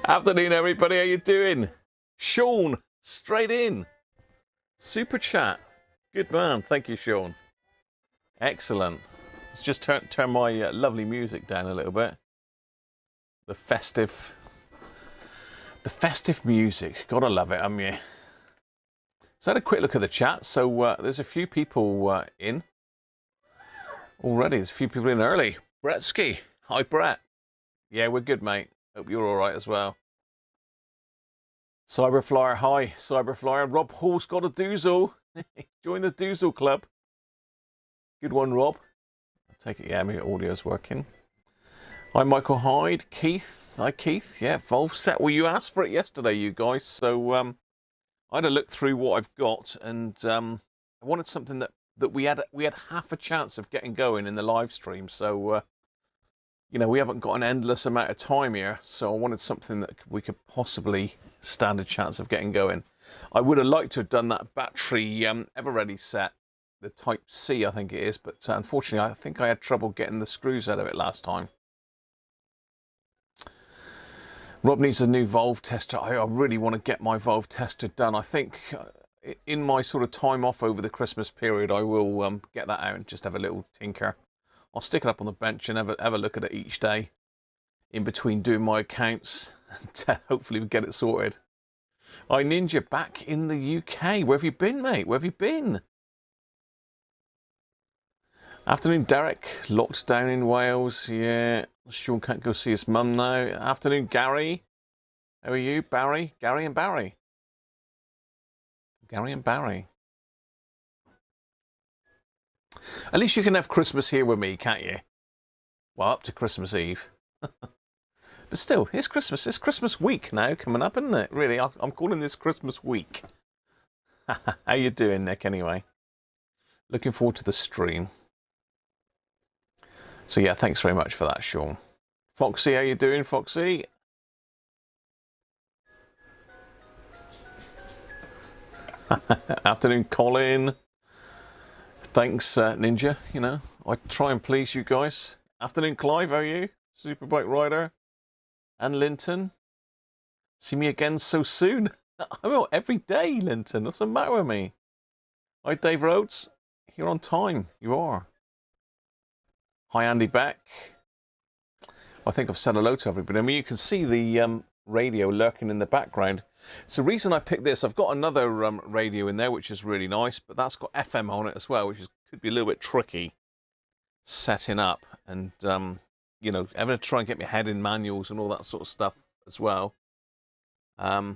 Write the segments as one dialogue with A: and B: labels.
A: Afternoon, everybody. How you doing? Sean, straight in. Super chat. Good man. Thank you, Sean. Excellent. Let's just turn my lovely music down a little bit. The festive music. Gotta love it, haven't you? So I had a quick look at the chat. So there's a few people in already. There's a few people in early. Bretsky. Hi, Brett. Yeah, we're good, mate. Hope you're all right as well. Cyberflyer, hi, Cyberflyer. Rob Hall's got a doozle. Join the doozle club. Good one, Rob. I take it, yeah, my audio's working. Hi, Michael Hyde. Keith, hi, Keith. Yeah, Volve set. Well, you asked for it yesterday, you guys. So I had a look through what I've got, and I wanted something that we had half a chance of getting going in the live stream. So you know, we haven't got an endless amount of time here, so I wanted something that we could possibly stand a chance of getting going. I would have liked to have done that battery ever-ready set, the Type C, I think it is, but unfortunately, I think I had trouble getting the screws out of it last time. Rob needs a new valve tester. I really want to get my valve tester done. I think in my sort of time off over the Christmas period, I will get that out and just have a little tinker. I'll stick it up on the bench and have a look at it each day in between doing my accounts. Hopefully we get it sorted. Hi, Ninja, back in the UK. Where have you been, mate? Where have you been? Afternoon, Derek. Locked down in Wales. Yeah, Sean can't go see his mum now. Afternoon, Gary. How are you, Barry? Gary and Barry. Gary and Barry. At least you can have Christmas here with me, can't you? Well, up to Christmas Eve. But still, it's Christmas. It's Christmas week now coming up, isn't it? Really, I'm calling this Christmas week. How you doing, Nick, anyway? Looking forward to the stream. So, yeah, thanks very much for that, Sean. Foxy, how you doing, Foxy? Afternoon, Colin. Thanks, Ninja. You know, I try and please you guys. Afternoon, Clive. How are you? Superbike Rider. And Linton. See me again so soon. I'm out every day, Linton. What's the matter with me? Hi, Dave Rhodes. You're on time. You are. Hi, Andy Beck. I think I've said hello to everybody. I mean, you can see the radio lurking in the background. So the reason I picked this, I've got another radio in there, which is really nice, but that's got FM on it as well, which could be a little bit tricky setting up. And, you know, I'm going to try and get my head in manuals and all that sort of stuff as well. I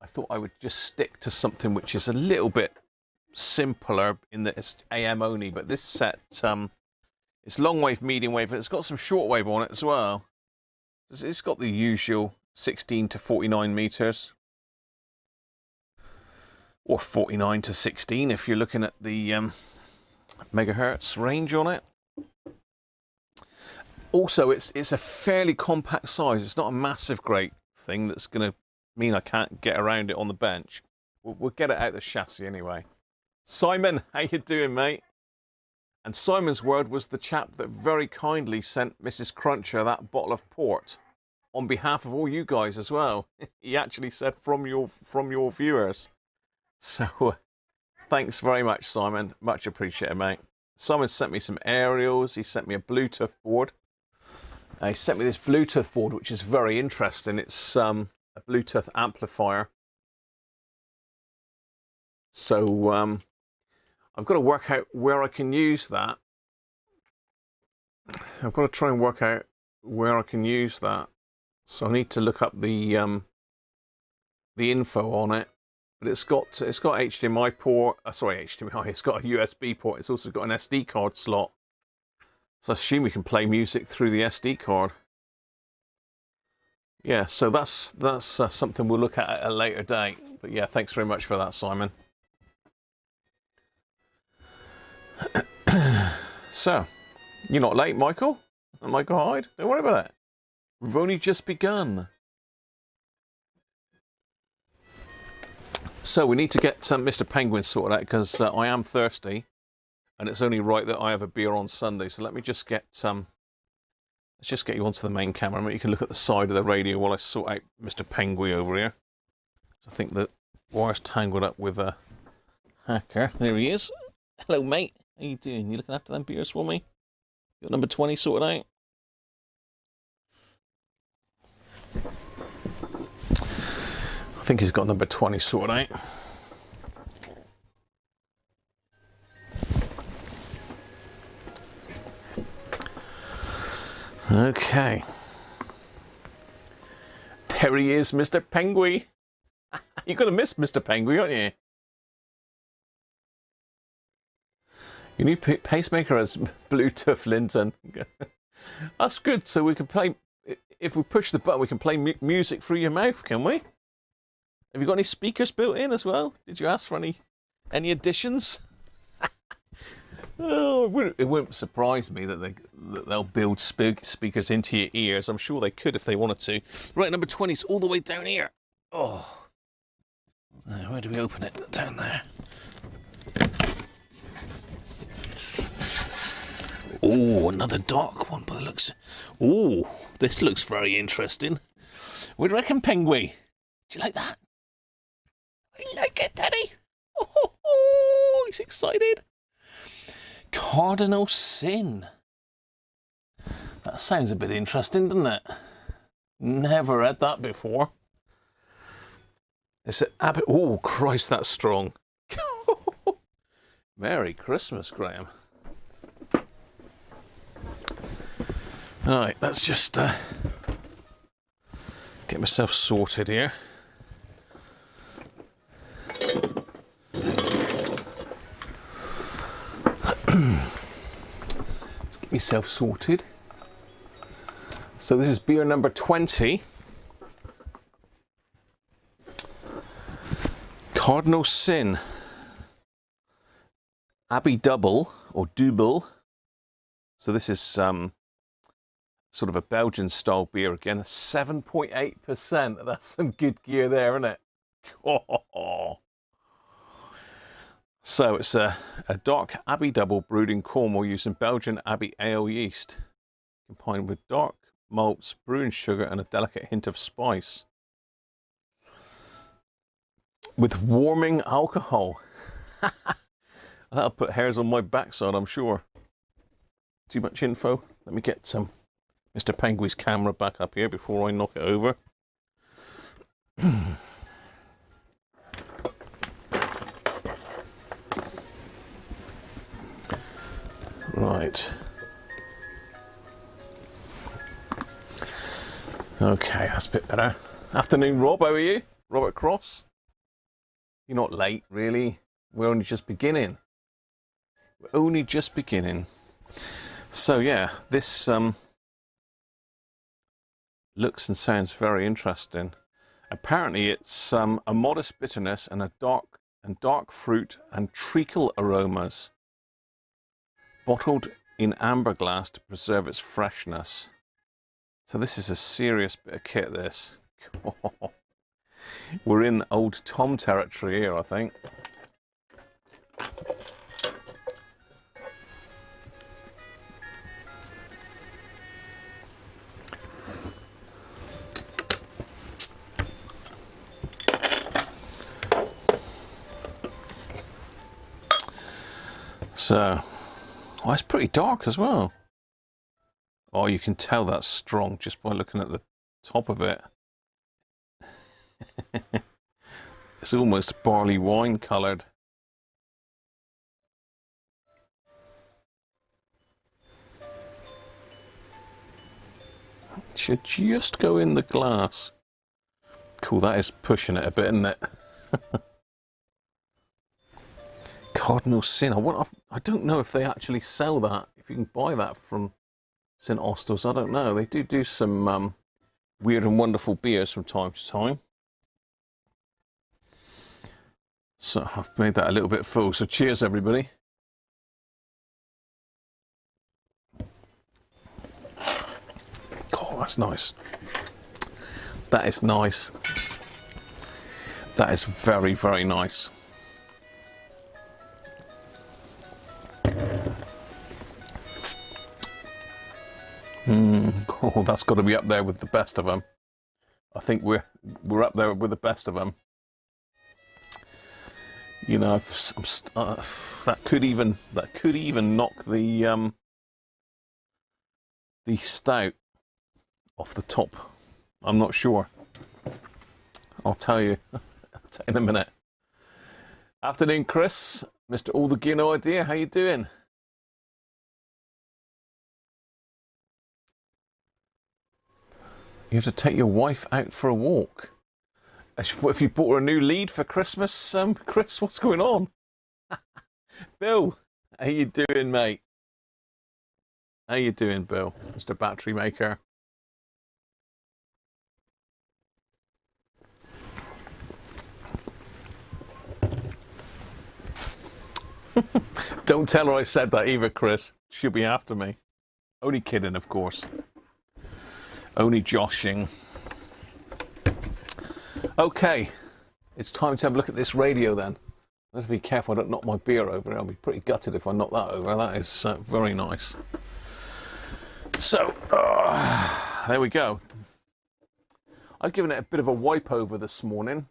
A: thought I would just stick to something which is a little bit simpler in that it's AM only, but this set, it's long wave, medium wave, and it's got some short wave on it as well. It's got the usual 16 to 49 meters. Or 49 to 16 if you're looking at the megahertz range on it. Also, it's a fairly compact size. It's not a massive great thing that's going to mean I can't get around it on the bench. We'll get it out the chassis anyway. Simon, how you doing, mate? And Simon's word was the chap that very kindly sent Mrs. Cruncher that bottle of port on behalf of all you guys as well. He actually said from your viewers. So, thanks very much, Simon. Much appreciated, mate. Simon sent me some aerials. He sent me a Bluetooth board. He sent me this Bluetooth board, which is very interesting. It's a Bluetooth amplifier. So, I've got to work out where I can use that. I've got to try and work out where I can use that. So I need to look up the info on it. But it's got HDMI port. Sorry, HDMI. It's got a USB port. It's also got an SD card slot. So I assume we can play music through the SD card. Yeah, so that's something we'll look at a later date. But yeah, thanks very much for that, Simon. So, you're not late, Michael. Michael Hyde. Don't worry about it. We've only just begun. So we need to get Mr. Penguin sorted out because I am thirsty, and it's only right that I have a beer on Sunday. So let me just get let's let's just get you onto the main camera. Maybe you can look at the side of the radio while I sort out Mr. Penguin over here. I think the wire's tangled up with a hacker. There he is. Hello, mate. How you doing? You looking after them beers for me? Got number 20 sorted out? I think he's got number 20 sorted out. Okay. There he is, Mr. Penguin. You're going to miss Mr. Penguin, aren't you? Your new pacemaker has Bluetooth, Linton. That's good. So we can play, if we push the button, we can play music through your mouth, can we? Have you got any speakers built in as well? Did you ask for any additions? Oh, it wouldn't surprise me that they'll build speakers into your ears. I'm sure they could if they wanted to. Right, number 20 is all the way down here. Oh, where do we open it? Down there. Oh, another dark one by the looks. Oh, this looks very interesting. What do you reckon, Penguin? Do you like that? I like it, Daddy. Oh, he's excited. Cardinal Sin. That sounds a bit interesting, doesn't it? Never had that before. It's a oh, Christ, that's strong. Merry Christmas, Graham. All right, let's just get myself sorted here. Let's get myself sorted. So this is beer number 20. Cardinal Sin. Abbey Double or Double. So this is sort of a Belgian style beer again. 7.8%. That's some good gear there, isn't it? Oh. So it's a dark Abbey Double brewed in Cornwall using Belgian Abbey ale yeast, combined with dark malts, brewing sugar, and a delicate hint of spice. With warming alcohol. That'll put hairs on my backside, I'm sure. Too much info. Let me get Mr. Penguin's camera back up here before I knock it over. Right. Okay, that's a bit better. Afternoon, Rob. How are you? Robert Cross. You're not late, really. We're only just beginning. We're only just beginning. So yeah, this looks and sounds very interesting. Apparently, it's a modest bitterness and dark fruit and treacle aromas, bottled in amber glass to preserve its freshness. So this is a serious bit of kit, this. We're in old Tom territory here, I think. So, oh, it's pretty dark as well. Oh, you can tell that's strong just by looking at the top of it. It's almost barley wine coloured. Should just go in the glass. Cool, that is pushing it a bit, isn't it? Cardinal Sin. I don't know if they actually sell that. If you can buy that from St. Austell's, I don't know. They do some weird and wonderful beers from time to time. So I've made that a little bit full. So cheers, everybody. Oh, that's nice. That is nice. That is very, very nice. Oh, that's got to be up there with the best of them. I think we're up there with the best of them. You know, that could even knock the stout off the top. I'm not sure. I'll tell you in a minute. Afternoon, Chris. Mr. All the Gear No Idea. How you doing? You have to take your wife out for a walk. What if you bought her a new lead for Christmas, Chris? What's going on? Bill, how you doing, mate? How you doing, Bill, Mr. Battery Maker? Don't tell her I said that either, Chris. She'll be after me. Only kidding, of course. Only joshing. Okay, it's time to have a look at this radio then. I have to be careful I don't knock my beer over. I'll be pretty gutted if I knock that over. That is very nice. So, there we go. I've given it a bit of a wipe over this morning.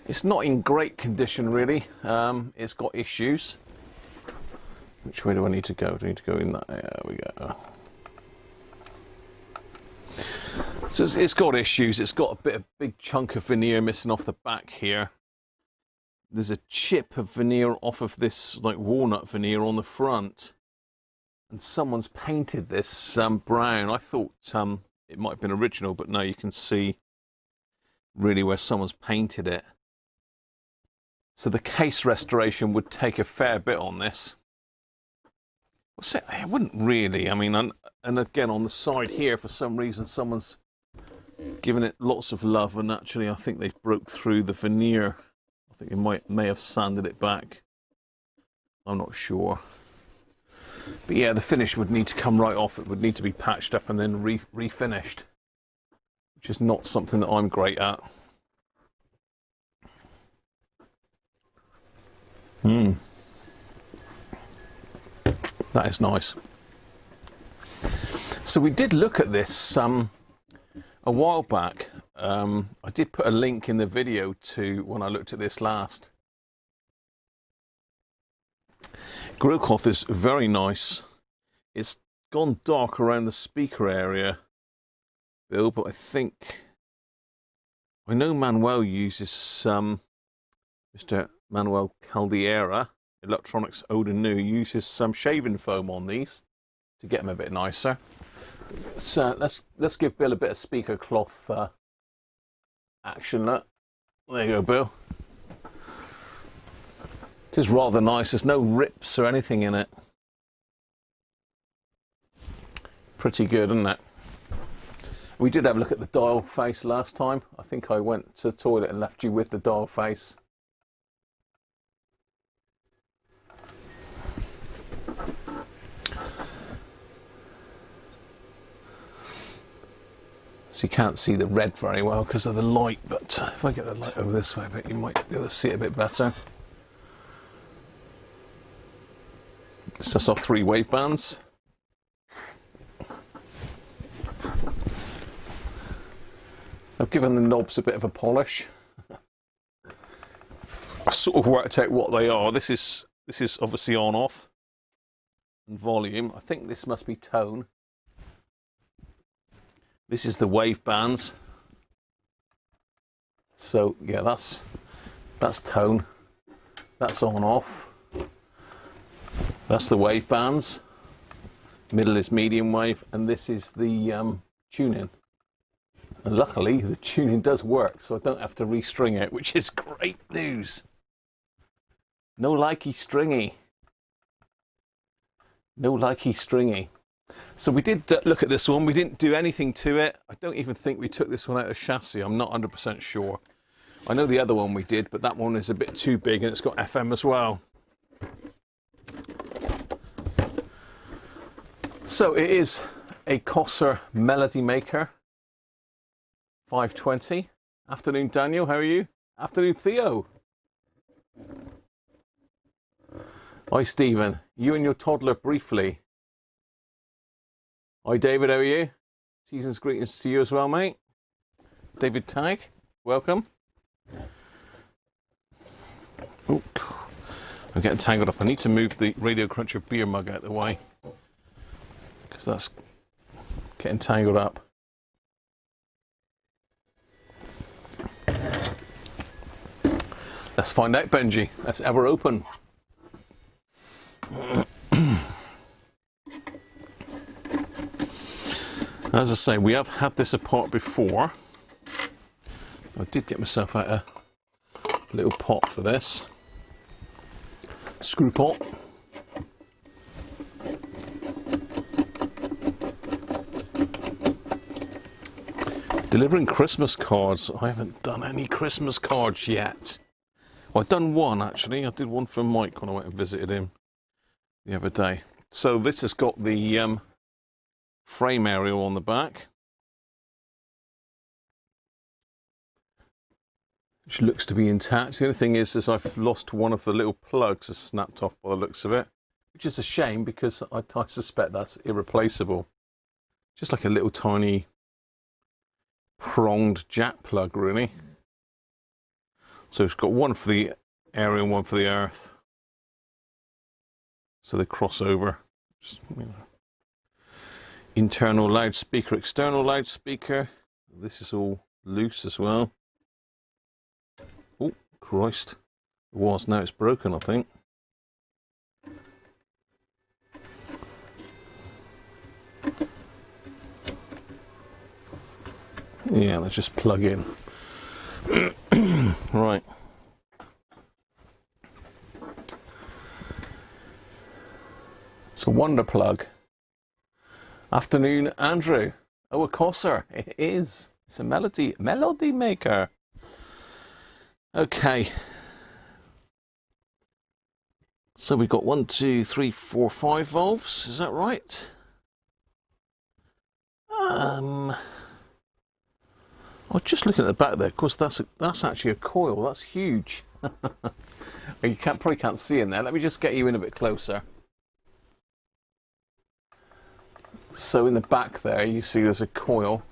A: It's not in great condition, really. It's got issues. Which way do I need to go? Do I need to go in that? There we go. So it's got issues. It's got a big chunk of veneer missing off the back here. There's a chip of veneer off of this, like walnut veneer on the front. And someone's painted this brown. I thought it might have been original, but no, you can see really where someone's painted it. So the case restoration would take a fair bit on this. It wouldn't really. I mean, and again, on the side here, for some reason, someone's given it lots of love, and actually, I think they've broke through the veneer. I think they may have sanded it back. I'm not sure. But yeah, the finish would need to come right off. It would need to be patched up and then refinished, which is not something that I'm great at. That is nice. So we did look at this a while back. I did put a link in the video to when I looked at this last. Grill cloth is very nice. It's gone dark around the speaker area, Bill, but I know Manuel uses Mr. Manuel Caldera, Electronics Old and New, uses some shaving foam on these to get them a bit nicer. So let's give Bill a bit of speaker cloth action. Look. There you go, Bill. It is rather nice. There's no rips or anything in it. Pretty good, isn't it? We did have a look at the dial face last time. I think I went to the toilet and left you with the dial face. So you can't see the red very well because of the light, but if I get the light over this way a bit, you might be able to see it a bit better. It's just our 3 wave bands. I've given the knobs a bit of a polish. I've sort of worked out what they are. This is obviously on off and volume. I think this must be tone. This is the wave bands. So yeah, that's tone. That's on off. That's the wave bands. Middle is medium wave, and this is the tuning. And luckily, the tuning does work, so I don't have to restring it, which is great news. No likey stringy. No likey stringy. So we did look at this one. We didn't do anything to it. I don't even think we took this one out of chassis. I'm not 100% sure. I know the other one we did, but that one is a bit too big, and it's got FM as well. So it is a Cosser Melody Maker 520. Afternoon, Daniel. How are you? Afternoon, Theo. Hi, Stephen. You and your toddler briefly. Hi David, how are you? Season's greetings to you as well, mate. David Tag, welcome. Oh, I'm getting tangled up. I need to move the Radiocruncher beer mug out of the way because that's getting tangled up. Let's find out, Benji. Let's ever open. As I say, we have had this apart before. I did get myself out a little pot for this. Screw pot. Delivering Christmas cards. I haven't done any Christmas cards yet. Well, I've done one actually. I did one for Mike when I went and visited him the other day. So this has got the frame aerial on the back, which looks to be intact. The only thing is I've lost one of the little plugs, has snapped off by the looks of it, which is a shame because I suspect that's irreplaceable. Just like a little tiny pronged jack plug, really. So it's got one for the aerial and one for the earth. So they cross over. Just, you know. Internal loudspeaker, external loudspeaker. This is all loose as well. Oh, Christ. It was, now it's broken, I think. Yeah, let's just plug in. Right. It's a wonder plug. Afternoon, Andrew. Oh, a Corsair. It is. It's a melody maker. Okay. So we've got 1, 2, 3, 4, 5 valves. Is that right? I was just looking at the back there. Of course, that's actually a coil. That's huge. You probably can't see in there. Let me just get you in a bit closer. So in the back there, you see there's a coil.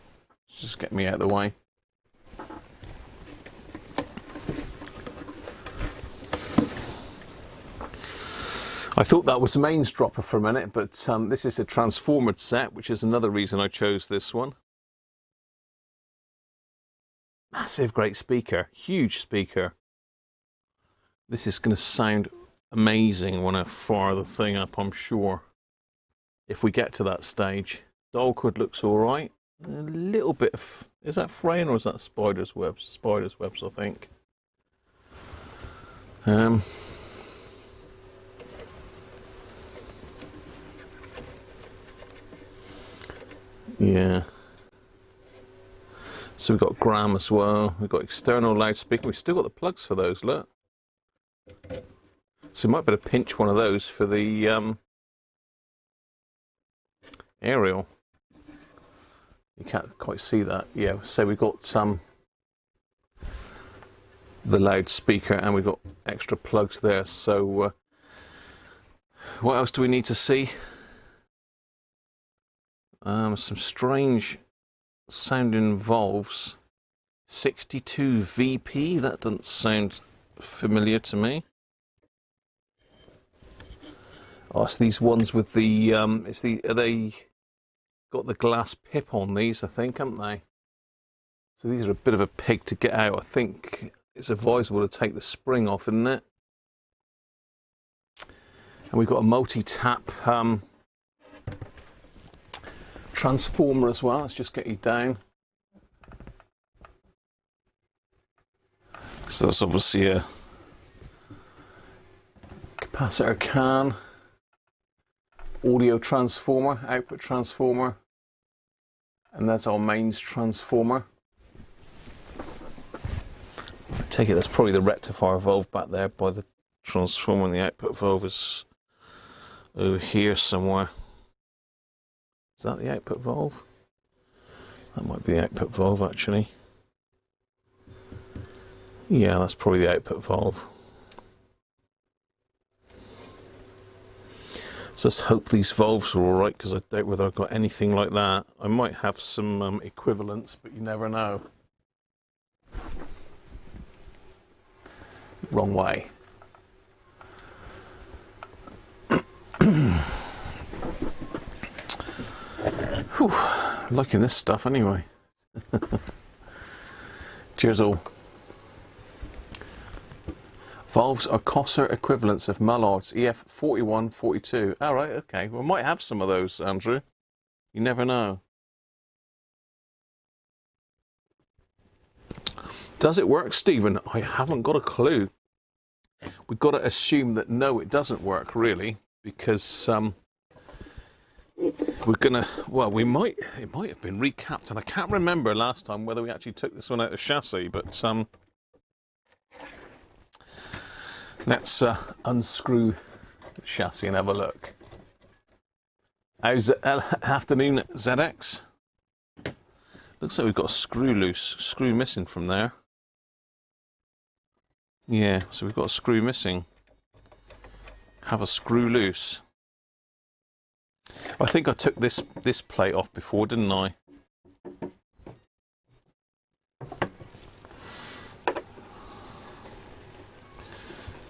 A: Just get me out of the way. I thought that was a mains dropper for a minute, but this is a transformer set, which is another reason I chose this one. Massive, great speaker, huge speaker. This is going to sound amazing when I fire the thing up, I'm sure. If we get to that stage. Dial cord looks all right. A little bit of, is that fraying or is that spider's webs? Spider's webs, I think. Yeah. So we've got Gram as well. We've got external loudspeaker. We've still got the plugs for those, look. So we might be able to pinch one of those for the aerial. You can't quite see that. Yeah, so we've got the loudspeaker and we've got extra plugs there. So what else do we need to see? Some strange sounding valves. 62 VP, that doesn't sound familiar to me. Oh, it's these ones with the are they got the glass pip on these, I think, haven't they? So these are a bit of a pig to get out. I think it's advisable to take the spring off, isn't it? And we've got a multi-tap transformer as well. Let's just get you down. So that's obviously a capacitor can, audio transformer, output transformer, and that's our mains transformer. I take it that's probably the rectifier valve back there by the transformer, and the output valve is over here somewhere. Is that the output valve? That might be the output valve actually. Yeah, that's probably the output valve. So let's hope these valves are all right, because I doubt whether I've got anything like that. I might have some equivalents, but you never know. Wrong way. Whew, liking this stuff anyway. Cheers all. Valves are Coser equivalents of Mallard's EF4142. All right, okay. We might have some of those, Andrew. You never know. Does it work, Stephen? I haven't got a clue. We've got to assume that no, it doesn't work, really, because we're gonna. Well, it might have been recapped, and I can't remember last time whether we actually took this one out of chassis, but let's unscrew the chassis and have a look. How's it? Afternoon, ZX? Looks like we've got a screw missing from there. Yeah, so we've got a screw missing. Have a screw loose. I think I took this plate off before, didn't I?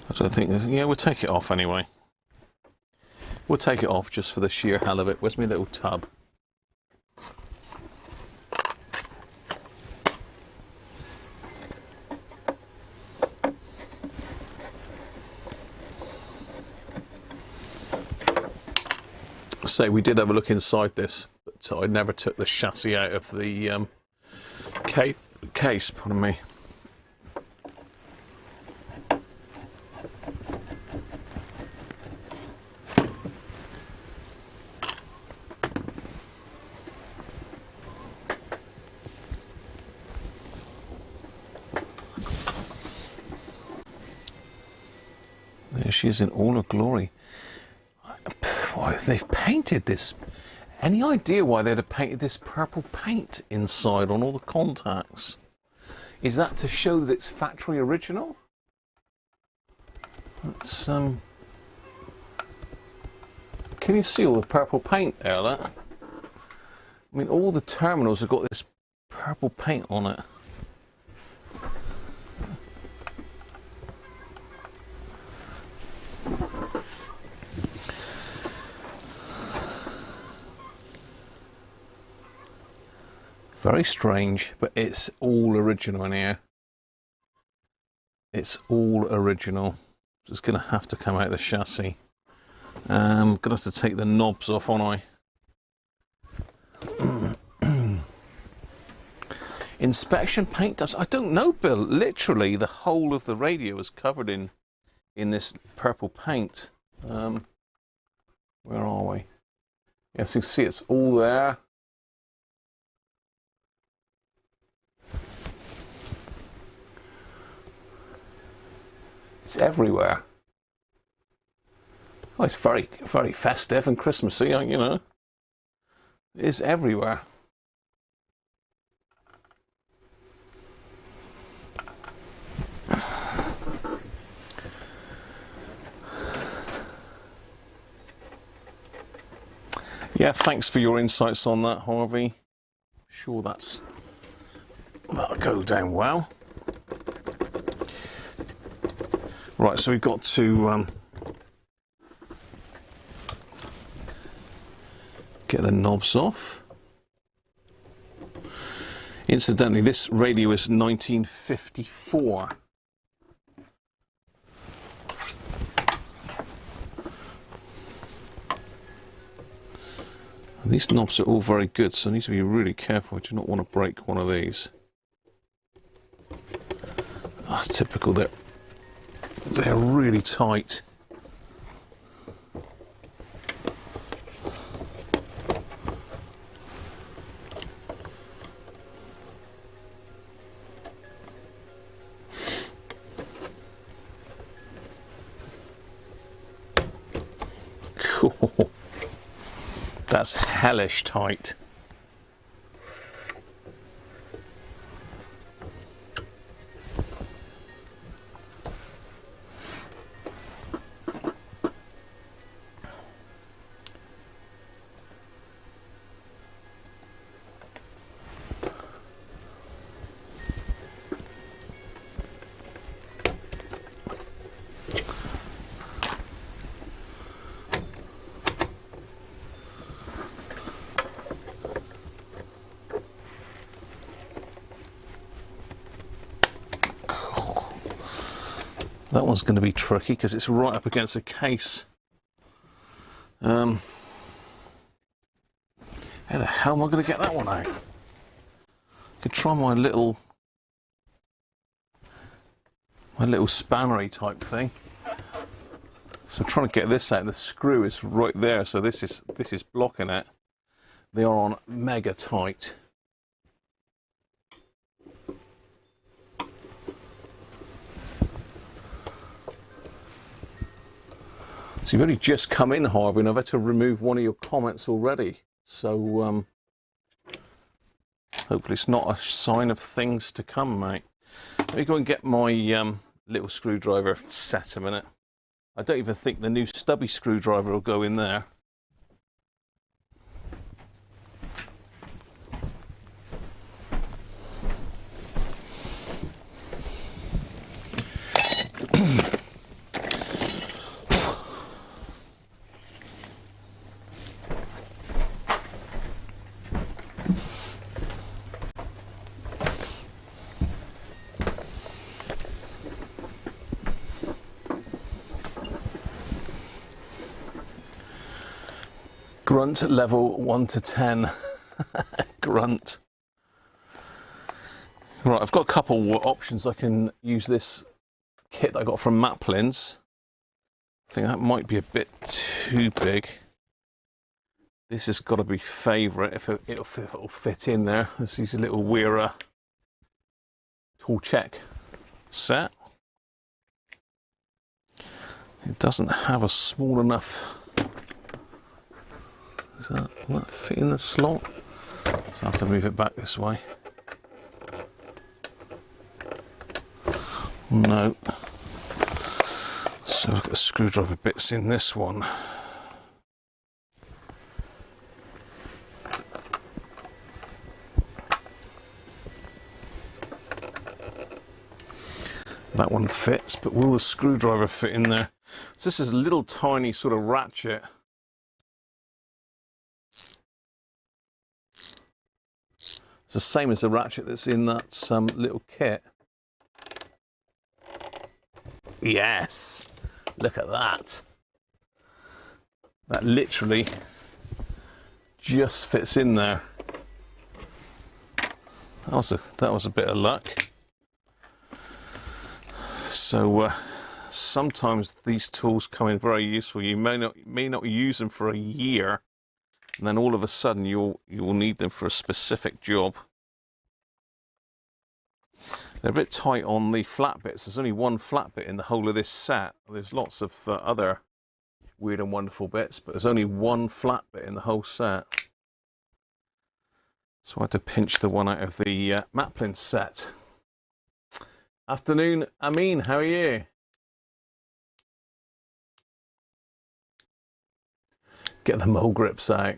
A: I don't think. Yeah, we'll take it off anyway. We'll take it off just for the sheer hell of it. Where's my little tub? Say we did have a look inside this, but I never took the chassis out of the case. Pardon me. There she is in all her glory. Why they've painted this? Any idea why they'd have painted this purple paint inside on all the contacts? Is that to show that it's factory original? That's can you see all the purple paint there? Look? I mean, all the terminals have got this purple paint on it. Very strange, but it's all original in here. It's all original. So it's going to have to come out of the chassis. I'm going to have to take the knobs off, aren't I? Inspection paint dust. I don't know, Bill. Literally, the whole of the radio is covered in this purple paint. Where are we? Yes, you can see it's all there. It's everywhere. Oh, it's very, very festive and Christmassy, you know. It's everywhere. Yeah, thanks for your insights on that, Harvey. Sure, that'll go down well. Right, so we've got to get the knobs off. Incidentally, this radio is 1954. And these knobs are all very good, so I need to be really careful. I do not want to break one of these. That's typical. They're really tight. Cool. That's hellish tight. That one's going to be tricky because it's right up against a case. How the hell am I going to get that one out? I could try my little spannery type thing. So I'm trying to get this out. The screw is right there, so this is blocking it. They are on mega tight. So you've only just come in, Harvey, and I've had to remove one of your comments already. So hopefully it's not a sign of things to come, mate. Let me go and get my little screwdriver set a minute. I don't even think the new stubby screwdriver will go in there. Grunt level 1 to 10. Grunt. Right, I've got a couple options. I can use this kit that I got from Maplin's. I think that might be a bit too big. This has got to be favourite if it'll fit in there. This is a little Weira tool check set. It doesn't have a small enough. Will that fit in the slot? So I have to move it back this way. No. So I've got the screwdriver bits in this one. That one fits, but will the screwdriver fit in there? So this is a little tiny sort of ratchet. It's the same as the ratchet that's in that little kit. Yes! Look at that. That literally just fits in there. That was a bit of luck. So sometimes these tools come in very useful. You may not use them for a year, and then all of a sudden you'll need them for a specific job. They're a bit tight on the flat bits. There's only one flat bit in the whole of this set. There's lots of other weird and wonderful bits, but there's only one flat bit in the whole set. So I had to pinch the one out of the Maplin set. Afternoon, Amin, how are you? Get the mole grips out.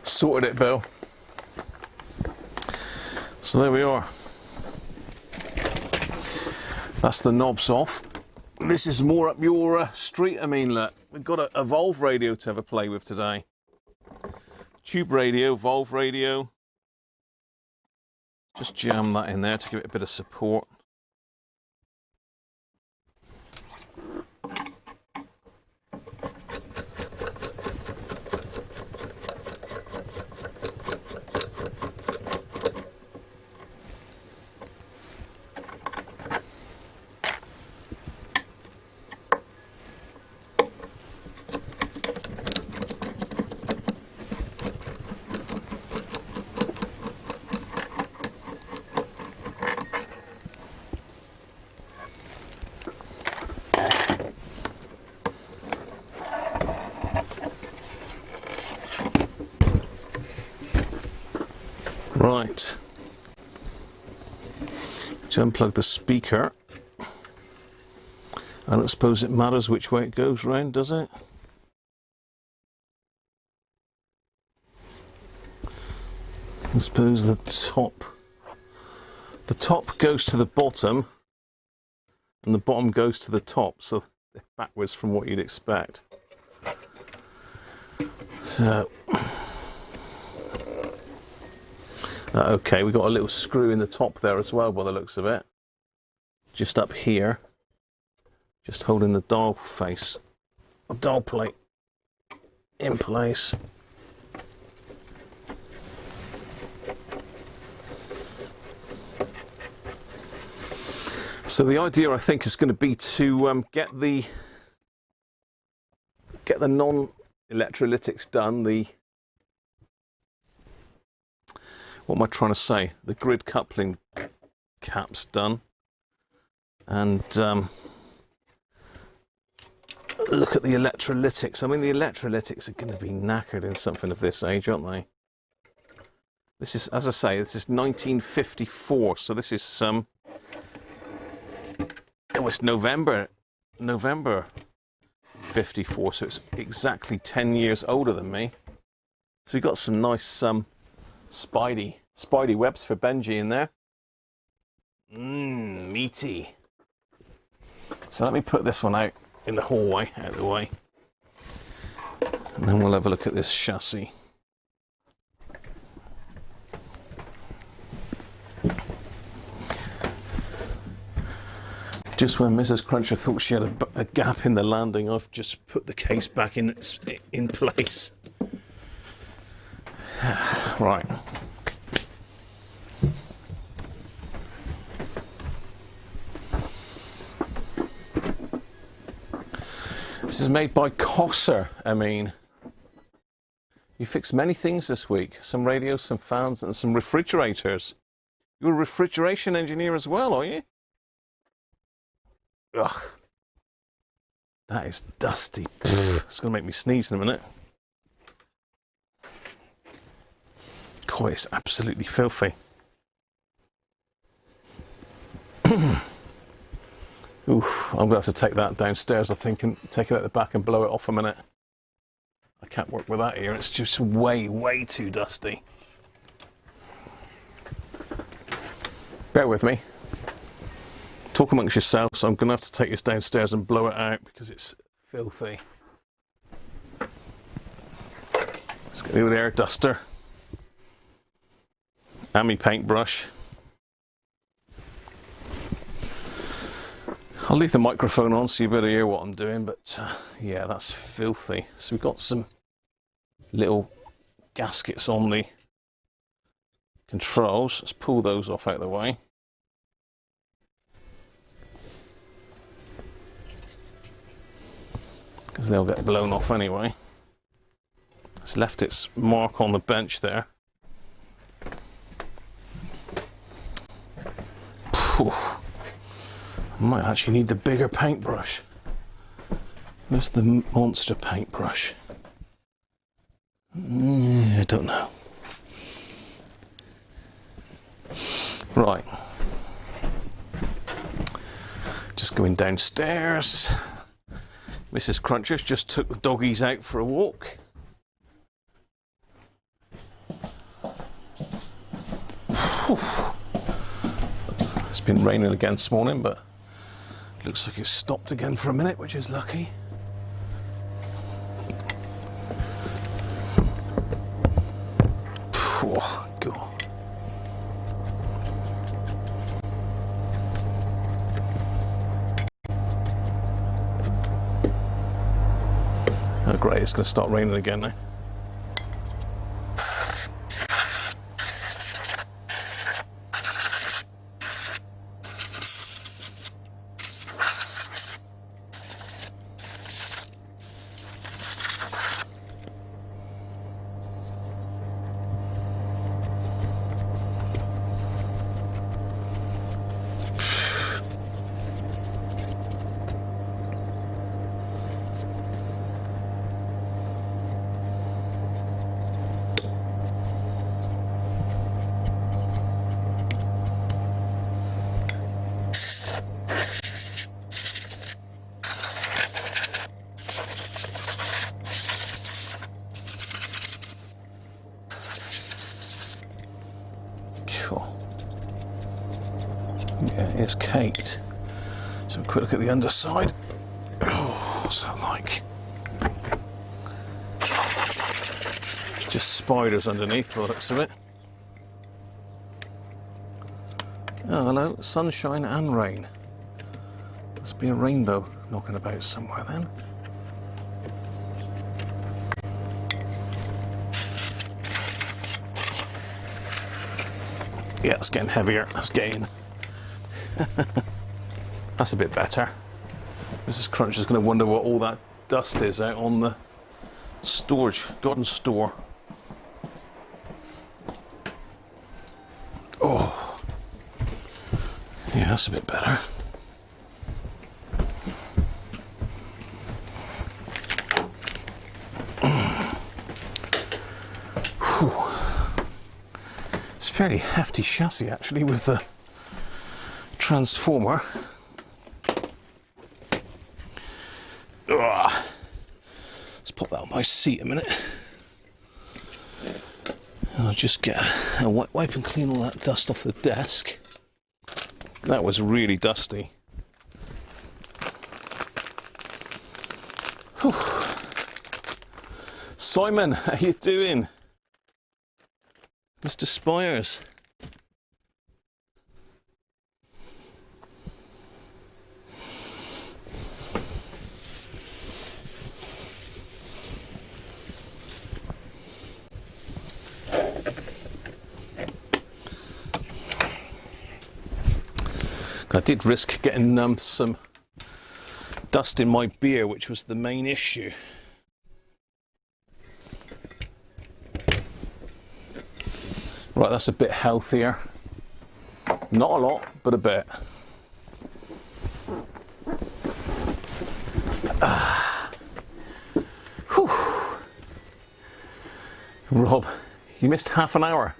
A: Sorted it, Bill. So there we are. That's the knobs off. This is more up your street. I mean, look, we've got a valve radio to have a play with today. Tube radio, valve radio. Just jam that in there to give it a bit of support. Right, to unplug the speaker. I don't suppose it matters which way it goes round, does it? I suppose the top goes to the bottom, and the bottom goes to the top, so they're backwards from what you'd expect. So, okay, we've got a little screw in the top there as well by the looks of it. Just up here, just holding the dial face, the dial plate in place. So the idea, I think, is going to be to get the non-electrolytics done. What am I trying to say? The grid coupling caps done, and look at the electrolytics. I mean, the electrolytics are going to be knackered in something of this age, aren't they? This is, as I say, this is 1954. So this is it was November 54, so it's exactly 10 years older than me. So we've got some nice spidey webs for Benji in there. Meaty. So let me put this one out in the hallway, out of the way, and then we'll have a look at this chassis. Just when Mrs. Cruncher thought she had a gap in the landing, I've just put the case back in place. Right. This is made by Cosser. I mean, you fixed many things this week. Some radios, some fans, and some refrigerators. You're a refrigeration engineer as well, are you? Ugh. That is dusty. It's going to make me sneeze in a minute. God, it's absolutely filthy. Oof, I'm going to have to take that downstairs, I think, and take it at the back and blow it off a minute. I can't work with that here. It's just way too dusty. Bear with me. Talk amongst yourselves. I'm going to have to take this downstairs and blow it out because it's filthy. Let's get the old air duster and my paintbrush. I'll leave the microphone on so you better hear what I'm doing, but yeah, that's filthy. So we've got some little gaskets on the controls. Let's pull those off out of the way. Because they'll get blown off anyway. It's left its mark on the bench there. Phew. I might actually need the bigger paintbrush. Where's the monster paintbrush? I don't know. Right. Just going downstairs. Mrs. Crunchers just took the doggies out for a walk. It's been raining again this morning, but looks like it's stopped again for a minute, which is lucky. Oh, God. Oh, great, it's going to start raining again now. Yeah, it's caked. So a quick look at the underside. Oh, what's that like? Just spiders underneath, by the looks of it. Oh, hello, sunshine and rain. Must be a rainbow knocking about somewhere then. Yeah, it's getting heavier. That's getting. That's a bit better. Mrs. Cruncher's going to wonder what all that dust is out on the storage, garden store. Oh, yeah, that's a bit better. It's a fairly hefty chassis actually with the transformer. Ugh. Let's pop that on my seat a minute. I'll just get a wipe and clean all that dust off the desk. That was really dusty. Whew. Simon, how you doing? Mr. Spires. I did risk getting some dust in my beer, which was the main issue. Right, that's a bit healthier. Not a lot, but a bit. Whew. Rob, you missed half an hour.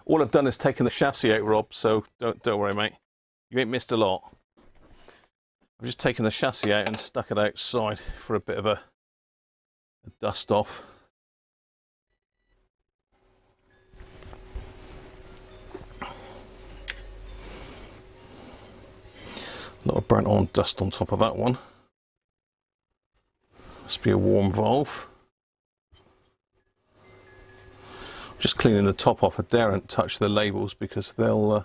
A: All I've done is taken the chassis out, Rob, so don't worry, mate. You ain't missed a lot. I've just taken the chassis out and stuck it outside for a bit of a dust off. A lot of burnt on dust on top of that one. Must be a warm valve. Just cleaning the top off. I daren't touch the labels because they'll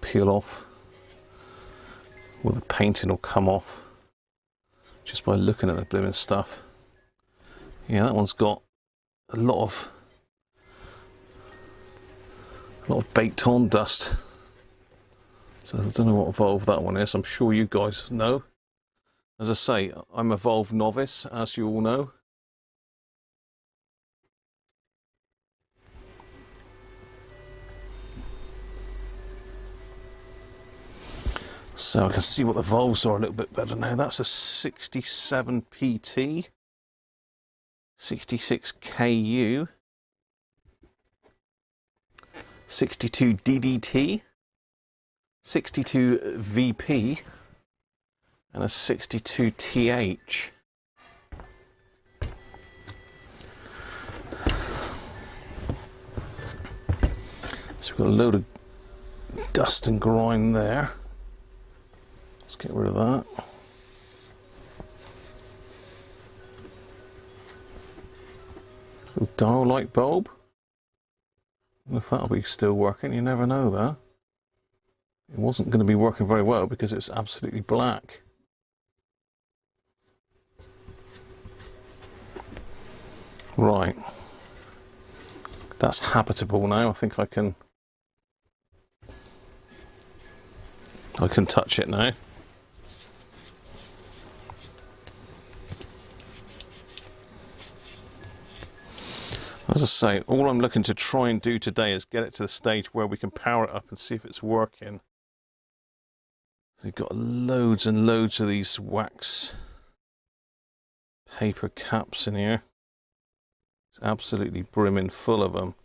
A: peel off, or the painting will come off just by looking at the blooming stuff. Yeah, that one's got a lot of baked on dust. So I don't know what valve that one is. I'm sure you guys know. As I say, I'm a valve novice, as you all know. So I can see what the valves are a little bit better now. That's a 67 PT, 66 KU, 62 DDT, 62 VP, and a 62 TH. So we've got a load of dust and grime there. Let's get rid of that. A dial light bulb. I don't know if that'll be still working, you never know that. It wasn't going to be working very well because it's absolutely black. Right. That's habitable now. I think I can touch it now. As I say, all I'm looking to try and do today is get it to the stage where we can power it up and see if it's working. So you've got loads and loads of these wax paper caps in here. It's absolutely brimming full of them.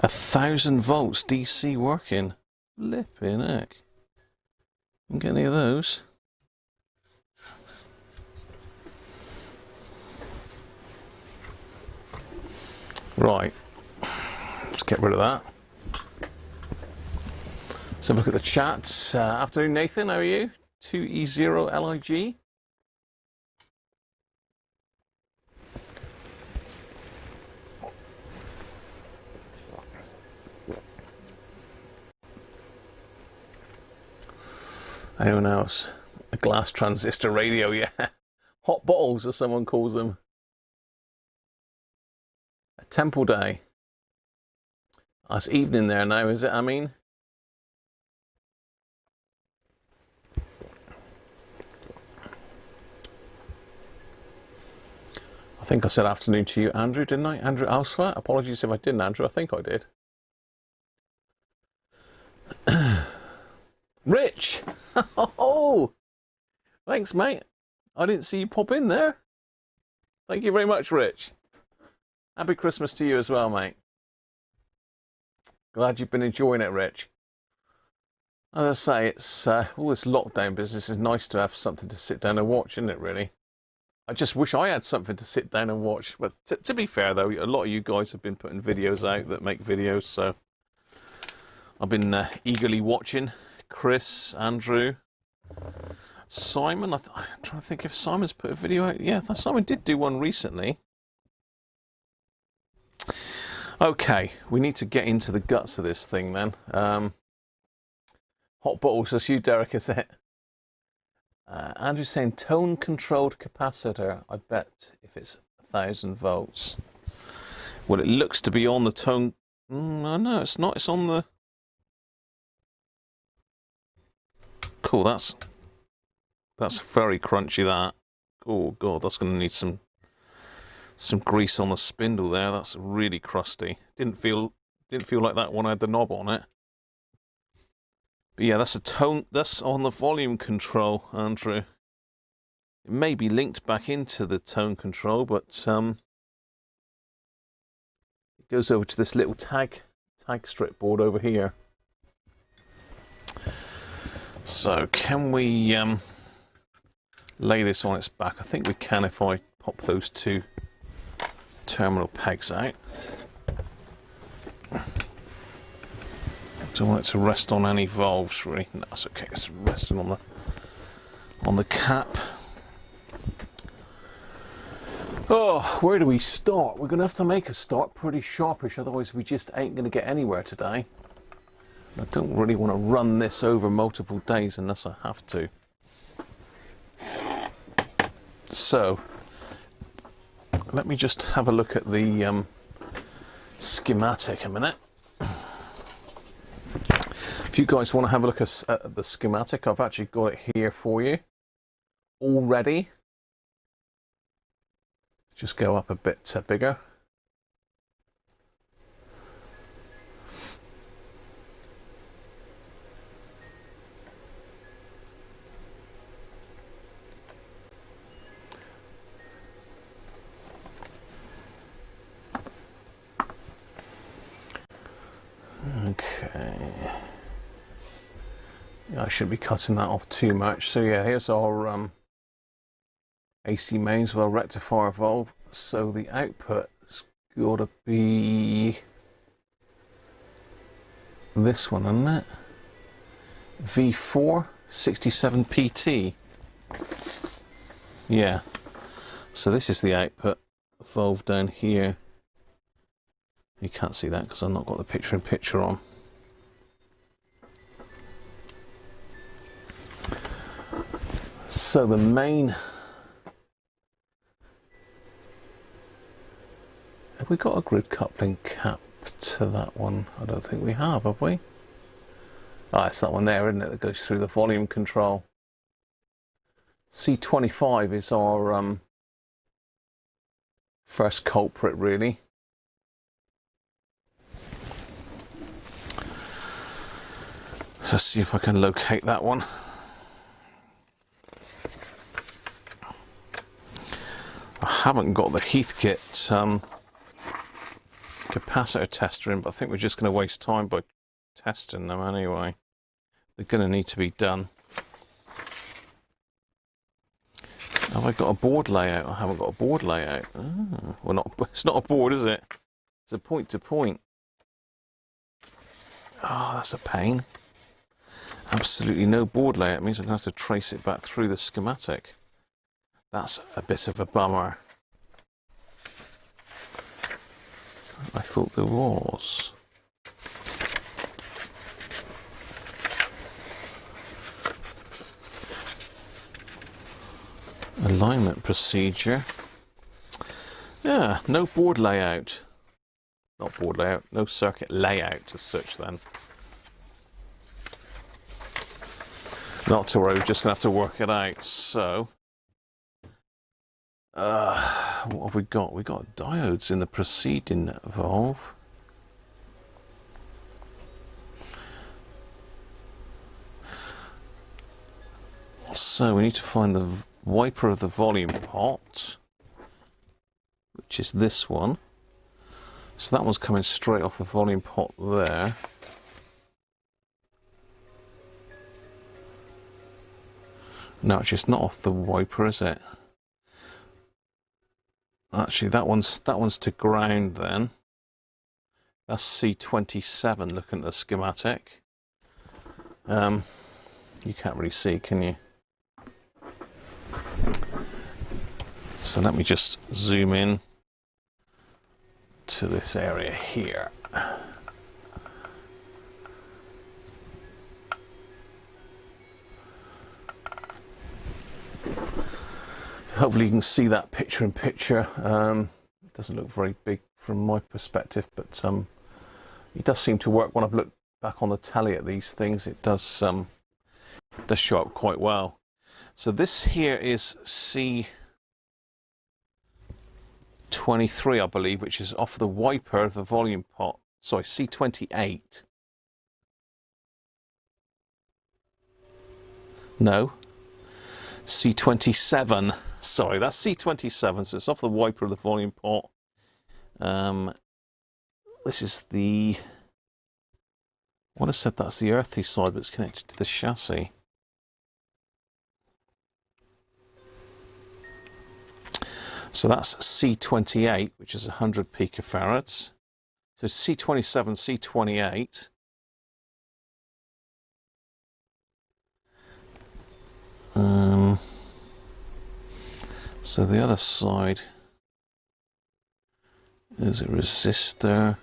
A: 1,000 volts DC working. Flipping heck. Didn't get any of those. Right. get rid of that. So look at the chat. Afternoon, Nathan. How are you? 2E0LIG. Anyone else? A glass transistor radio, yeah. Hot bottles, as someone calls them. A temple day. It's evening there now, is it? I mean, I think I said afternoon to you, Andrew, didn't I? Andrew Alsfat. Apologies if I didn't, Andrew. I think I did. Rich! Oh! Thanks, mate. I didn't see you pop in there. Thank you very much, Rich. Happy Christmas to you as well, mate. Glad you've been enjoying it, Rich. As I say, it's all this lockdown business is nice to have something to sit down and watch, isn't it, really? I just wish I had something to sit down and watch. But to be fair, though, a lot of you guys have been putting videos out that make videos, so I've been eagerly watching. Chris, Andrew, Simon. I'm trying to think if Simon's put a video out. Yeah, Simon did do one recently. Okay, we need to get into the guts of this thing then. Hot bottles, that's you, Derek, is it? Andrew's saying tone-controlled capacitor. I bet if it's 1,000 volts. Well, it looks to be on the tone. No, it's not. It's on the. Cool. That's very crunchy. That. Oh god, that's going to need some grease on the spindle there. That's really crusty. Didn't feel like that one had the knob on it. But yeah, that's a tone. That's on the volume control, Andrew. It may be linked back into the tone control, but it goes over to this little tag strip board over here. So can we lay this on its back? I think we can if I pop those two terminal pegs out. Don't want it to rest on any valves, really. No, it's okay. It's resting on the cap. Oh, where do we start? We're going to have to make a start pretty sharpish, otherwise we just ain't going to get anywhere today. I don't really want to run this over multiple days unless I have to. So, let me just have a look at the schematic a minute. If you guys want to have a look at the schematic, I've actually got it here for you already. Just go up a bit bigger. Okay. I shouldn't be cutting that off too much. So yeah, here's our AC mains with our rectifier valve. So the output's got to be this one, isn't it? V4 67 PT. Yeah. So this is the output valve down here. You can't see that because I've not got the picture-in-picture on. So the main. Have we got a grid coupling cap to that one? I don't think we have we? Ah, it's that one there, isn't it, that goes through the volume control. C25 is our first culprit, really. So let's see if I can locate that one. I haven't got the Heathkit capacitor tester in, but I think we're just going to waste time by testing them anyway. They're going to need to be done. Have I got a board layout? I haven't got a board layout. Oh, well, it's not a board, is it? It's a point-to-point. Oh, that's a pain. Absolutely no board layout. It means I'm going to have to trace it back through the schematic. That's a bit of a bummer. I thought there was. Alignment procedure. Yeah, no board layout. Not board layout, no circuit layout as such then. Not to worry, we're just going to have to work it out. So, what have we got? We got diodes in the preceding valve. So we need to find the wiper of the volume pot, which is this one. So that one's coming straight off the volume pot there. No, actually it's not off the wiper, is it? Actually that one's to ground then. That's C27 looking at the schematic. You can't really see, can you? So let me just zoom in to this area here. So hopefully you can see that picture in picture. It doesn't look very big from my perspective, but it does seem to work. When I've looked back on the telly at these things, it does show up quite well. So this here is C23, I believe, which is off the wiper of the volume pot. Sorry, C28. No. C27. Sorry, that's C27, so it's off the wiper of the volume pot. This is the... I would have said that's the earthy side, but it's connected to the chassis. So that's C28, which is 100 picofarads. So C27, C28. So the other side is a resistor.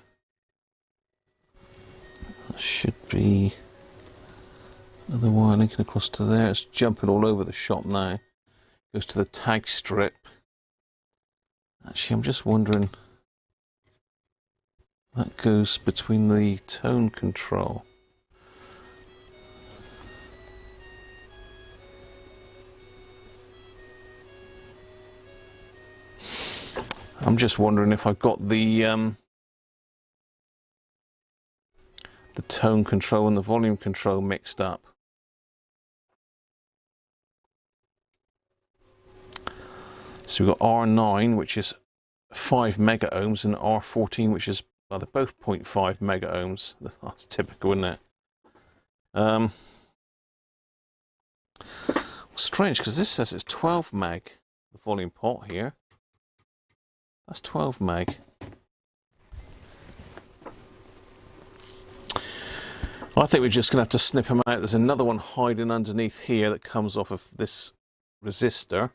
A: That should be another wire linking across to there. It's jumping all over the shop now. Goes to the tag strip. Actually, I'm just wondering, that goes between the tone control. I'm just wondering if I've got the tone control and the volume control mixed up. So we've got R9, which is 5 mega ohms, and R14, which is, well, they're both 0.5 mega ohms. That's typical, isn't it? Strange, because this says it's 12 meg, the volume pot here. That's 12 meg. I think we're just going to have to snip them out. There's another one hiding underneath here that comes off of this resistor.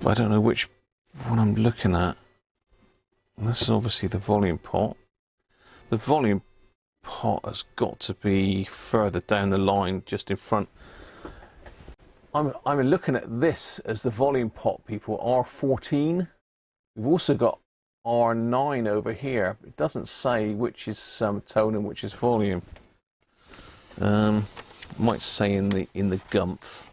A: But I don't know which one I'm looking at. This is obviously the volume pot. The volume pot has got to be further down the line, just in front. I'm looking at this as the volume pot, people, R14. We've also got R9 over here. It doesn't say which is tone and which is volume. Might say in the gumph.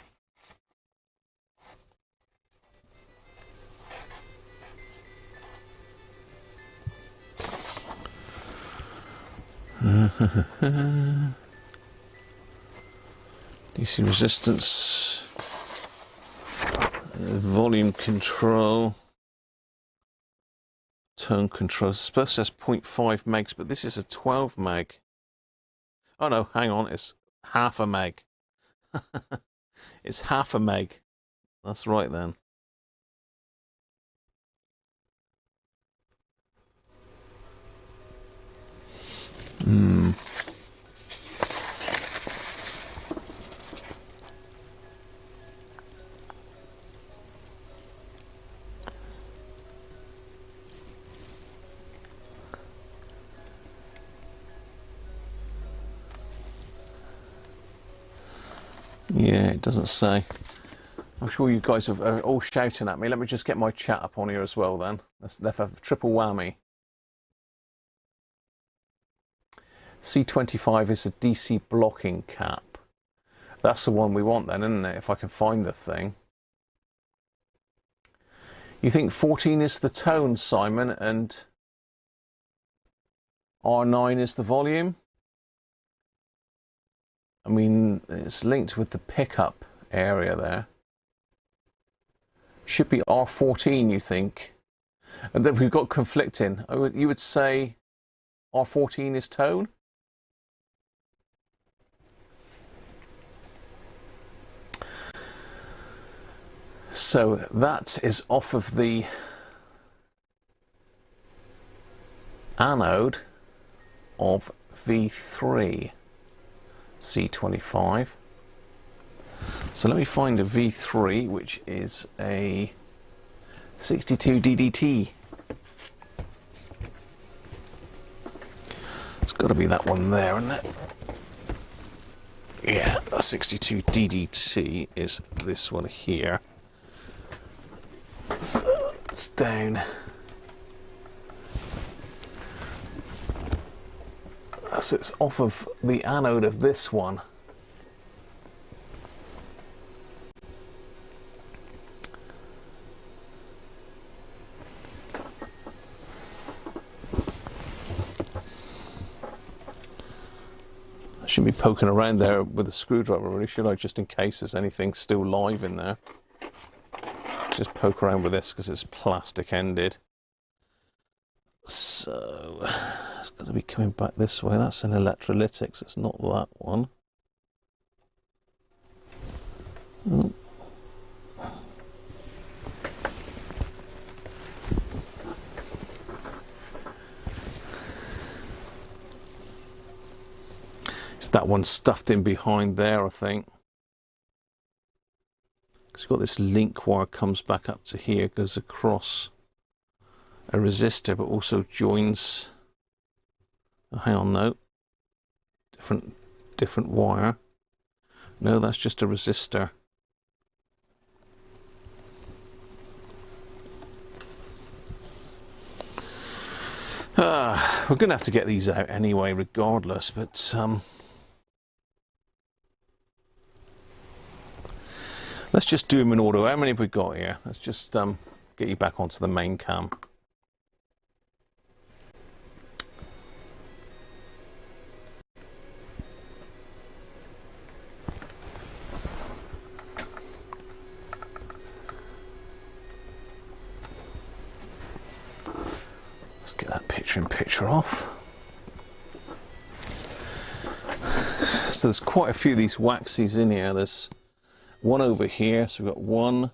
A: DC resistance, volume control, tone control. Suppose it says 0.5 megs, but this is a 12 meg. Oh no, hang on, it's half a meg. It's half a meg. That's right then. Yeah, it doesn't say. I'm sure you guys are all shouting at me. Let me just get my chat up on here as well then. Let's have a triple whammy. C25 is a DC blocking cap. That's the one we want then, isn't it? If I can find the thing. You think 14 is the tone, Simon, and R9 is the volume? I mean, it's linked with the pickup area there. Should be R14, you think? And then we've got conflicting. You would say R14 is tone? So that is off of the anode of V3 C25. So let me find a V3, which is a 62 DDT. It's got to be that one there, isn't it? Yeah, a 62 DDT is this one here. So it's down. So it's off of the anode of this one. I shouldn't be poking around there with a screwdriver, really, should I? Just in case there's anything still live in there. Just poke around with this because it's plastic ended. So it's got to be coming back this way. That's an electrolytics. It's not that one. Oh. It's that one stuffed in behind there, I think. It's got this link wire comes back up to here, goes across a resistor, but also joins. Oh, hang on, no, different wire. No, that's just a resistor. We're going to have to get these out anyway, regardless. But let's just do them in order. How many have we got here? Let's just get you back onto the main cam. Let's get that picture off. So there's quite a few of these waxies in here. There's one over here, so we've got 1,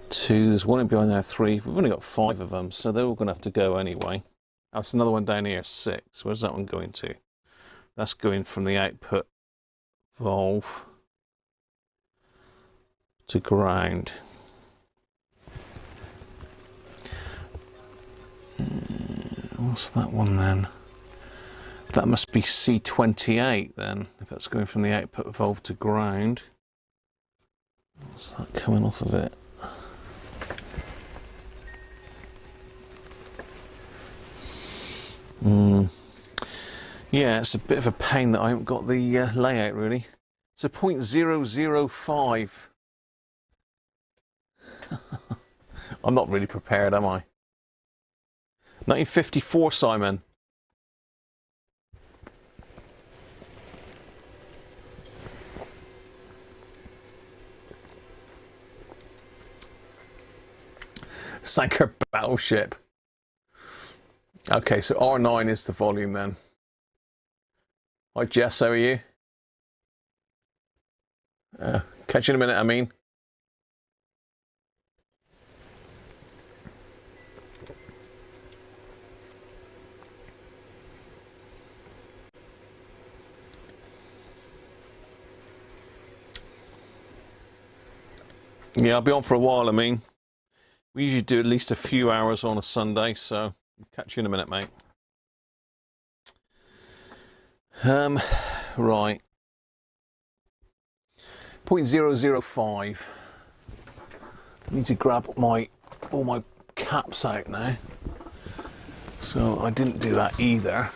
A: 2, there's one in behind there, 3. We've only got 5 of them, so they're all going to have to go anyway. That's another one down here, 6. Where's that one going to? That's going from the output valve to ground. What's that one then? That must be C28 then, if that's going from the output valve to ground. What's that coming off of it? Yeah, it's a bit of a pain that I haven't got the layout really. It's a 0.005. I'm not really prepared, am I? 1954, Simon. Sank her battleship. Okay, so R9 is the volume then. Hi Jess, how are you? Catch you in a minute, I mean. Yeah, I'll be on for a while. I mean, we usually do at least a few hours on a Sunday, so I'll catch you in a minute, mate. Right. 0.005. I need to grab all my caps out now. So I didn't do that either.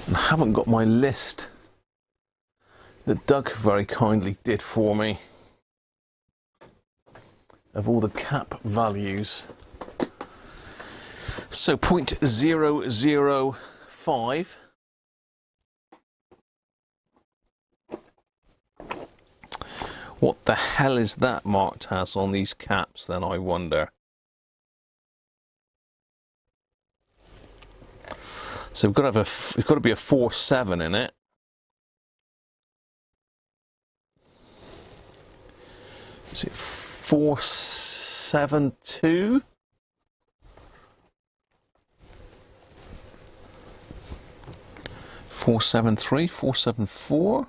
A: And I haven't got my list that Doug very kindly did for me of all the cap values. So 0.005. What the hell is that marked as on these caps then, I wonder? So we've got to be a 47 in it. Is it 472? 473, 474.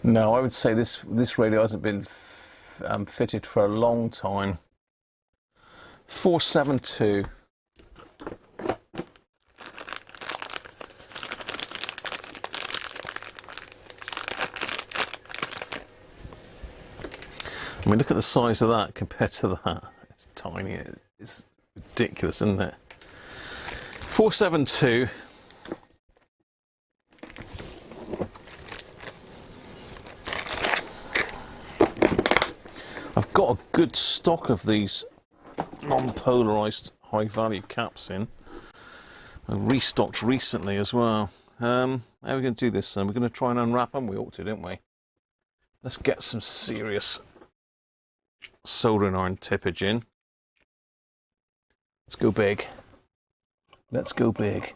A: No, I would say this radio hasn't been fitted for a long time. 472. I mean, look at the size of that compared to that. It's tiny. It's ridiculous, isn't it? 472. I've got a good stock of these non-polarized high-value caps in. I restocked recently as well. How are we going to do this then? We're going to try and unwrap them? We ought to, don't we? Let's get some serious soldering iron tippage in. Let's go big. Let's go big.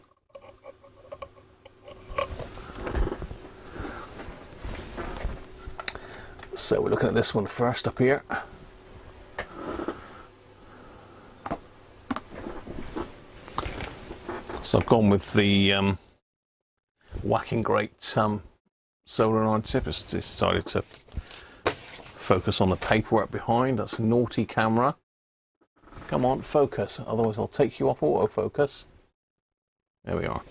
A: So we're looking at this one first up here. So I've gone with the whacking great soldering iron tip. It's decided to focus on the paperwork behind. That's a naughty camera. Come on, focus. Otherwise I'll take you off autofocus. There we are.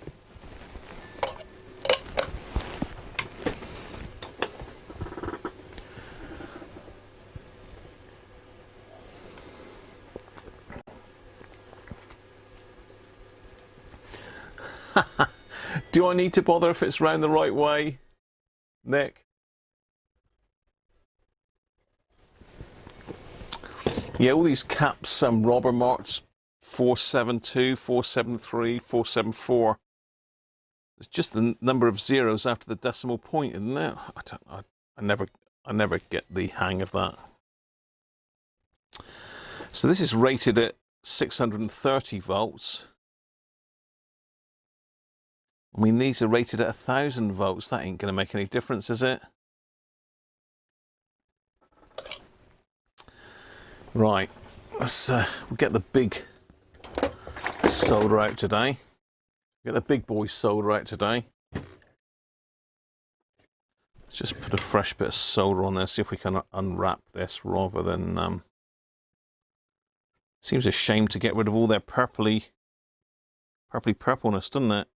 A: Do I need to bother if it's round the right way, Nick? Yeah, all these caps, robber marks, 472, 473, 474. It's just the number of zeros after the decimal point, isn't it? I never get the hang of that. So this is rated at 630 volts. I mean, these are rated at 1,000 volts. That ain't going to make any difference, is it? Right, let's we'll get the big solder out today. Get the big boy solder out today. Let's just put a fresh bit of solder on there, see if we can unwrap this rather than... Seems a shame to get rid of all their purpley purpleness, doesn't it?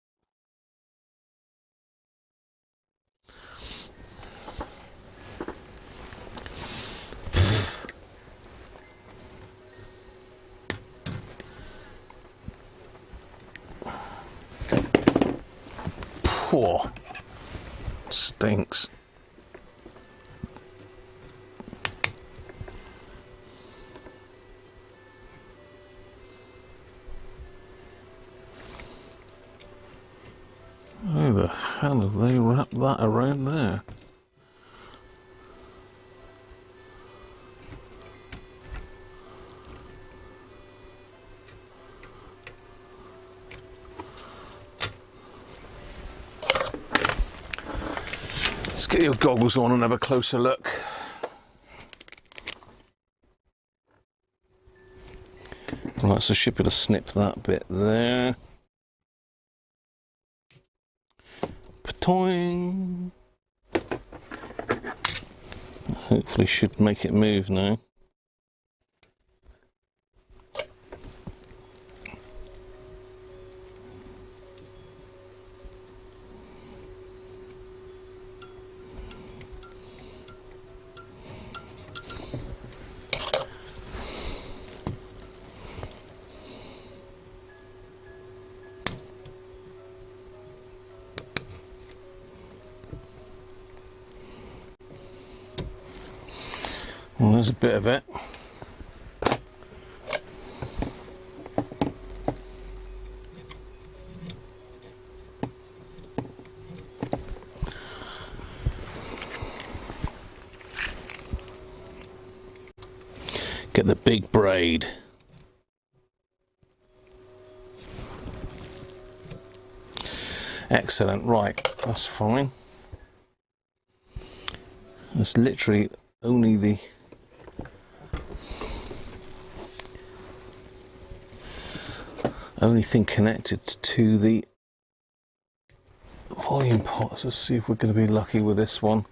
A: Poor. Stinks. How the hell have they wrapped that around there? Let's get your goggles on and have a closer look. Right, so should be able to snip that bit there. Patoing. Hopefully should make it move now. Well, there's a bit of it. Get the big braid. Excellent, right, that's fine. That's literally only the only thing connected to the volume pots. Let's see if we're going to be lucky with this one.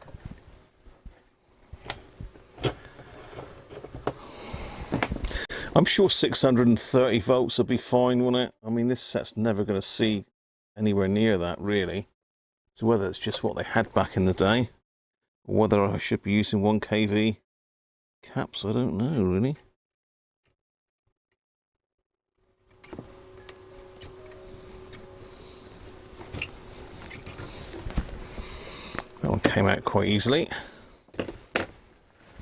A: I'm sure 630 volts will be fine, won't it? I mean, this set's never going to see anywhere near that, really. So whether it's just what they had back in the day, or whether I should be using 1 kV caps, I don't know, really. That one came out quite easily.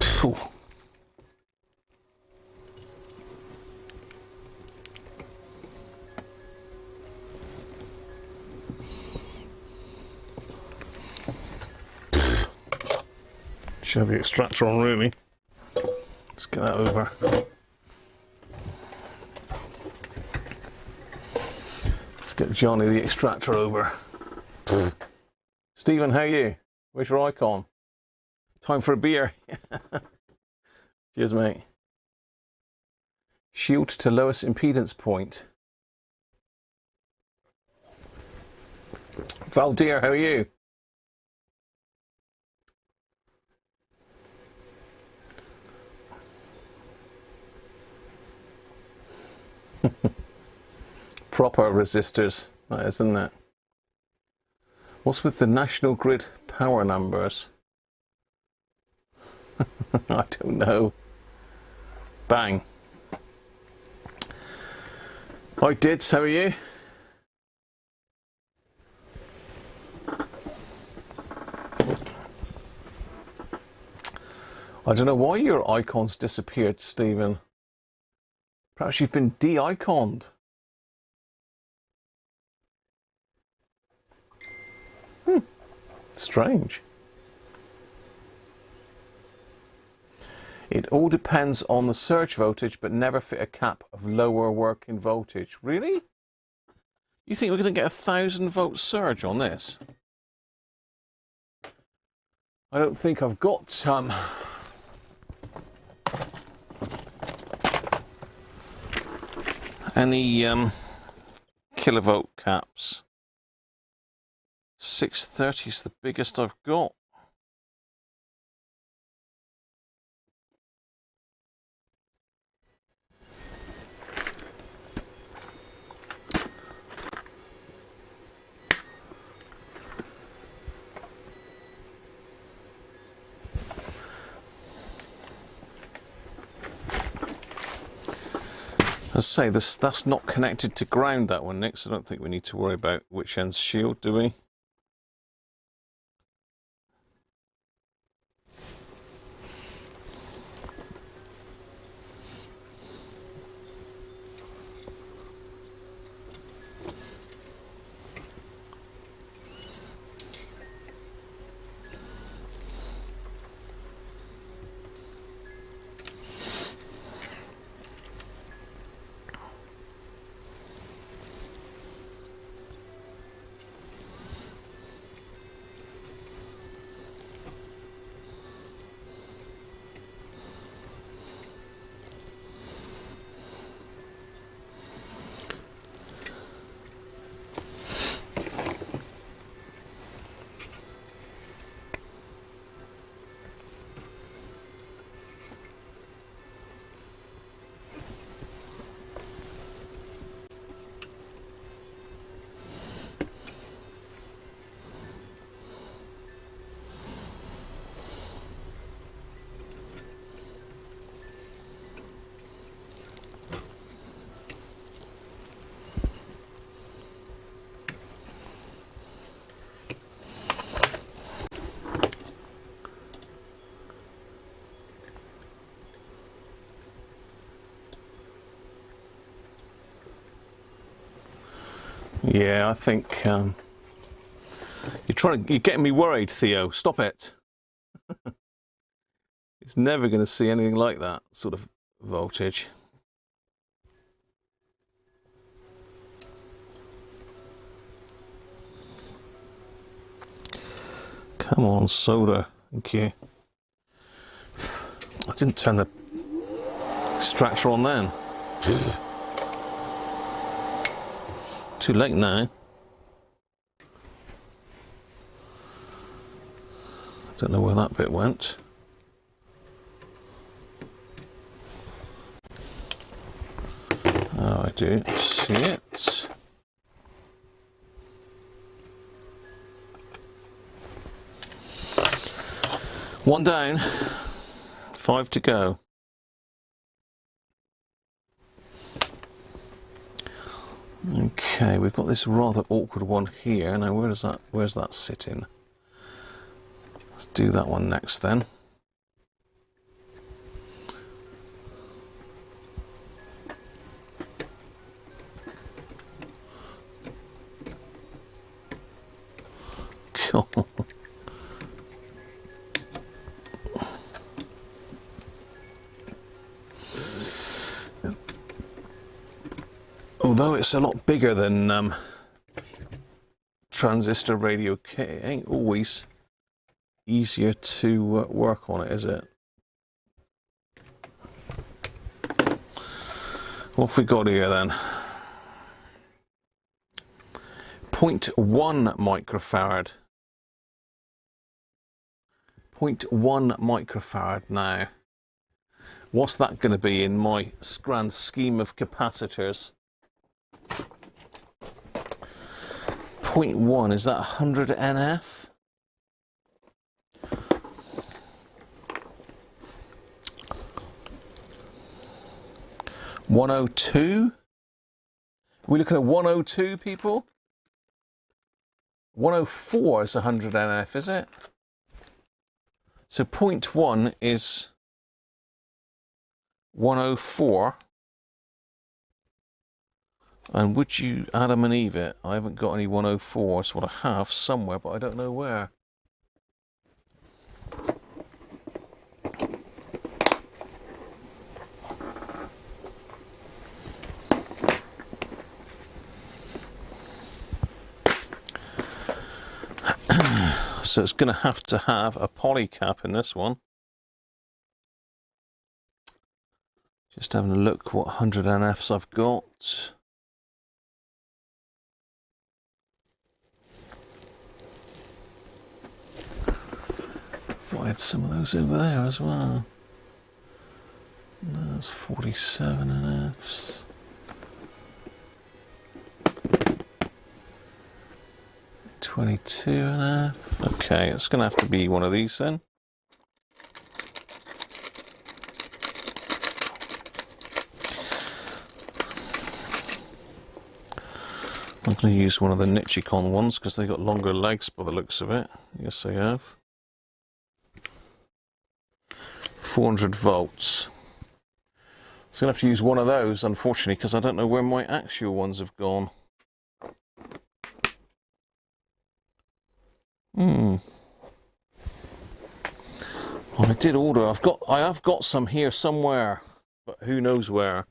A: Phew. Should have the extractor on, really. Let's get that over. Let's get Johnny the extractor over. Stephen, how are you? Where's your icon? Time for a beer. Cheers, mate. Shield to lowest impedance point. Valdir, how are you? Proper resistors, that is, isn't it? What's with the national grid power numbers? I don't know. Bang. Hi Dids, how are you? I don't know why your icons disappeared, Stephen. Perhaps you've been de-iconed. Strange. It all depends on the surge voltage, but never fit a cap of lower working voltage. Really? You think we're going to get 1,000 volt surge on this? I don't think I've got any kilovolt caps. 630 is the biggest I've got. As I say, that's not connected to ground, that one, Nick, so I don't think we need to worry about which end's shield, do we? Yeah, I think you're getting me worried, Theo. Stop it. It's never going to see anything like that sort of voltage. Come on, solder. Thank you. I didn't turn the extractor on then. Too late now. Don't know where that bit went. Oh, I do see it. One down, 5 to go. Okay, we've got this rather awkward one here. Now, where's that sitting? Let's do that one next then. Cool. Although it's a lot bigger than transistor radio kit, it ain't always easier to work on it, is it? What have we got here then? 0.1 microfarad. 0.1 microfarad now. What's that going to be in my grand scheme of capacitors? 0.1, is that 100 NF? $102? Are we looking at 102, people? 104 is 100 NF, is it? So 0.1 is 104. And would you Adam and Eve it? I haven't got any 104. It's what I have somewhere, but I don't know where. So it's going to have a poly cap in this one. Just having a look what 100 NFs I've got. Thought I had some of those over there as well. That's 47 NFs. $22 NF. Okay, it's going to have to be one of these then. I'm going to use one of the Nichicon ones because they've got longer legs by the looks of it. Yes, they have. 400 volts. So I'm going to have to use one of those, unfortunately, because I don't know where my actual ones have gone. Well, I did order. I have got some here somewhere, but who knows where.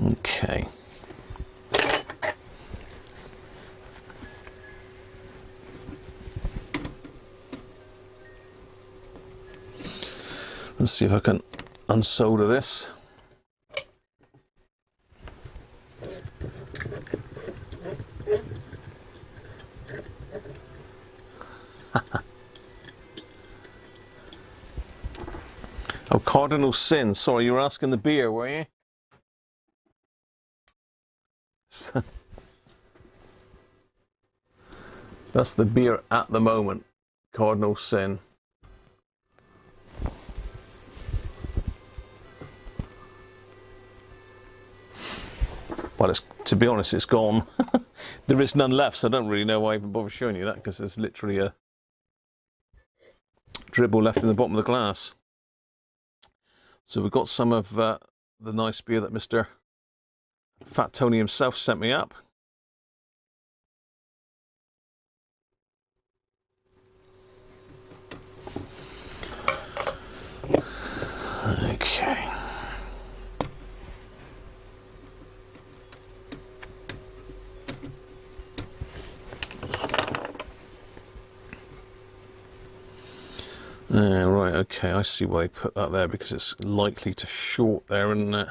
A: Okay. Let's see if I can unsolder this. Oh, cardinal sin. Sorry, you were asking the beer, were you? That's the beer at the moment. Cardinal sin. Well, to be honest, it's gone. There is none left, so I don't really know why I even bother showing you that, because there's literally a dribble left in the bottom of the glass. So we've got some of the nice beer that Mr. Fat Tony himself sent me up. Okay. Right, okay, I see why they put that there, because it's likely to short there, isn't it?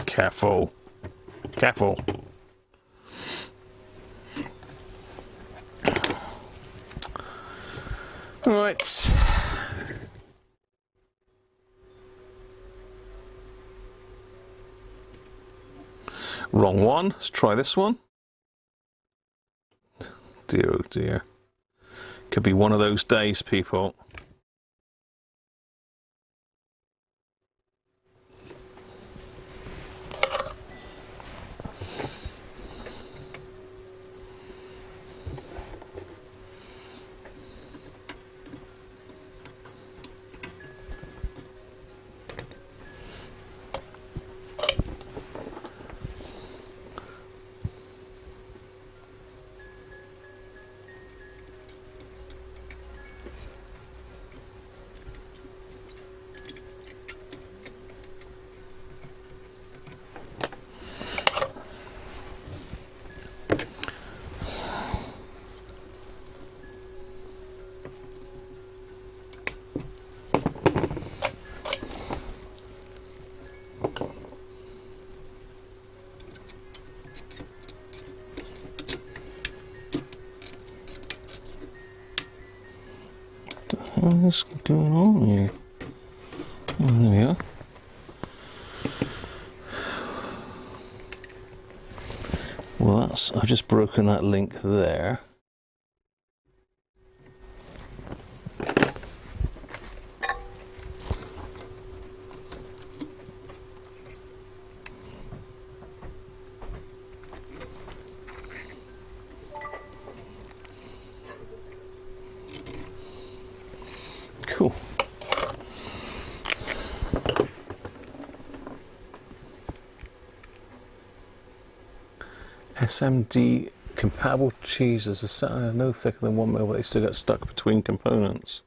A: Careful. Careful. Right. Wrong one. Let's try this one. Dear, oh dear. Could be one of those days, people. What's going on here? Oh, there we are. Well, I've just broken that link there. Cool. SMD compatible cheeses are set no thicker than 1 mil, but they still get stuck between components.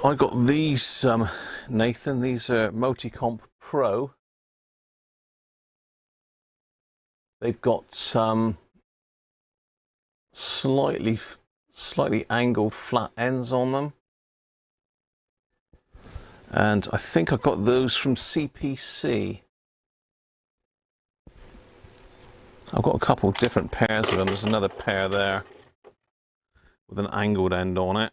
A: I got these, Nathan. These are Multicomp Pro. They've got some slightly angled flat ends on them, and I think I got those from CPC. I've got a couple different pairs of them. There's another pair there with an angled end on it.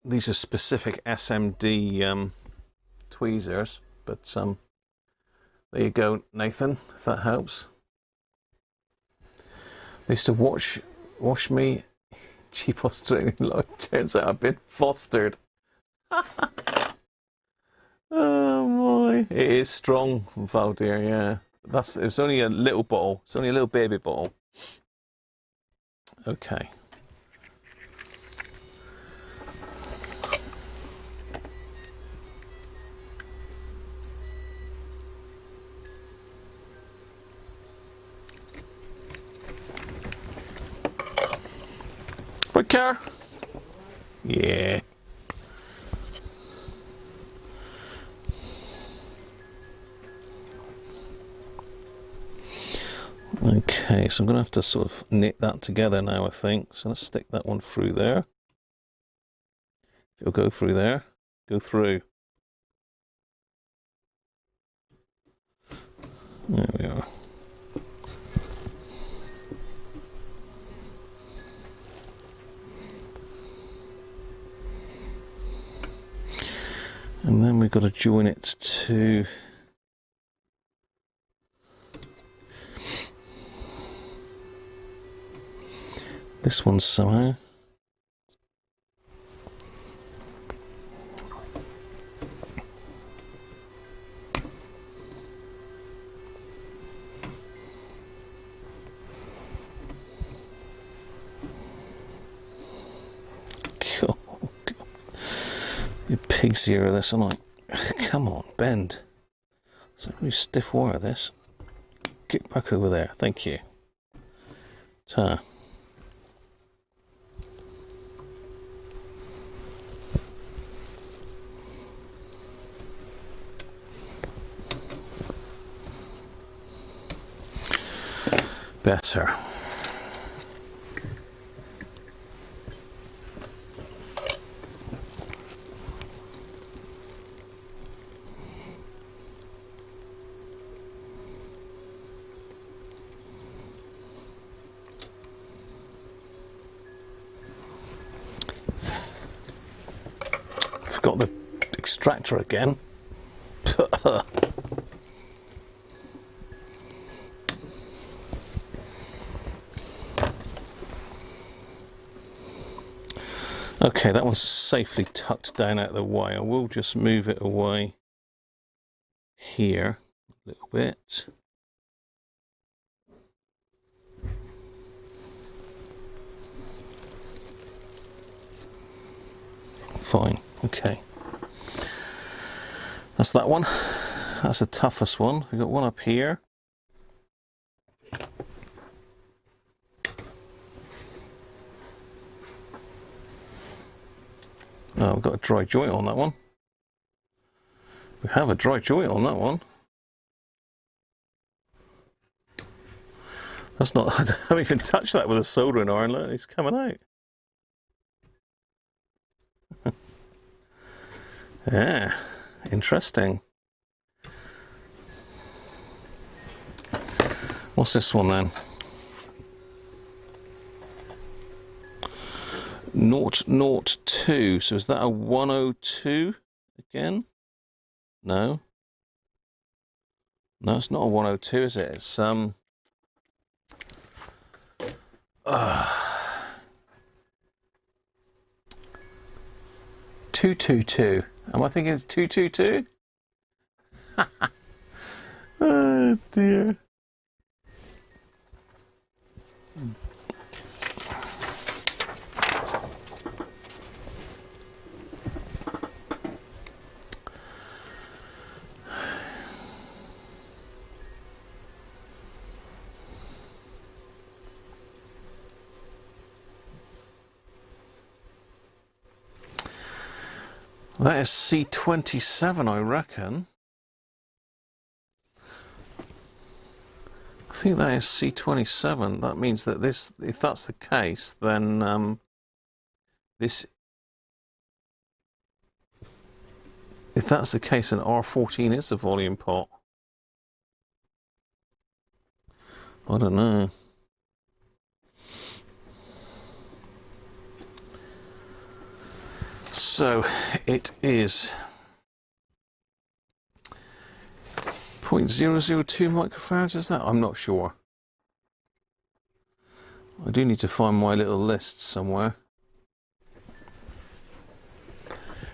A: These are specific SMD tweezers, but there you go, Nathan, if that helps. They used to wash me. Cheap Australian life. Turns out I've been fostered. Oh my! It is strong from Valdir, yeah. It was only a little bottle. It's only a little baby bottle. Okay. Right, car? Yeah. Okay, so I'm going to have to sort of knit that together now, I think. So let's stick that one through there. It'll go through there. Go through. There we are. And then we've got to join it to This one's somehow. Pig zero this, am I? Come on, bend. It's a really stiff wire, this. Get back over there, thank you. Ta. Better. Forgot the extractor again. Okay, that one's safely tucked down out of the way. I will just move it away here a little bit. Fine, okay. That's that one. That's the toughest one. We've got one up here. Oh, we've got a dry joint on that one. We have a dry joint on that one. That's not, I haven't even touched that with a soldering iron. Look, it's coming out. Yeah, interesting. What's this one then? 002. So is that a 102 again? No. No, it's not a 102, is it? It's 222. Am I thinking it's 222? Oh dear. That is C27, I reckon. I think that is C27. That means that this, if that's the case, then if that's the case, then R14 is the volume pot. I don't know. So it is 0.002 microfarads, is that? I'm not sure. I do need to find my little list somewhere.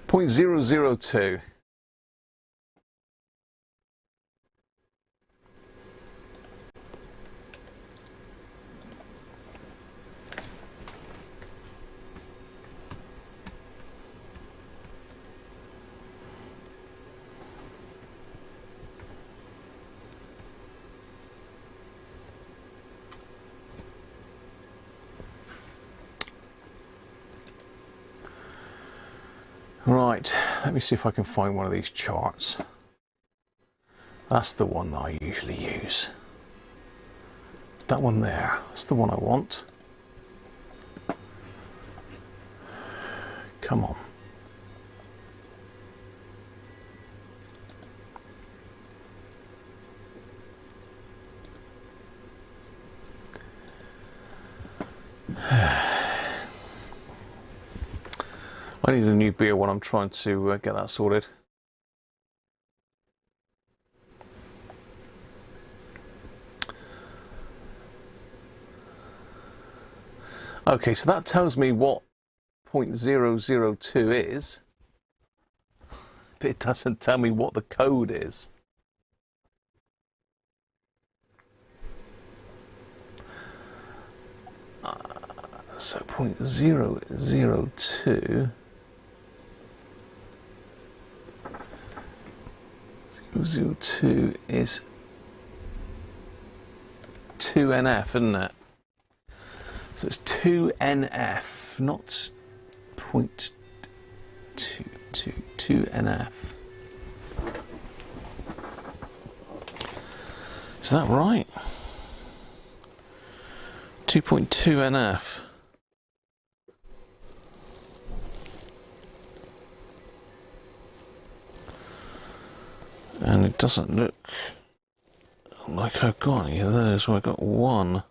A: 0.002. Right, let me see if I can find one of these charts. That's the one that I usually use. That one there, that's the one I want. Come on. I need a new beer when I'm trying to get that sorted. Okay, so that tells me what 0.002 is, but it doesn't tell me what the code is. So 0.002 002 is 2NF, isn't it? So it's 2NF, not 0.222NF. Is that right? 2.2NF. And it doesn't look like I've got any of those. So I got one.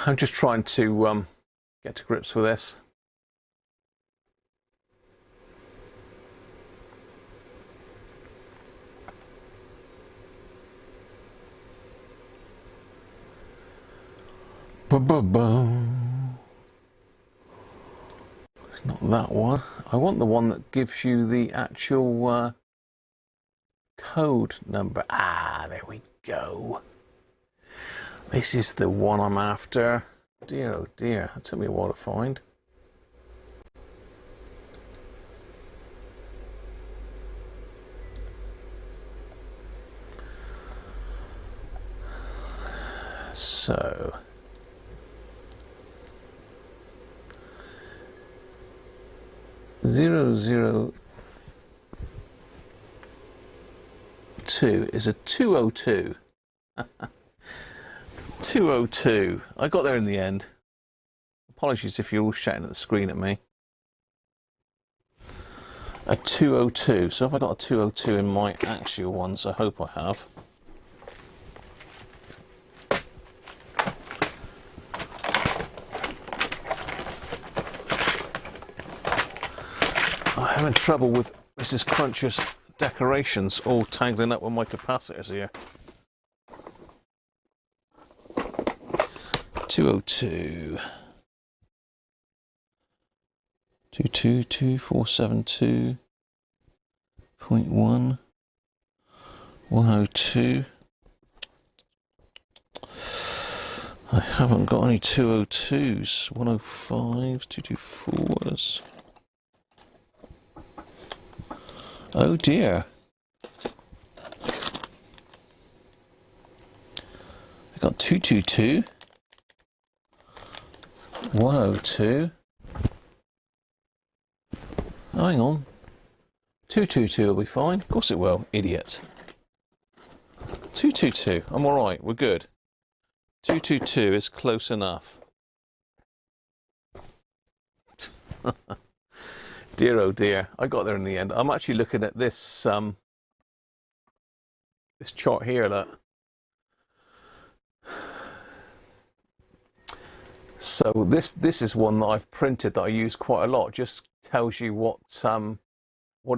A: I'm just trying to get to grips with this. It's not that one. I want the one that gives you the actual code number. Ah, there we go. This is the one I'm after. Dear, oh dear, that took me a while to find. So, zero zero two is a 202. 202. I got there in the end. Apologies if you're all shouting at the screen at me. A 202. So have I got a 202 in my actual ones? I hope I have. I'm having trouble with Mrs. Cruncher's decorations all tangling up with my capacitors here. 202 222472.1 102. I haven't got any 202s. 105s, 224s. Oh dear. I got 222. 102. Oh, hang on. 222 will be fine. Of course it will, idiot. 222. I'm alright, we're good. 222 is close enough. Dear oh dear, I got there in the end. I'm actually looking at this this chart here, look. So this is one that I've printed that I use quite a lot. Just tells you what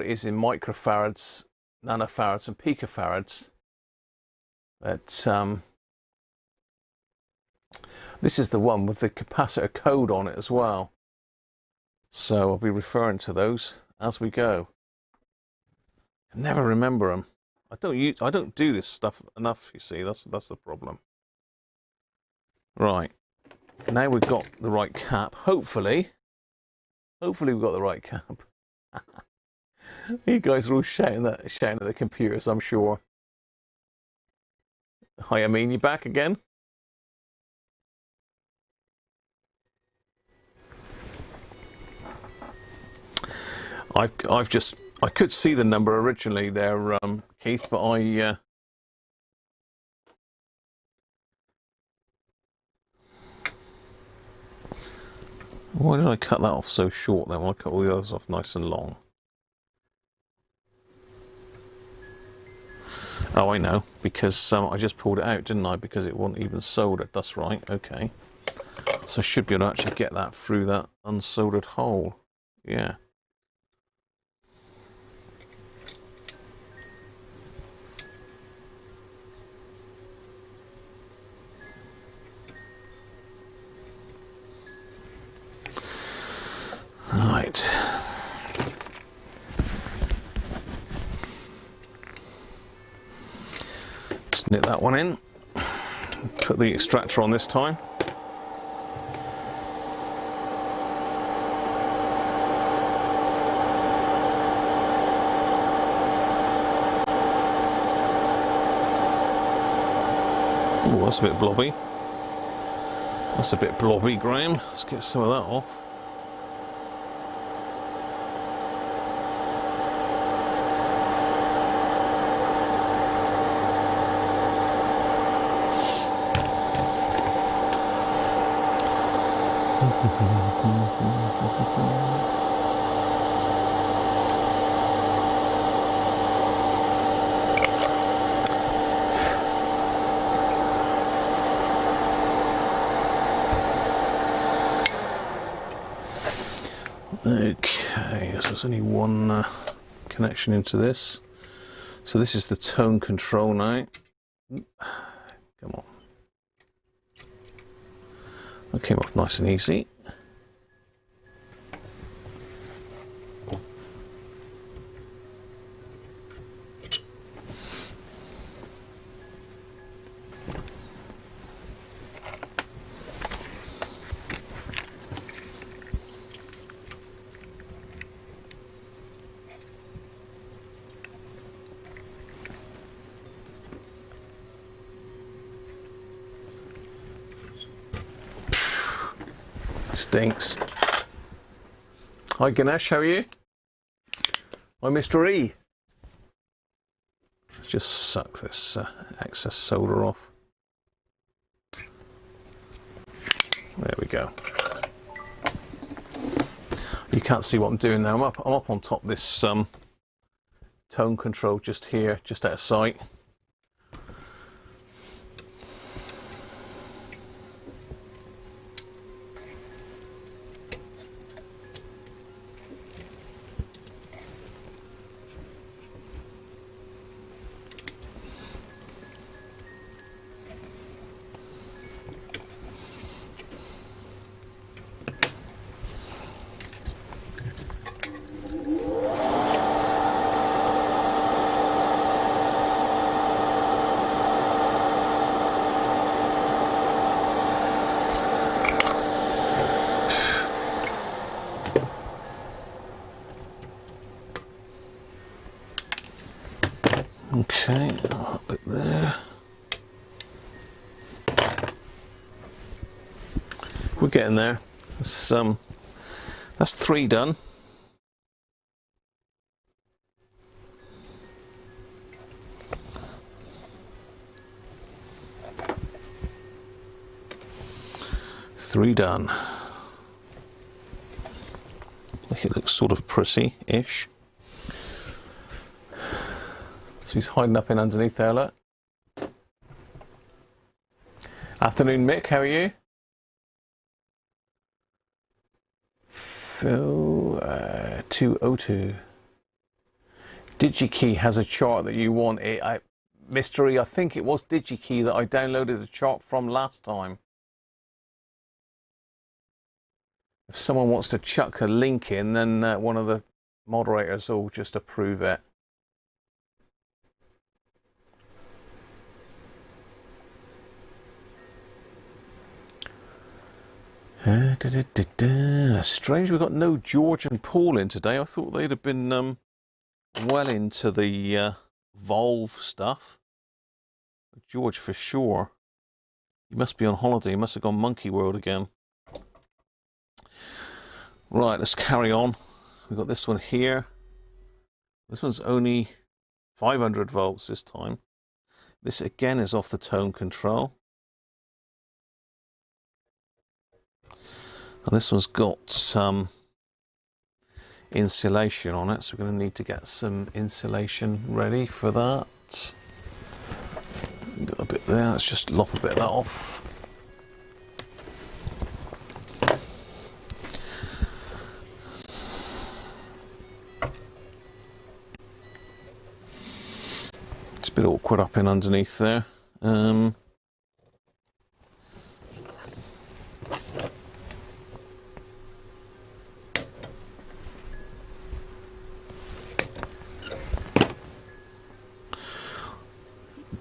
A: it is in microfarads, nanofarads, and picofarads. But this is the one with the capacitor code on it as well. So I'll be referring to those as we go. I never remember them. I don't do this stuff enough. You see, that's the problem. Right. Now we've got the right cap, hopefully we've got the right cap. You guys are all shouting at the computers, I'm sure. Hi, I mean, you back again? I could see the number originally there, Keith, but why did I cut that off so short then? When I cut all the others off nice and long. Oh, I know, because I just pulled it out, didn't I? Because it wasn't even soldered. That's right. Okay. So I should be able to actually get that through that unsoldered hole. Yeah. Right. Just knit that one in. Put the extractor on this time. Oh, that's a bit blobby. That's a bit blobby, Graham. Let's get some of that off. Okay, so there's only one connection into this. So this is the tone control now. Come on. That came off nice and easy. Stinks. Hi Ganesh, how are you? Hi Mr. E. Let's just suck this excess solder off. There we go. You can't see what I'm doing now. I'm up on top of this tone control just here, just out of sight. Okay, a bit there. We're getting there. That's 3 done. Three done. Make it look sort of pretty-ish. He's hiding up in underneath there, look. Afternoon, Mick, how are you? Phil 202. DigiKey has a chart that you want. Mystery, I think it was DigiKey that I downloaded the chart from last time. If someone wants to chuck a link in, then one of the moderators will just approve it. Strange we've got no George and Paul in today. I thought they'd have been well into the Volve stuff. George for sure. He must be on holiday. He must have gone Monkey World again. Right, let's carry on. we've got this one here. This one's only 500 volts this time. This again is off the tone control. And this one's got some insulation on it, so we're going to need to get some insulation ready for that. Got a bit there, let's just lop a bit of that off. It's a bit awkward up in underneath there.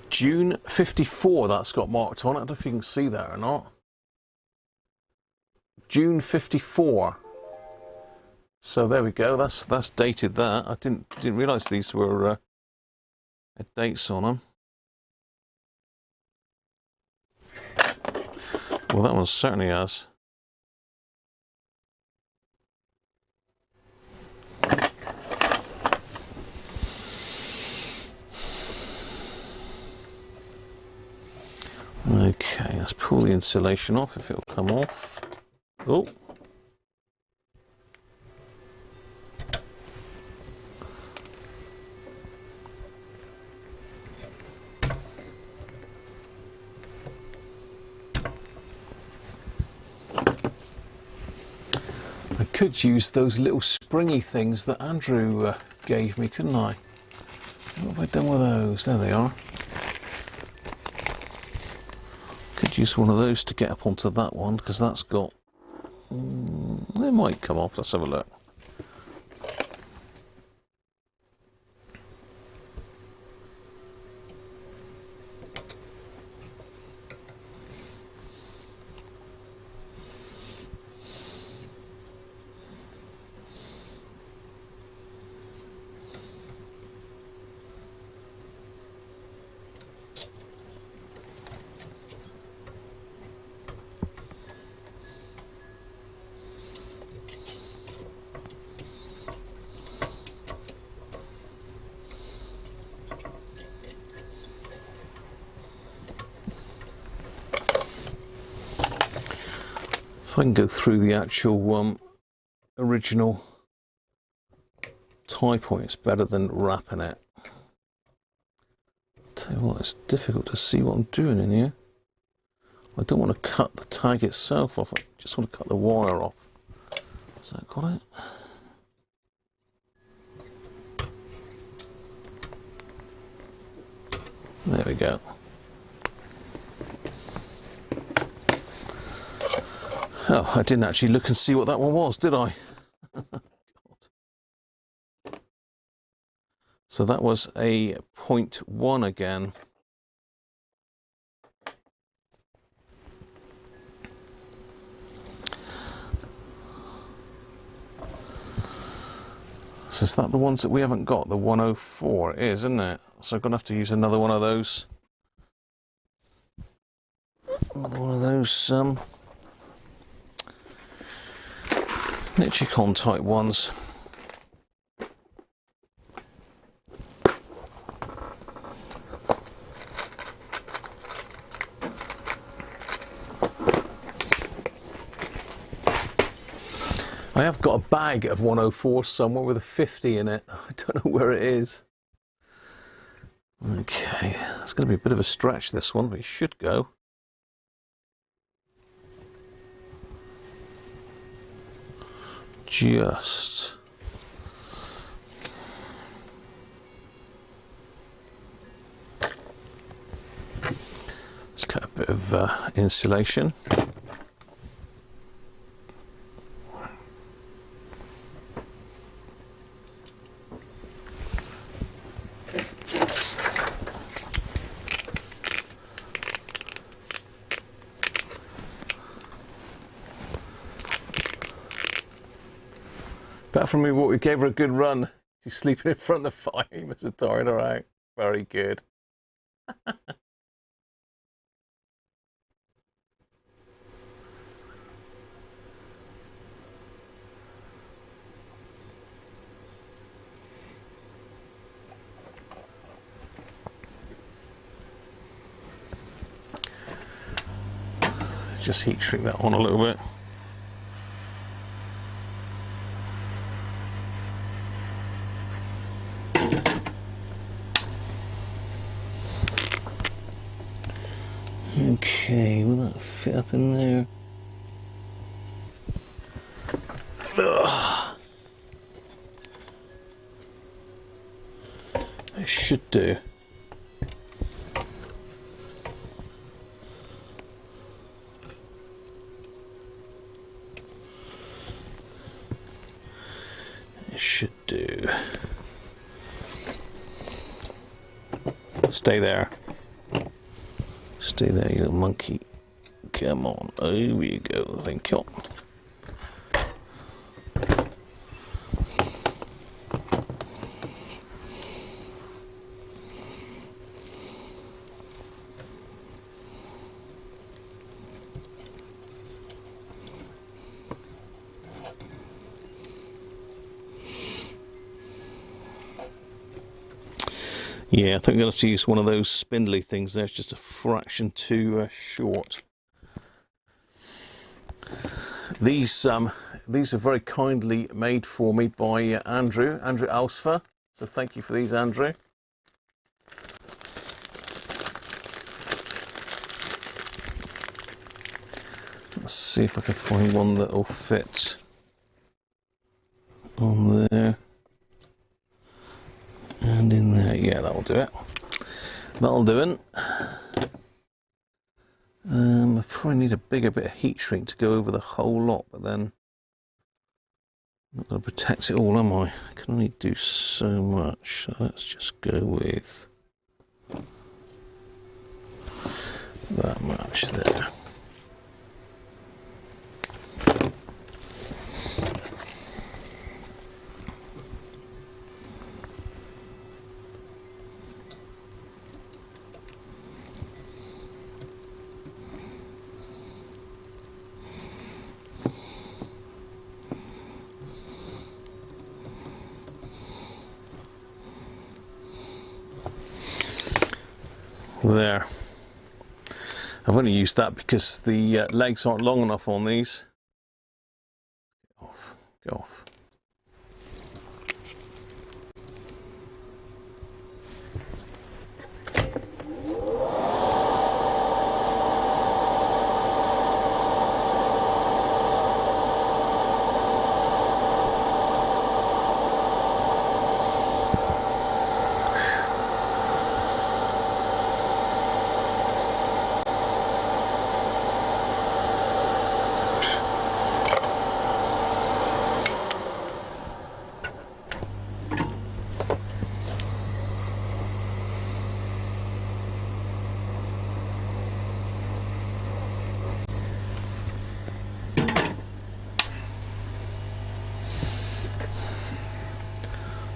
A: June 54, that's got marked on it. I don't know if you can see that or not. June 54. So there we go. That's dated. That I didn't realise these were dates on them. Well, that one certainly has. Okay, let's pull the insulation off if it'll come off. Oh. I could use those little springy things that Andrew gave me, couldn't I? What have I done with those? There they are. Could use one of those to get up onto that one, because that's got... it might come off. Let's have a look. If I can go through the actual original tie point, it's better than wrapping it. Tell you what, it's difficult to see what I'm doing in here. I don't want to cut the tag itself off, I just want to cut the wire off. Has that got it? There we go. Oh, I didn't actually look and see what that one was, did I? God. So that was a 0.1 again. So is that the ones that we haven't got? The 104 it is, isn't it? So I'm going to have to use another one of those. Nichicon type ones. I have got a bag of 104 somewhere with a 50 in it. I don't know where it is. Okay, it's going to be a bit of a stretch this one, but it should go. Just. Let's cut a bit of insulation. Apart from we gave her a good run. She's sleeping in front of the fire. You must have tired her out. Very good. just heat shrink that on a little bit. Okay, will that fit up in there? Ugh. It should do. It should do. Stay there. Stay there, you little monkey. Come on, over you go, thank you. Yeah, I think I'm going to have to use one of those spindly things there. It's just a fraction too short. These are very kindly made for me by Andrew Alsfer. So thank you for these, Andrew. Let's see if I can find one that will fit on there. And in there, yeah, that'll do it. That'll do it. I probably need a bigger bit of heat shrink to go over the whole lot, but then I'm not going to protect it all, am I? I can only do so much, so let's just go with that much there. There. I've only used that because the legs aren't long enough on these. Get off. Go off.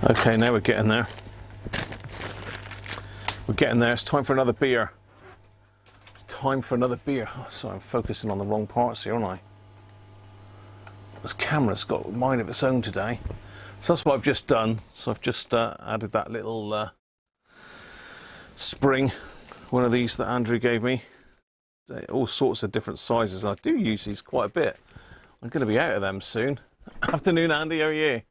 A: Okay, now we're getting there. We're getting there. It's time for another beer. It's time for another beer. Oh, sorry, I'm focusing on the wrong parts here, aren't I? This camera's got a mind of its own today. So that's what I've just done. So I've just added that little spring, one of these that Andrew gave me. All sorts of different sizes. I do use these quite a bit. I'm going to be out of them soon. Afternoon, Andy. How are you?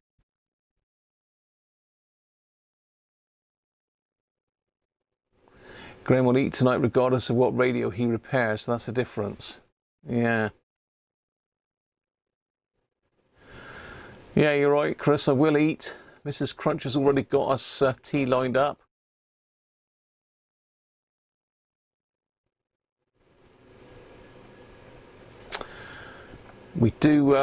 A: Graham will eat tonight regardless of what radio he repairs. So that's the difference. Yeah. Yeah, you're right, Chris. I will eat. Mrs. Cruncher's already got us tea lined up. We do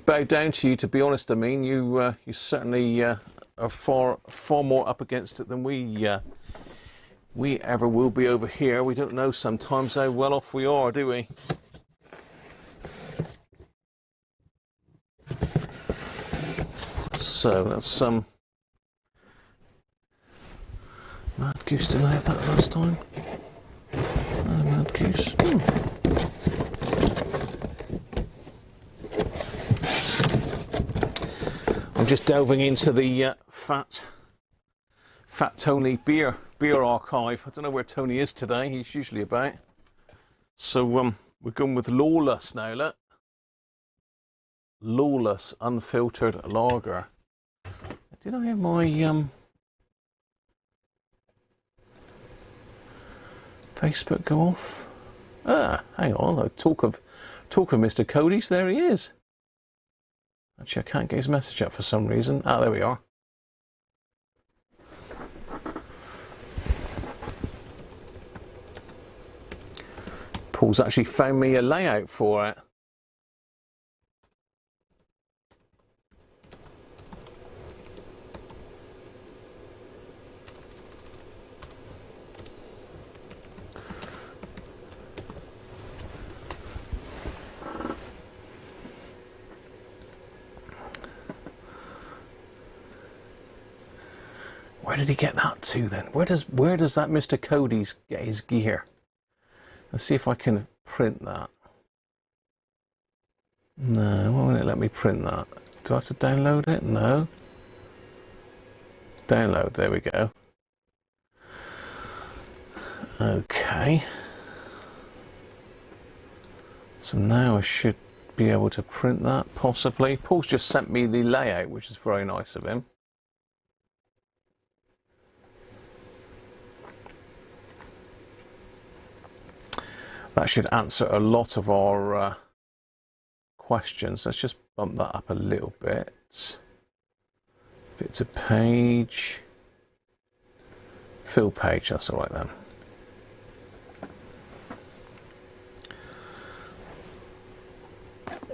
A: bow down to you, to be honest. I mean, you certainly are far more up against it than we ever will be over here. We don't know sometimes how well off we are, do we? So that's Mad Goose. Did I have that last time? Mad Goose. I'm just delving into the Fat Tony beer archive. I don't know where Tony is today. He's usually about. So We're going with Lawless now, look. Lawless unfiltered lager. Did I have my Facebook go off? Ah, hang on. Talk of Mr. Cody's. There he is. Actually, I can't get his message up for some reason. Ah, there we are. Paul's actually found me a layout for it. Where did he get that to then? Where does that Mr. Cody's get his gear? Let's see if I can print that. No, why won't it let me print that? Do I have to download it? No. Download, there we go. Okay. So now I should be able to print that, possibly. Paul's just sent me the layout, which is very nice of him. That should answer a lot of our questions. Let's just bump that up a little bit. Fit to page. Fill page, that's all right then.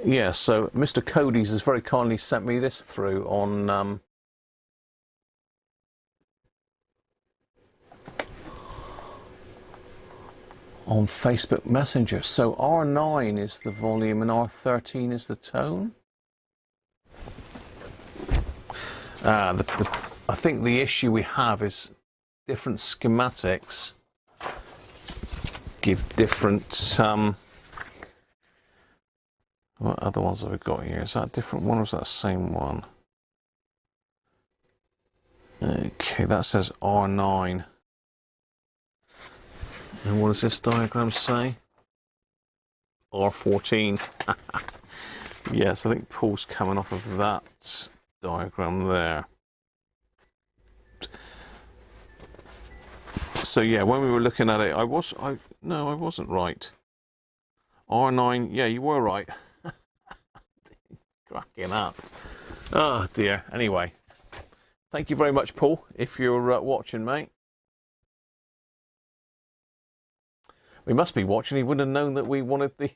A: Yeah, so Mr. Cody's has very kindly sent me this through on Facebook Messenger. So R9 is the volume and R13 is the tone. I think the issue we have is different schematics give different what other ones have we got here? Is that a different one or is that the same one? Okay, that says R9. And what does this diagram say? R14. Yes, I think Paul's coming off of that diagram there. So yeah, when we were looking at it, I wasn't right. R9, yeah, you were right. Cracking up. Oh dear. Anyway, thank you very much, Paul, if you're watching, mate. We must be watching. He wouldn't have known that we wanted the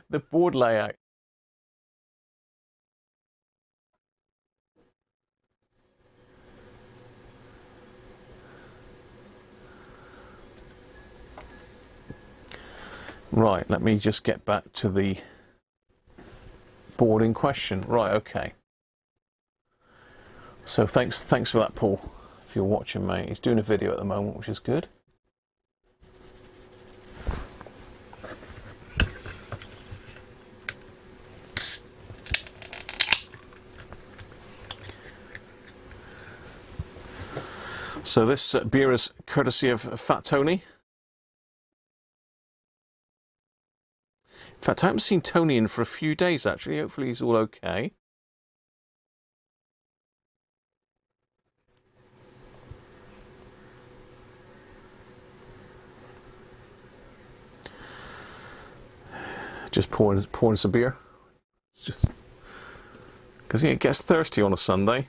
A: the board layout. Right, let me just get back to the board in question. Right, okay. So thanks for that, Paul, if you're watching, mate. He's doing a video at the moment, which is good. So this beer is courtesy of Fat Tony. In fact, I haven't seen Tony in for a few days, actually. Hopefully he's all okay. Just pouring some beer. It's just because it gets thirsty on a Sunday.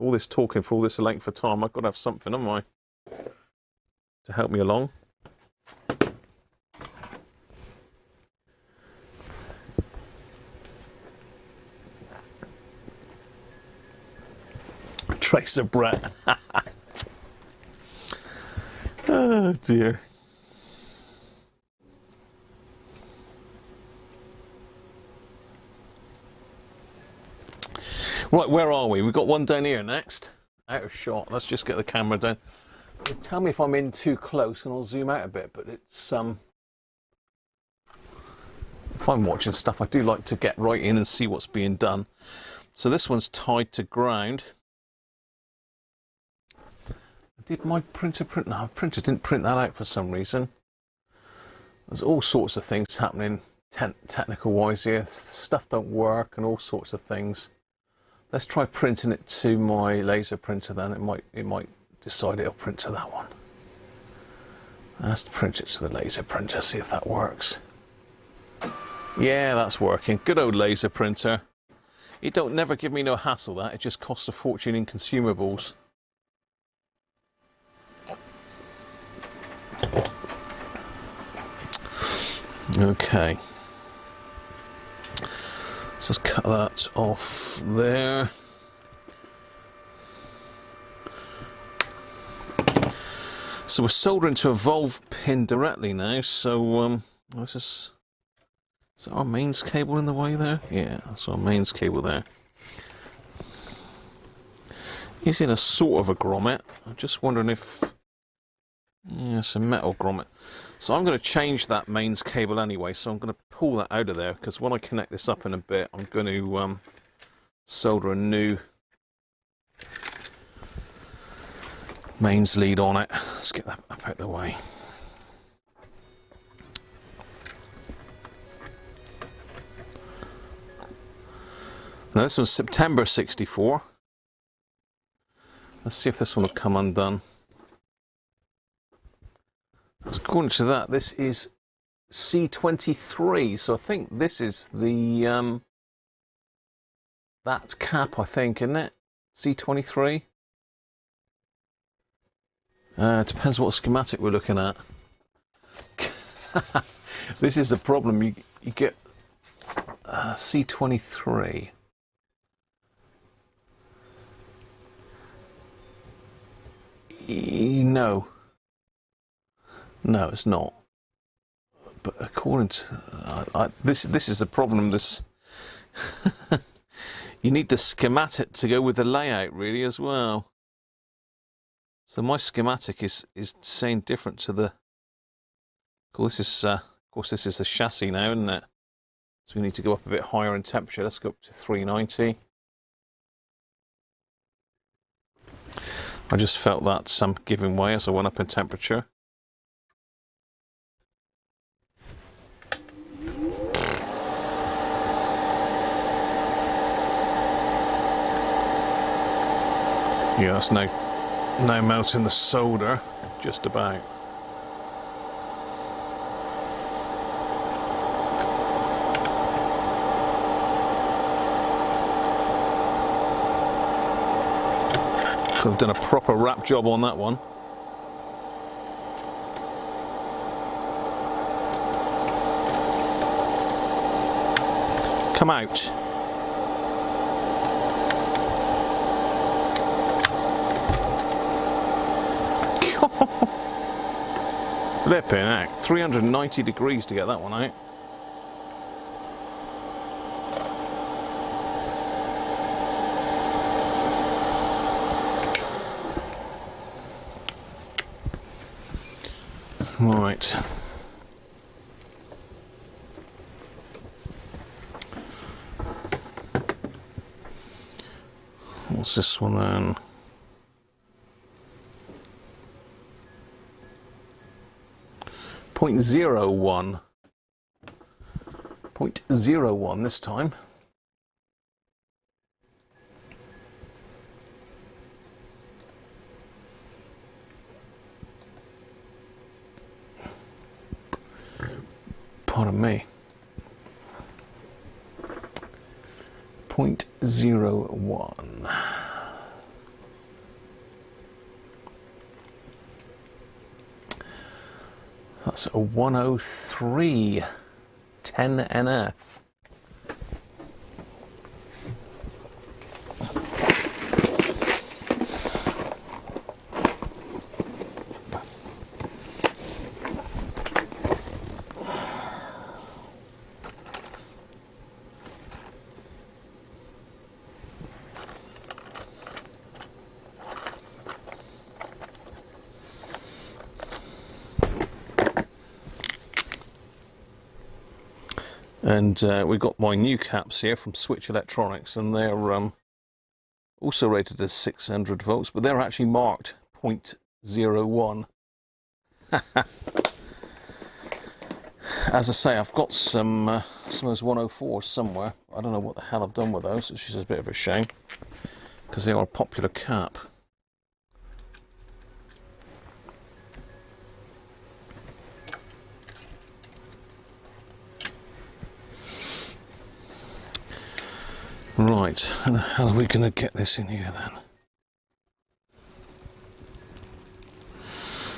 A: All this talking for all this length of time, I've got to have something, haven't I, to help me along. Trace of Brett. Oh dear. Right, where are we? We've got one down here next. Out of shot. Let's just get the camera down. Tell me if I'm in too close and I'll zoom out a bit, but it's if I'm watching stuff, I do like to get right in and see what's being done. So this one's tied to ground. Did my printer print? No, my printer didn't print that out for some reason. There's all sorts of things happening technical wise here. Stuff don't work and all sorts of things. Let's try printing it to my laser printer then. It might decide it'll print to that one. Let's print it to the laser printer, see if that works. Yeah, that's working. Good old laser printer. It don't never give me no hassle, that. It just costs a fortune in consumables. Okay. So let's cut that off there. So we're soldering to a valve pin directly now, so this is our mains cable in the way there? Yeah, that's our mains cable there. It's in a sort of a grommet. I'm just wondering if... Yeah, it's a metal grommet. So I'm going to change that mains cable anyway, so I'm going to pull that out of there, because when I connect this up in a bit, I'm going to solder a new mains lead on it. Let's get that up out the way. Now this was September 64. Let's see if this one will come undone. According to that, this is C23, so I think this is the that's cap, I think, isn't it? C23. It depends what schematic we're looking at. This is the problem. You get C23. No, it's not. But according to this is the problem. This you need the schematic to go with the layout, really, as well. So my schematic is saying different to the. Of course, this is the chassis now, isn't it? So we need to go up a bit higher in temperature. Let's go up to 390. I just felt that some giving way as I went up in temperature. Yeah, that's now melting the solder, just about. I've done a proper wrap job on that one. Come out. Flipping heck, 390 degrees to get that one out. Right. What's this one then? .01. 0.01 this time. Pardon me. 0.01. That's a 103 10 NF. And we've got my new caps here from Switch Electronics, and they're also rated as 600 volts, but they're actually marked 0.01. As I say, I've got some of those 104s somewhere. I don't know what the hell I've done with those, which is a bit of a shame, because they are a popular cap. Right, how the hell are we going to get this in here then?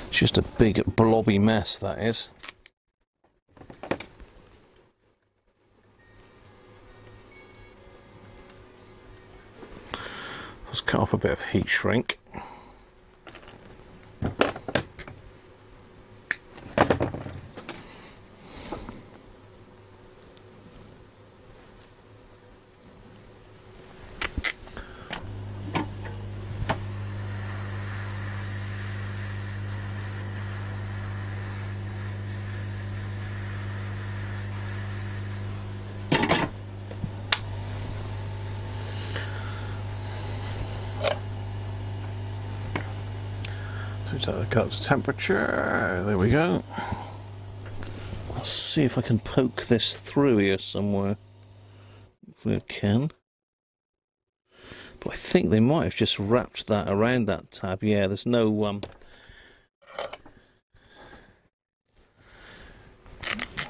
A: It's just a big blobby mess, that is. Let's cut off a bit of heat shrink. So that cups temperature. There we go. Let's see if I can poke this through here somewhere. Hopefully I can. But I think they might have just wrapped that around that tab. Yeah, there's no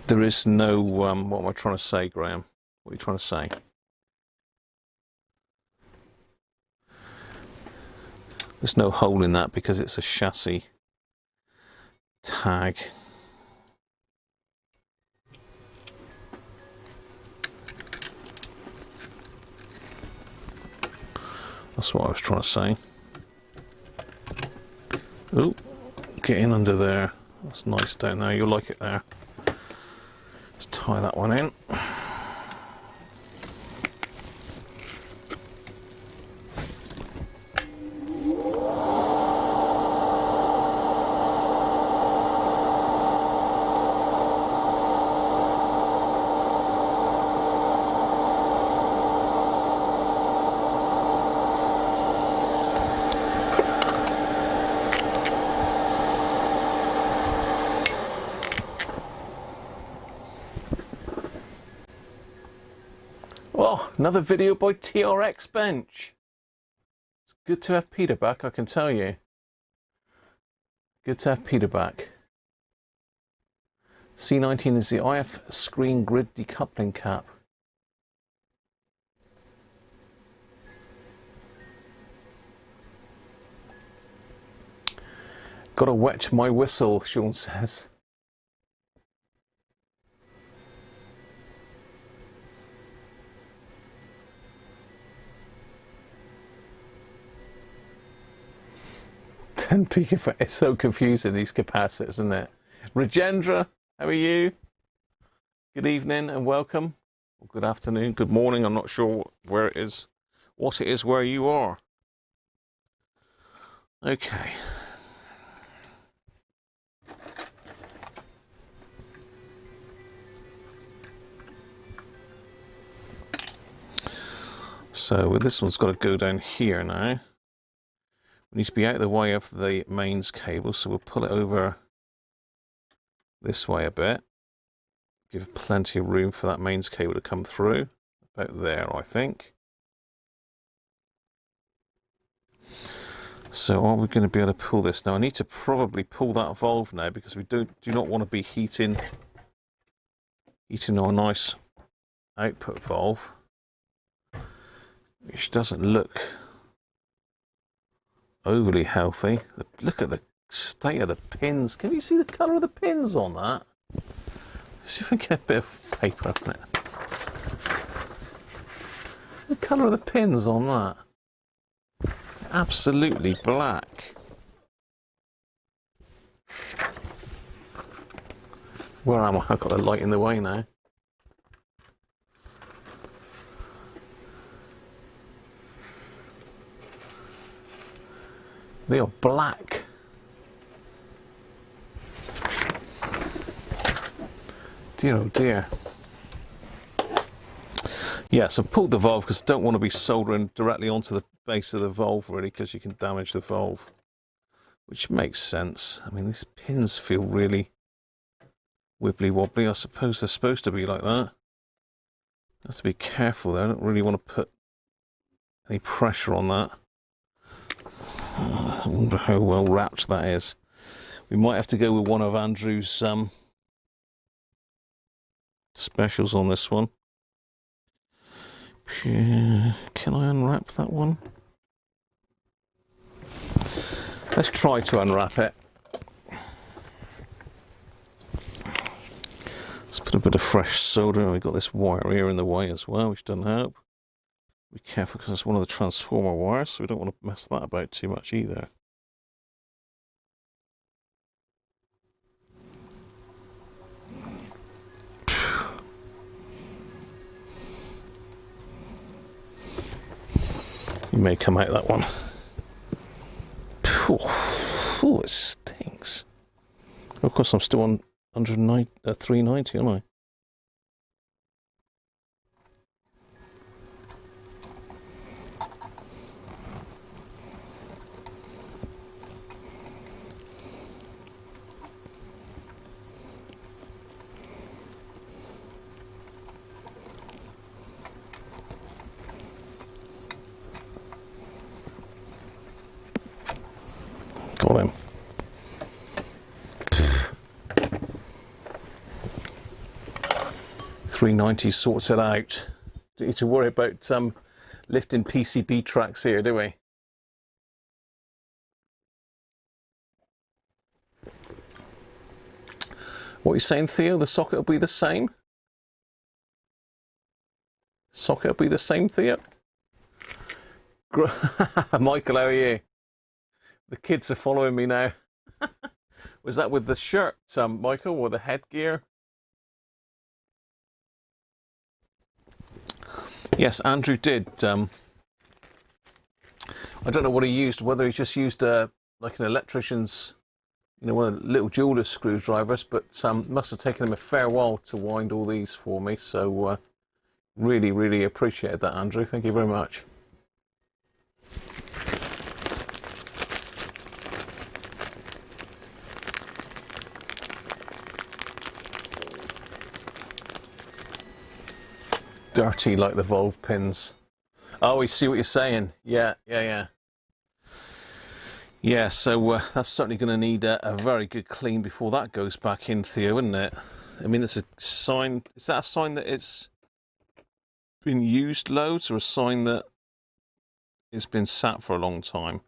A: there is no what am I trying to say, Graham? What are you trying to say? There's no hole in that because it's a chassis tag. That's what I was trying to say. Oh, get in under there. That's nice down there. You'll like it there. Let's tie that one in. Well, another video by TRX Bench. It's good to have Peter back, I can tell you. Good to have Peter back. C19 is the IF screen grid decoupling cap. Gotta wet my whistle, Sean says. It's so confusing, these capacitors, isn't it? Rajendra, how are you? Good evening and welcome. Or good afternoon, good morning. I'm not sure where it is, what it is where you are. Okay. So this one's got to go down here now. It needs to be out of the way of the mains cable, so we'll pull it over this way a bit. Give plenty of room for that mains cable to come through. About there, I think. So are we going to be able to pull this? Now I need to probably pull that valve now because we do not want to be heating our nice output valve, which doesn't look overly healthy. Look at the state of the pins. Can you see the colour of the pins on that? Let's see if I can get a bit of paper on it. The colour of the pins on that. Absolutely black. Where am I? I've got the light in the way now. They are black. Dear oh dear. Yeah, so pulled the valve because I don't want to be soldering directly onto the base of the valve really, because you can damage the valve, which makes sense. I mean, these pins feel really wibbly wobbly. I suppose they're supposed to be like that. Have to be careful there. I don't really want to put any pressure on that. I wonder how well wrapped that is. We might have to go with one of Andrew's specials on this one. Can I unwrap that one? Let's try to unwrap it. Let's put a bit of fresh solder. We've got this wire here in the way as well, which doesn't help. Be careful because it's one of the transformer wires, so we don't want to mess that about too much either. You may come out that one. Oh, it stinks. Of course, I'm still on 390, aren't I? Got him. 390 sorts it out. Don't need to worry about lifting PCB tracks here, do we? What are you saying, Theo? The socket will be the same? Socket will be the same, Theo? Michael, how are you? The kids are following me now. Was that with the shirt, Michael, or the headgear? Yes, Andrew did. I don't know what he used, whether he just used like an electrician's, you know, one of the little jeweler's screwdrivers, but must have taken him a fair while to wind all these for me. So really, really appreciate that, Andrew. Thank you very much. Dirty like the valve pins. Oh, we see what you're saying. Yeah. Yeah, so that's certainly going to need a very good clean before that goes back in, Theo, isn't it? I mean, it's a sign. Is that a sign that it's been used loads, or a sign that it's been sat for a long time?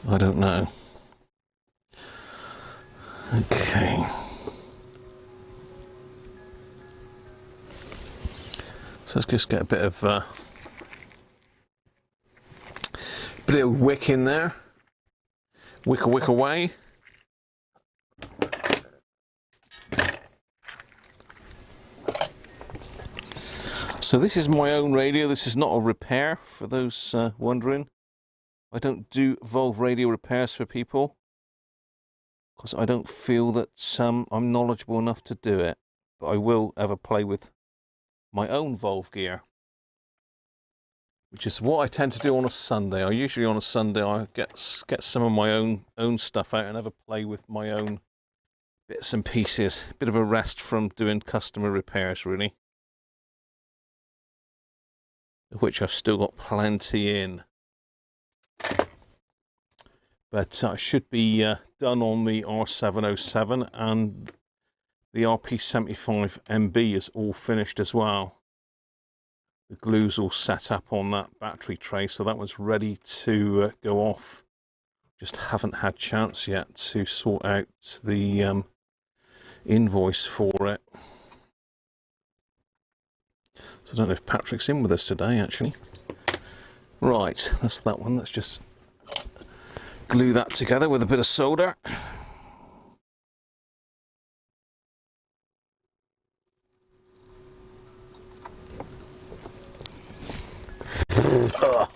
A: I don't know. Okay. So let's just get a bit of wick in there. Wick away. So this is my own radio. This is not a repair, for those wondering. I don't do valve radio repairs for people because I don't feel that I'm knowledgeable enough to do it. But I will ever play with my own valve gear, which is what I tend to do on a Sunday. I usually on a Sunday I get some of my own stuff out and have a play with my own bits and pieces. Bit of a rest from doing customer repairs, really, of which I've still got plenty in. But I should be done on the R707, and the RP75MB is all finished as well. The glue's all set up on that battery tray, so that one's ready to go off. Just haven't had chance yet to sort out the invoice for it. So I don't know if Patrick's in with us today, actually. Right, that's that one. Let's just glue that together with a bit of solder.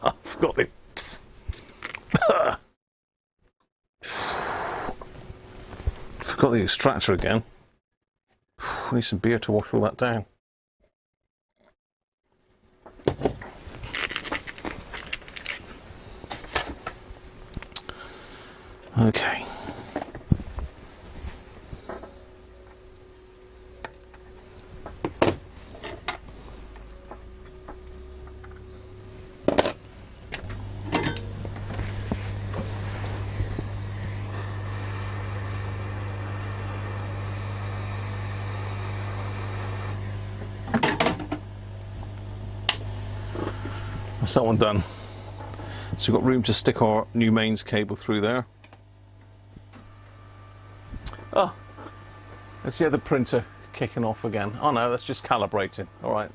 A: I forgot it. Forgot the extractor again. I need some beer to wash all that down. Okay. That's that one done. So we've got room to stick our new mains cable through there. Oh, let's hear the printer kicking off again. Oh no, that's just calibrating. All right.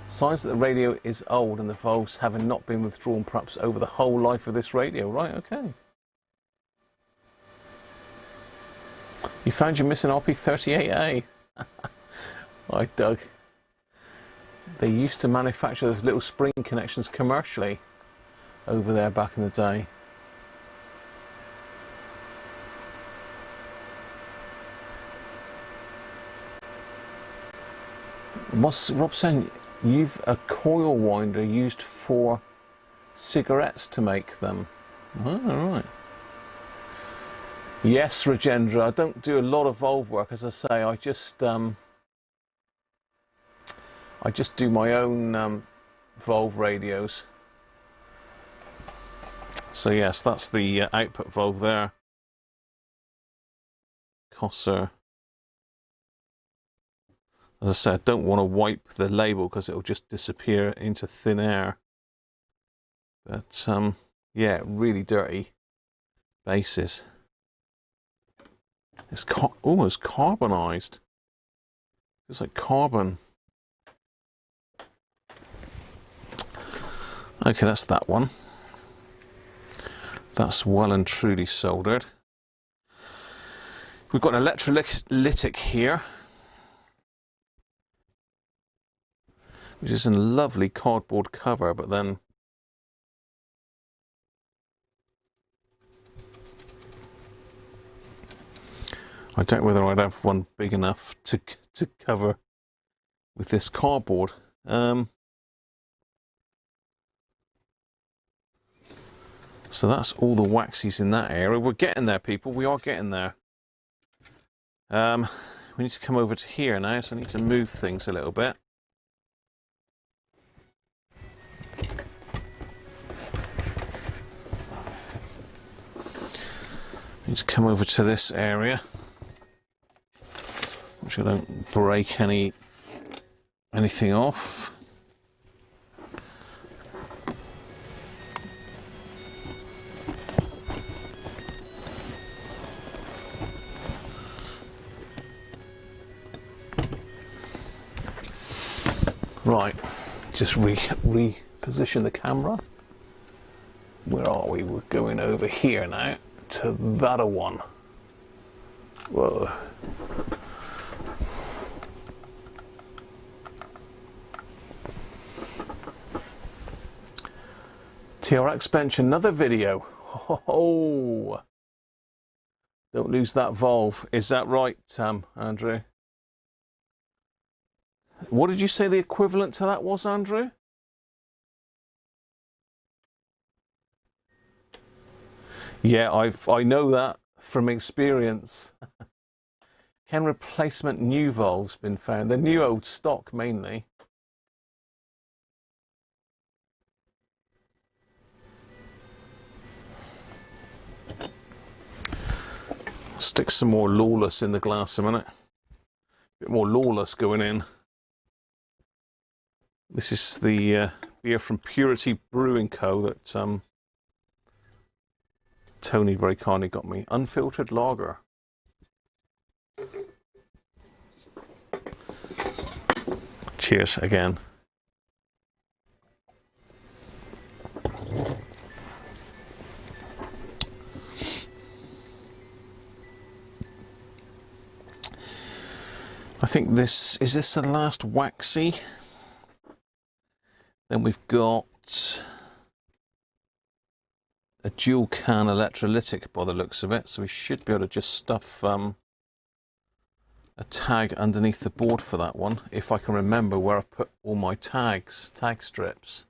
A: Signs that the radio is old and the valves having not been withdrawn perhaps over the whole life of this radio. Right, okay. You found your missing RP38A. Right, Doug. They used to manufacture those little spring connections commercially over there back in the day. What's Rob saying? You've a coil winder used for cigarettes to make them. Oh, all right. Yes, Rajendra, I don't do a lot of valve work, as I say. I just do my own valve radios. So yes, that's the output valve there. Cosser. As I said, I don't want to wipe the label because it'll just disappear into thin air. But yeah, really dirty bases. It's almost carbonized. It's like carbon. Okay, that's that one. That's well and truly soldered. We've got an electrolytic here, which is a lovely cardboard cover, but then I don't know whether I'd have one big enough to cover with this cardboard. So that's all the waxies in that area. We're getting there, people. We are getting there. We need to come over to here now, so I need to move things a little bit. Need to come over to this area, which I don't break anything off. Right, just reposition the camera. Where are we? We're going over here now to that one. Whoa. TRX bench, another video. Oh, don't lose that valve. Is that right, Andrew? What did you say the equivalent to that was, Andrew? Yeah, I know that from experience. Can replacement new valves been found? They're new old stock mainly. Stick some more Lawless in the glass a minute. A bit more Lawless going in. This is the beer from Purity Brewing Co. that Tony very kindly got me. Unfiltered lager. Cheers again. I think this is the last waxy. Then we've got a dual can electrolytic by the looks of it, so we should be able to just stuff a tag underneath the board for that one, if I can remember where I've put all my tag strips.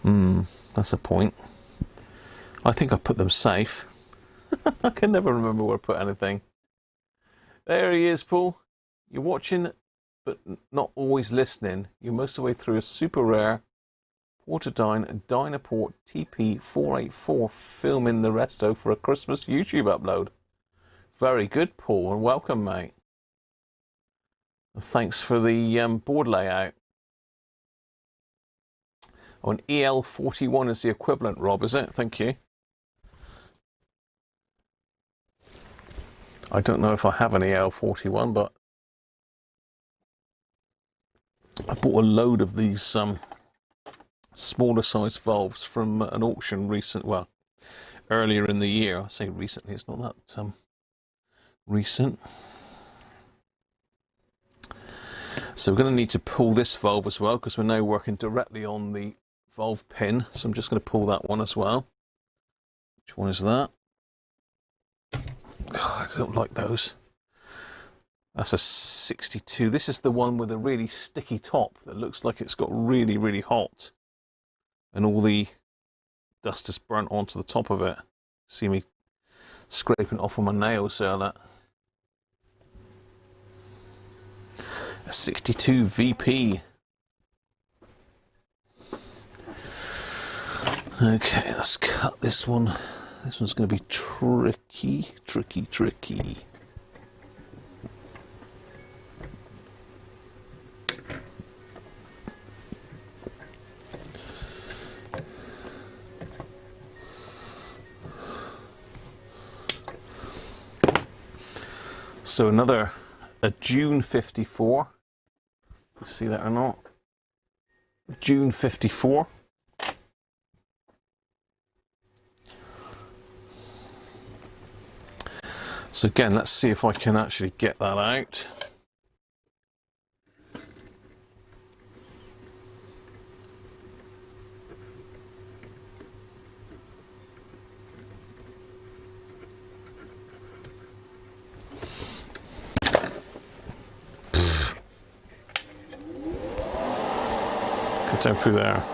A: That's a point. I think I put them safe. I can never remember where I put anything. There he is, Paul. You're watching, but not always listening. You're most of the way through a super rare Portadyne Dynaport TP484 filming the resto for a Christmas YouTube upload. Very good, Paul, and welcome, mate. And thanks for the board layout. Oh, an EL41 is the equivalent, Rob, is it? Thank you. I don't know if I have an EL41, but I bought a load of these smaller size valves from an auction earlier in the year. I say recently, it's not that recent. So we're going to need to pull this valve as well, because we're now working directly on the valve pin. So I'm just going to pull that one as well. Which one is that? God, I don't like those. That's a 62. This is the one with a really sticky top that looks like it's got really, really hot. And all the dust is burnt onto the top of it. See me scraping it off with my nails there, that. A 62 VP. Okay, let's cut this one. This one's going to be tricky. So a June 54. You see that or not? June 54. So again, let's see if I can actually get that out. Cut down through there.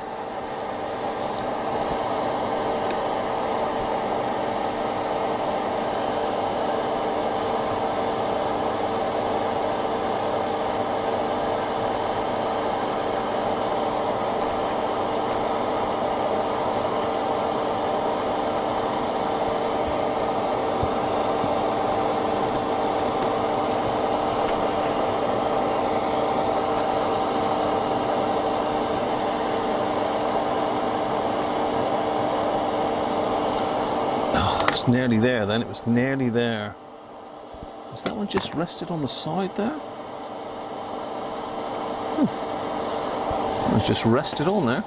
A: It's nearly there then, it was nearly there. Is that one just rested on the side there? It's just rested on there.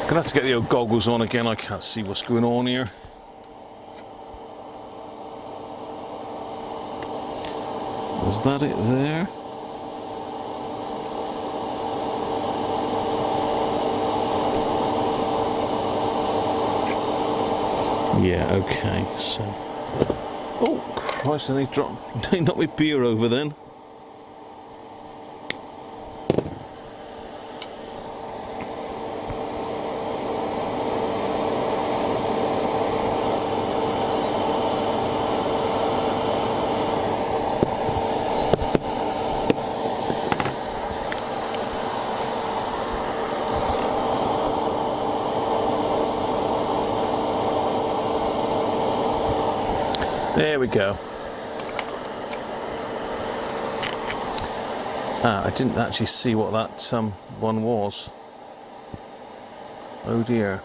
A: Gonna have to get the old goggles on again, I can't see what's going on here. Was that it there? Yeah, okay, so... Oh, Christ, they knocked my beer over then. There we go. I didn't actually see what that one was. Oh dear.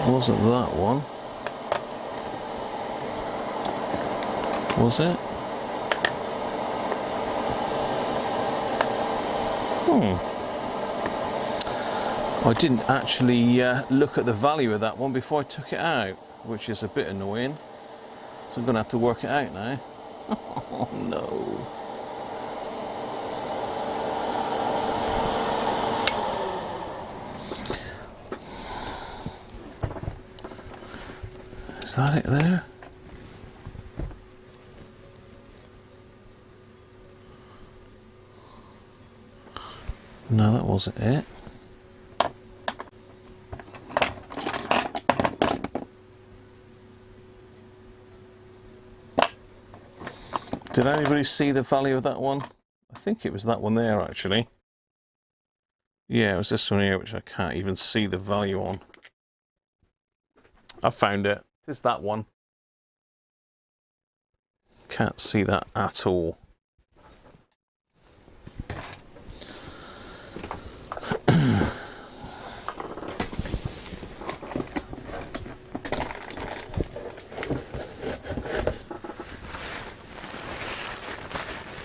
A: Wasn't that one? Was it? I didn't actually look at the value of that one before I took it out, which is a bit annoying. So I'm going to have to work it out now. Oh no. Is that it there? No, that wasn't it. Did anybody see the value of that one? I think it was that one there, actually. Yeah, it was this one here, which I can't even see the value on. I found it. It's that one. Can't see that at all.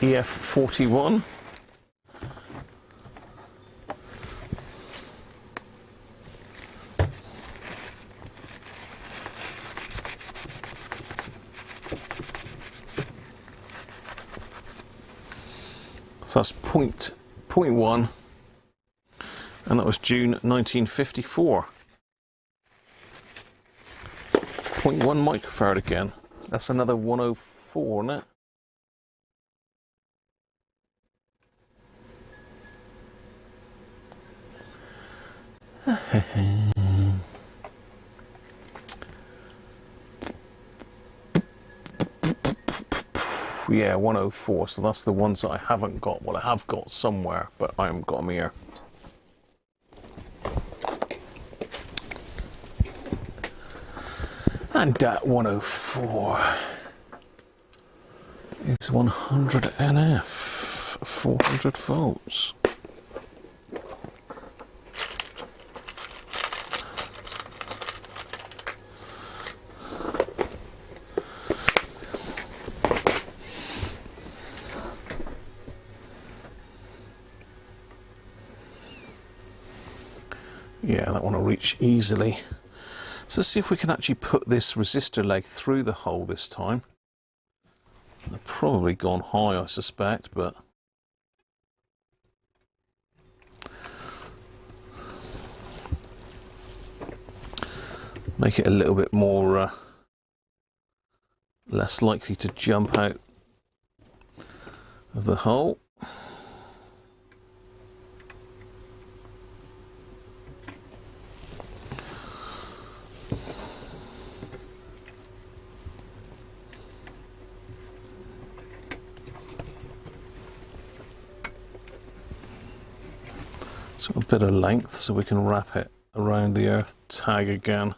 A: EF41. So that's point 0.1, and that was June 1954. 0.1 microfarad again. That's another 104, isn't it? Yeah, 104, so that's the ones that I haven't got. Well, I have got somewhere, but I haven't got them here. And that 104 is 100 NF, 400 volts. Yeah, that one will reach easily. So let's see if we can actually put this resistor leg through the hole this time. They're probably gone high, I suspect, but make it a little bit more less likely to jump out of the hole. So a bit of length so we can wrap it around the earth tag again.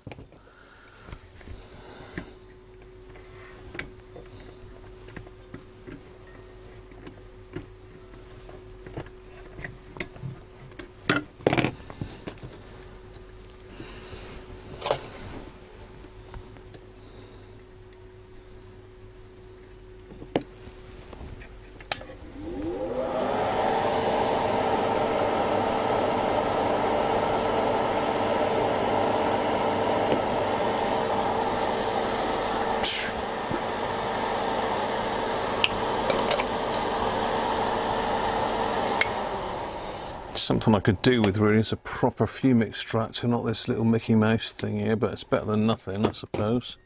A: Something I could do with really is a proper fume extractor, not this little Mickey Mouse thing here, but it's better than nothing, I suppose.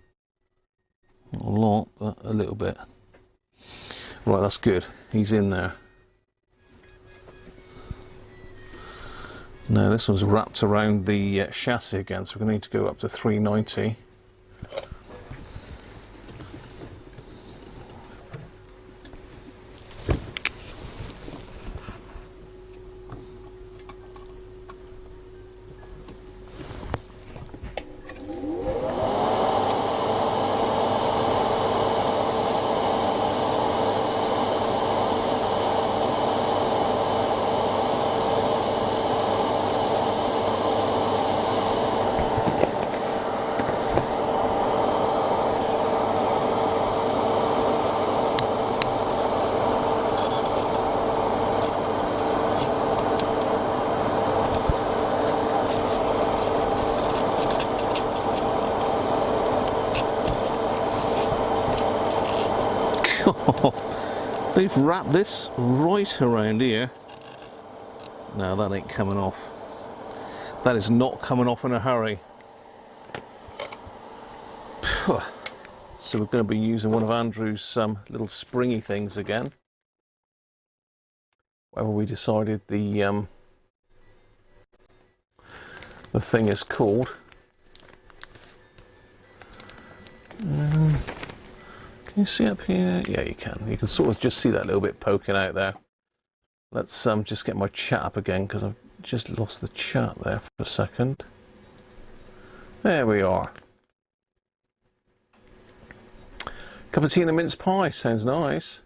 A: Not a lot, but a little bit. Right, that's good. He's in there. Now this one's wrapped around the chassis again, so we're going to need to go up to 390. They've wrapped this right around here. No, that ain't coming off. That is not coming off in a hurry. So we're going to be using one of Andrew's little springy things again. Whatever we decided the thing is called. Can Can you see up here? Yeah, you can. You can sort of just see that little bit poking out there. Let's just get my chat up again, because I've just lost the chat there for a second. There we are. Cup of tea and a mince pie. Sounds nice.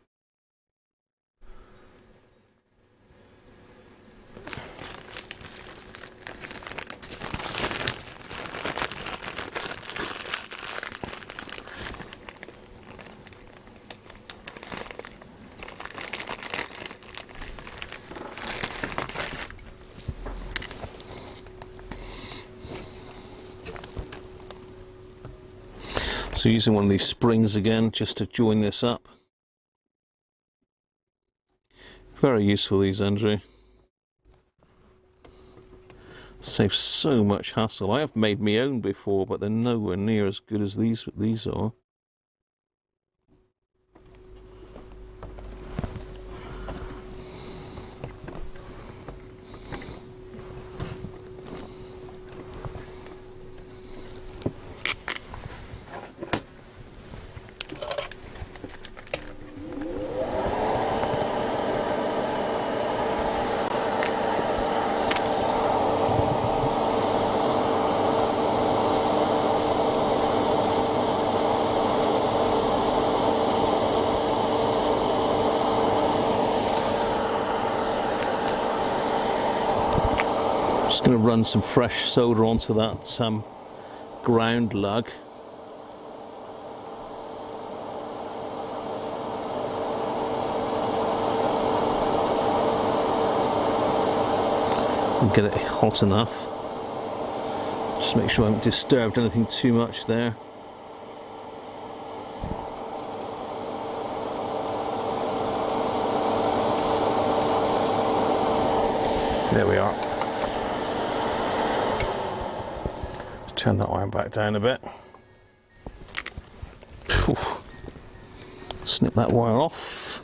A: So using one of these springs again just to join this up. Very useful, these, Andrew. Saves so much hassle. I have made my own before, but they're nowhere near as good as these are. Just going to run some fresh solder onto that ground lug. And get it hot enough. Just make sure I haven't disturbed anything too much there. There we are. Turn that iron back down a bit. Whew. Snip that wire off.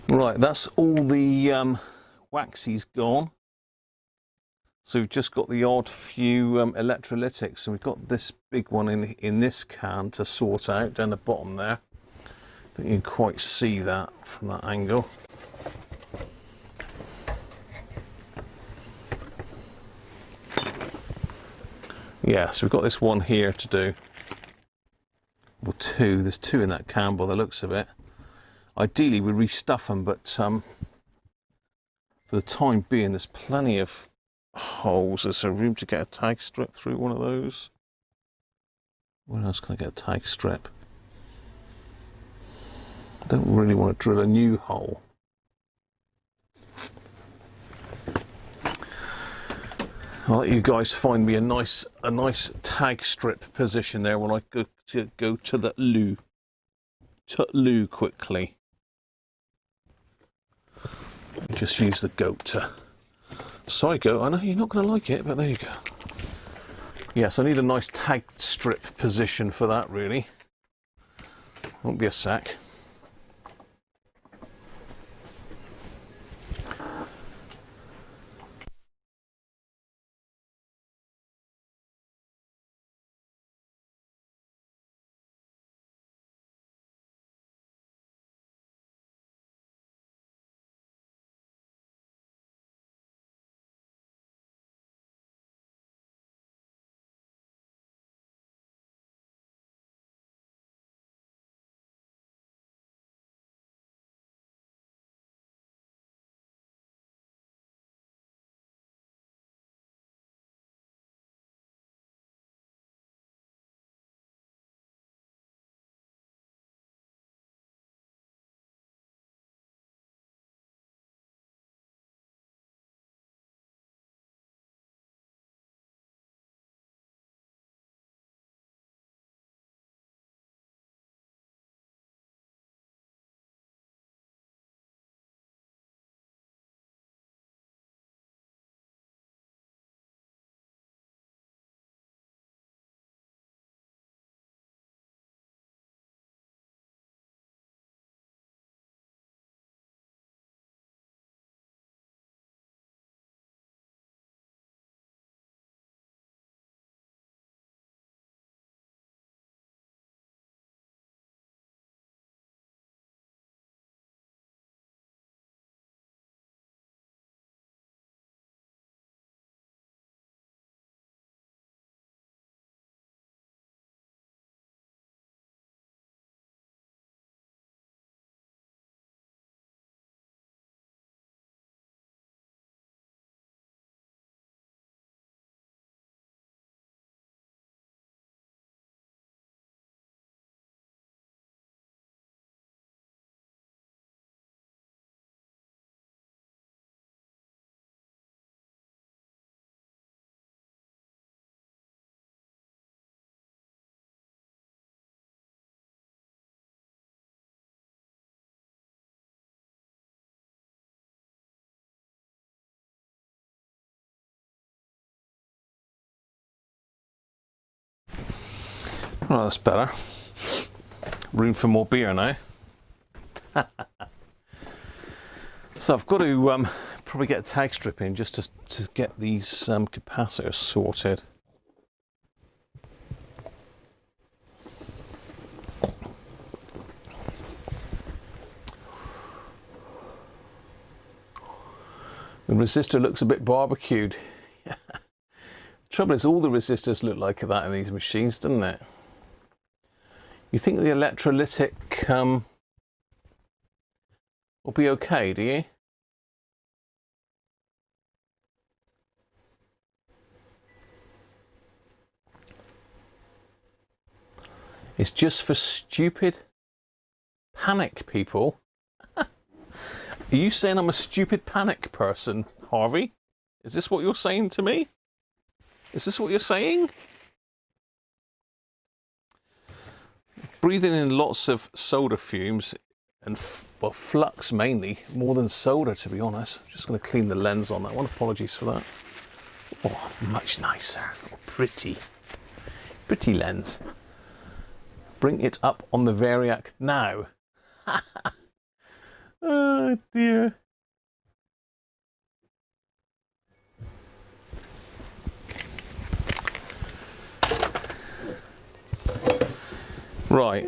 A: Right, that's all the waxies gone. So we've just got the odd few electrolytics, and we've got this big one in this can to sort out down the bottom there. I think you can quite see that from that angle. Yeah, so we've got this one here to do. Well, two. There's two in that can by the looks of it. Ideally we restuff them, but for the time being there's plenty of holes. There's some room to get a tag strip through one of those. Where else can I get a tag strip? I don't really want to drill a new hole. I'll let you guys find me a nice tag strip position there when I go to the loo quickly. Just use the goat to. Sorry, goat, I know you're not going to like it, but there you go. Yes, I need a nice tag strip position for that, really. Won't be a sec. Well, that's better. Room for more beer now. So I've got to probably get a tag strip in just to get these capacitors sorted. The resistor looks a bit barbecued. Trouble is, all the resistors look like that in these machines, doesn't it? You think the electrolytic will be okay, do you? It's just for stupid panic people. Are you saying I'm a stupid panic person, Harvey? Is this what you're saying to me? Is this what you're saying? Breathing in lots of soda fumes and well, flux mainly, more than soda to be honest. I'm just going to clean the lens on that one. Apologies for that. Oh, much nicer. Pretty lens. Bring it up on the Variac now. Oh dear. Right,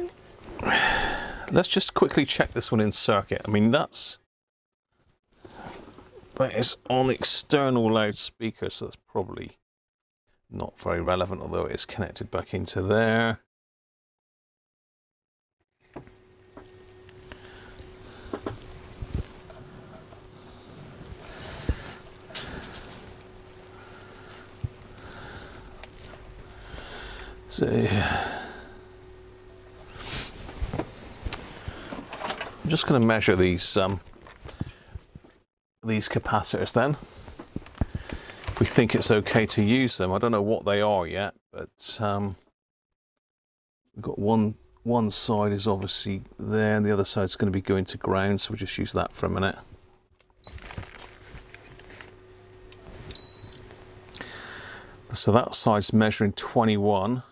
A: let's just quickly check this one in circuit. I mean, that is on the external loudspeaker, so that's probably not very relevant, although it is connected back into there. So I'm just going to measure these capacitors then. If we think it's okay to use them, I don't know what they are yet, but we've got one side is obviously there, and the other side is going to be going to ground, so we'll just use that for a minute. So that side's measuring 21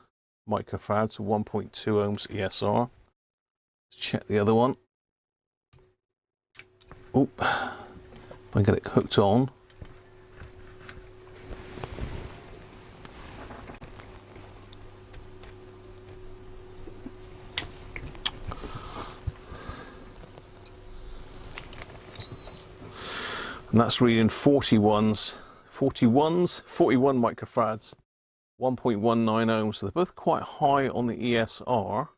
A: microfarads, 1.2 ohms ESR. Let's check the other one. Oh, if I get it hooked on. And that's reading 41 microfarads, 1.19 ohms. So they're both quite high on the ESR.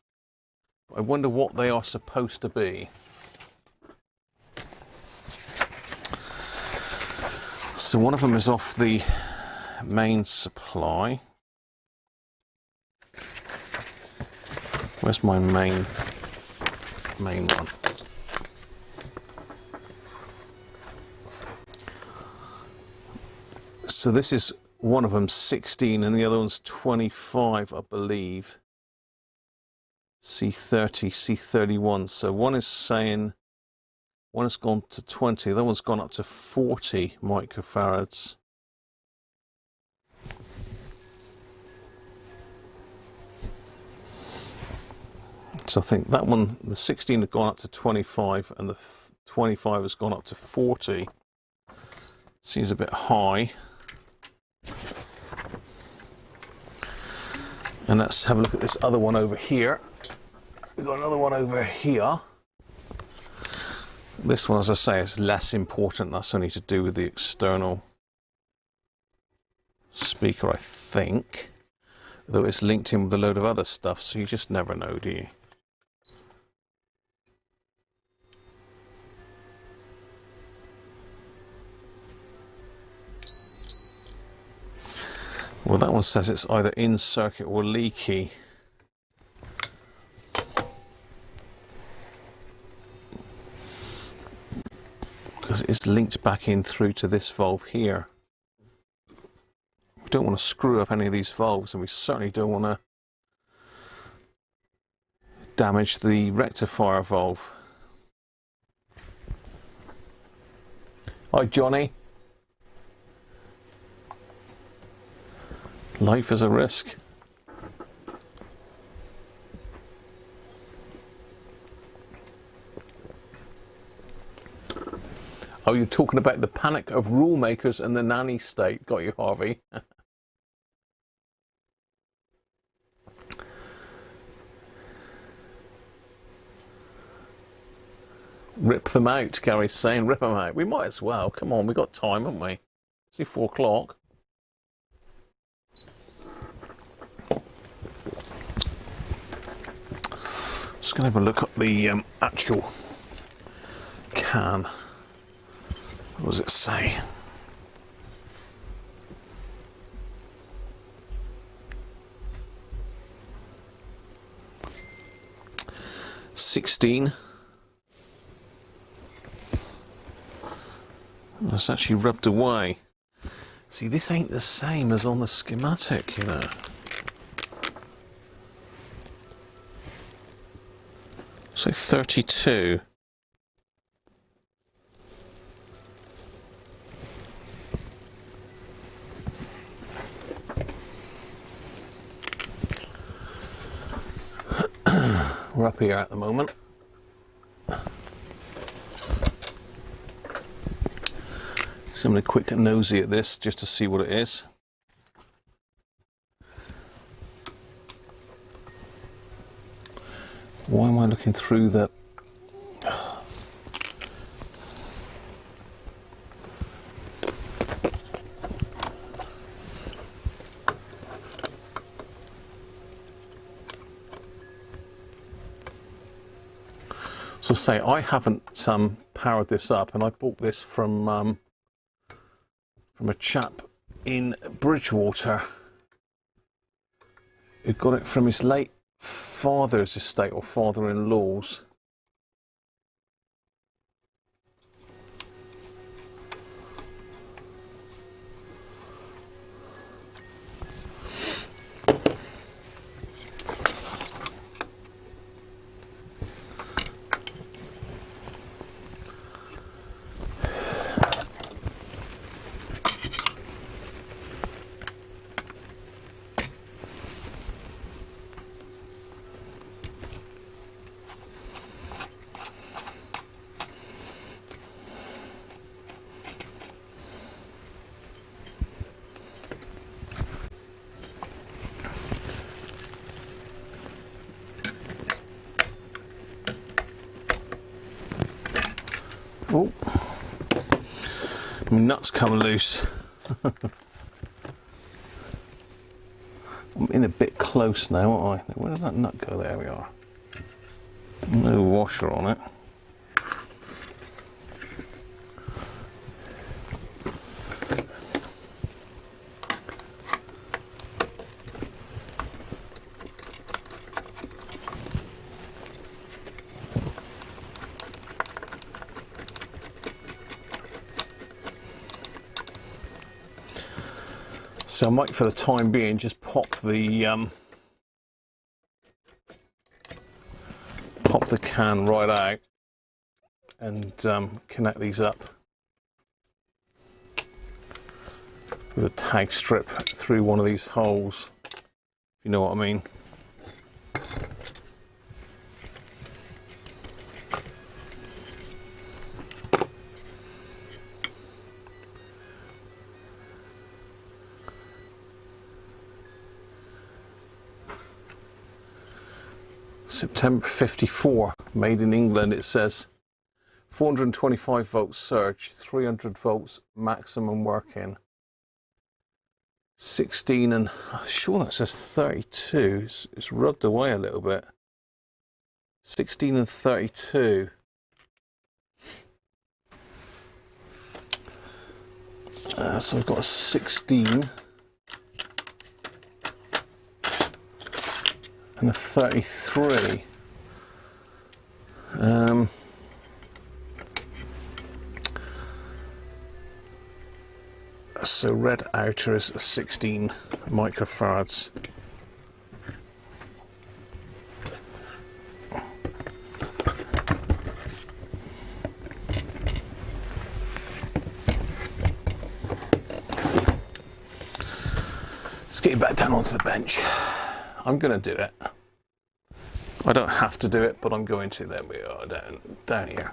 A: I wonder what they are supposed to be. So one of them is off the main supply. Where's my main one? So this is one of them 16 and the other one's 25, I believe. C30, C31. So one is saying one has gone to 20, the other one's gone up to 40 microfarads. So I think that one, the 16 has gone up to 25 and the 25 has gone up to 40. Seems a bit high. And let's have a look at this other one over here. We've got another one over here. This one, as I say, is less important. That's only to do with the external speaker, I think. Though it's linked in with a load of other stuff, so you just never know, do you? Well, that one says it's either in circuit or leaky. Because it's linked back in through to this valve here. We don't want to screw up any of these valves, and we certainly don't want to damage the rectifier valve. Hi, Johnny. Life is a risk. Oh, you're talking about the panic of rule makers and the nanny state. Got you, Harvey. Rip them out, Gary's saying. Rip them out. We might as well. Come on, we've got time, haven't we? It's 4 o'clock. Just going to have a look at the actual can. What does it say? $16. Oh, it's actually rubbed away. See, this ain't the same as on the schematic, you know. So 32. We're up here at the moment. So I'm going to quick nosy at this just to see what it is. Why am I looking through the... So say I haven't powered this up, and I bought this from a chap in Bridgewater who got it from his late father's estate or father-in-law's. Oh, my nut's come loose. I'm in a bit close now, aren't I? Where did that nut go? There we are. No washer on it. So I might, for the time being, just pop the can right out and connect these up with a tag strip through one of these holes, if you know what I mean. September 54, made in England. It says 425 volts surge, 300 volts maximum working. 16 and I'm sure that says 32. It's rubbed away a little bit. 16 and 32. So I've got a 16 and a 33. So red outer is 16 microfarads. Let's get you back down onto the bench. I'm going to do it. I don't have to do it, but I'm going to. There we are, down here.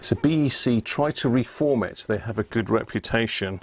A: So BEC, try to reform it. They have a good reputation.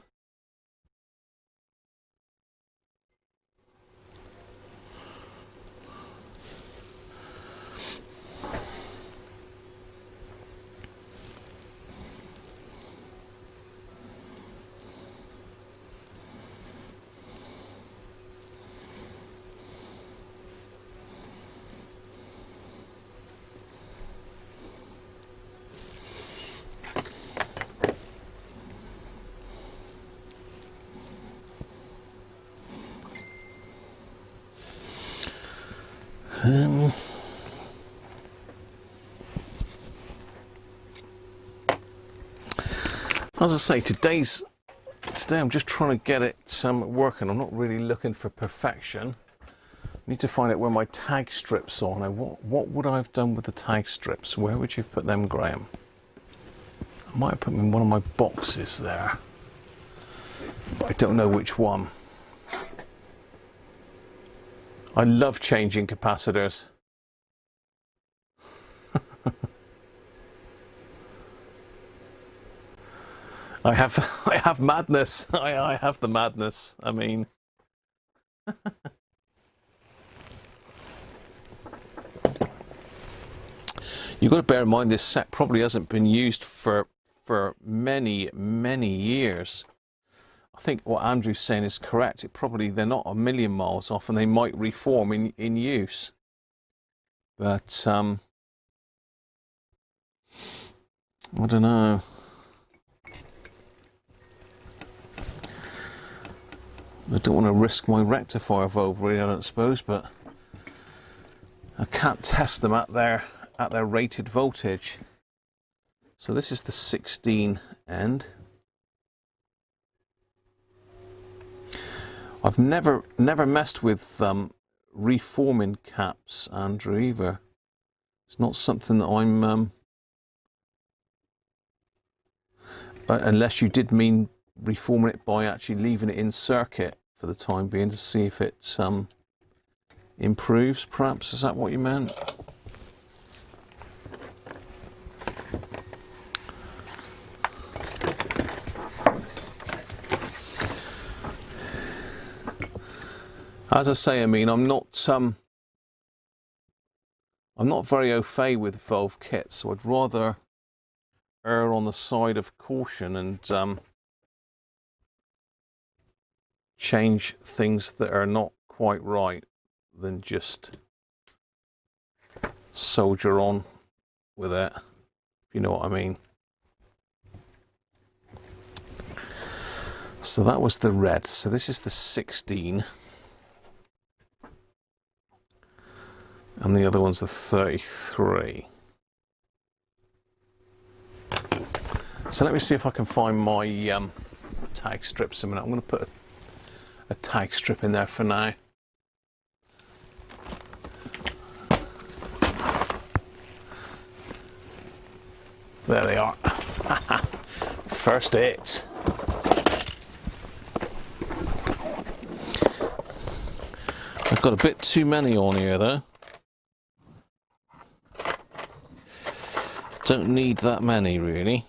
A: As I say, today I'm just trying to get it working. I'm not really looking for perfection. I need to find out where my tag strips are. Now, what would I have done with the tag strips? Where would you put them, Graham? I might have put them in one of my boxes there, but I don't know which one. I love changing capacitors. I have madness. I have the madness. I mean, you've got to bear in mind this set probably hasn't been used for many years. I think what Andrew's saying is correct. They're not a million miles off, and they might reform in use. But I don't know. I don't want to risk my rectifier valve, really, I don't suppose, but I can't test them at their rated voltage. So this is the 16 end. I've never messed with reforming caps, Andrew, either. It's not something that I'm unless you did mean reforming it by actually leaving it in circuit for the time being to see if it improves, perhaps. Is that what you meant? As I say, I mean, I'm not very au fait with valve kits, so I'd rather err on the side of caution and change things that are not quite right than just soldier on with it, if you know what I mean. So that was the red. So this is the 16. And the other one's the 33. So let me see if I can find my tag strips a minute. I'm going to put a tag strip in there for now. There they are. First hit. I've got a bit too many on here though. Don't need that many really.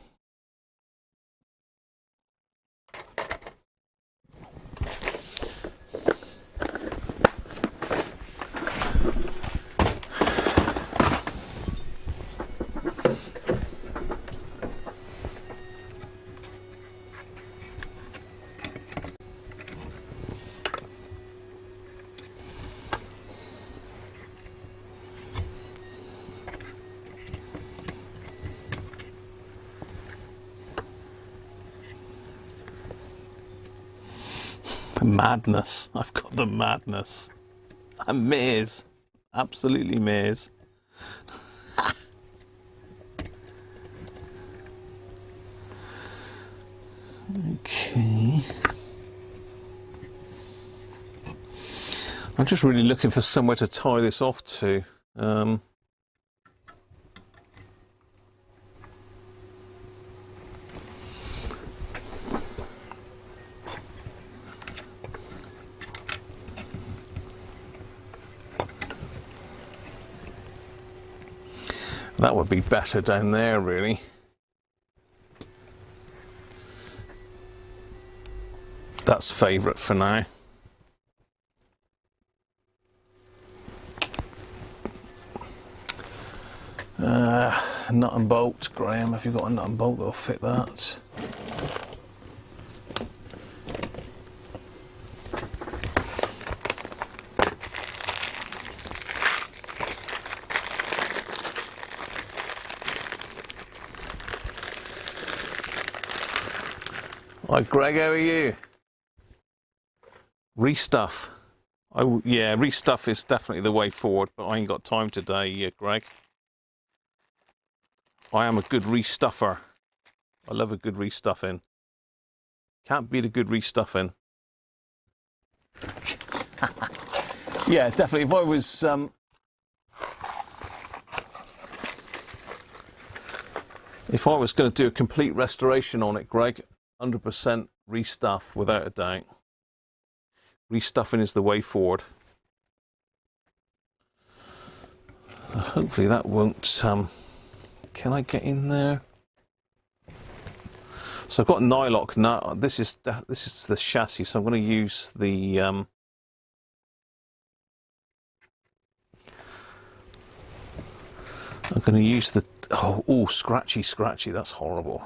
A: Madness. I've got the madness. I'm maze. Absolutely maze. Okay. I'm just really looking for somewhere to tie this off to. That would be better down there, really. that's favourite for now. Nut and bolt, Graham, have you got a nut and bolt that'll fit that? Hi Greg, how are you? Restuff. Oh yeah, restuff is definitely the way forward, but I ain't got time today, Greg. I am a good restuffer. I love a good restuffing. Can't beat a good restuffing. Yeah, definitely. If I was going to do a complete restoration on it, Greg, 100% restuff without a doubt. Restuffing is the way forward. Hopefully that won't. Can I get in there? So I've got nylock now. This is the chassis, so I'm going to use the. I'm going to use the. Oh, scratchy, scratchy. That's horrible.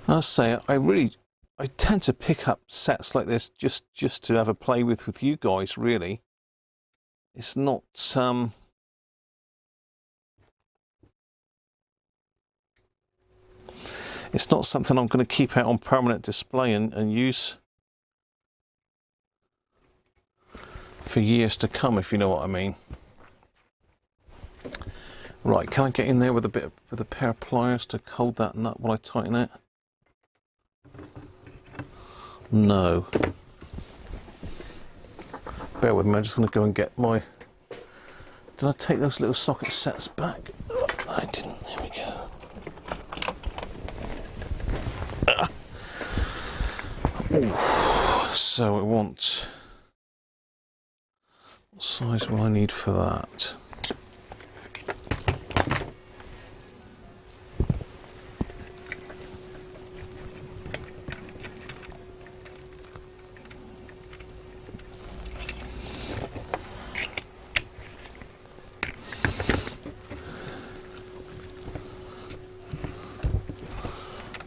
A: I'll say I tend to pick up sets like this just to have a play with you guys. Really, it's not it's not something I'm going to keep out on permanent display and use for years to come, if you know what I mean. Right, can I get in there with a pair of pliers to hold that nut while I tighten it? No. Bear with me, I'm just going to go and get my... Did I take those little socket sets back? Oh, I didn't, there we go. Ooh. So I want... What size will I need for that?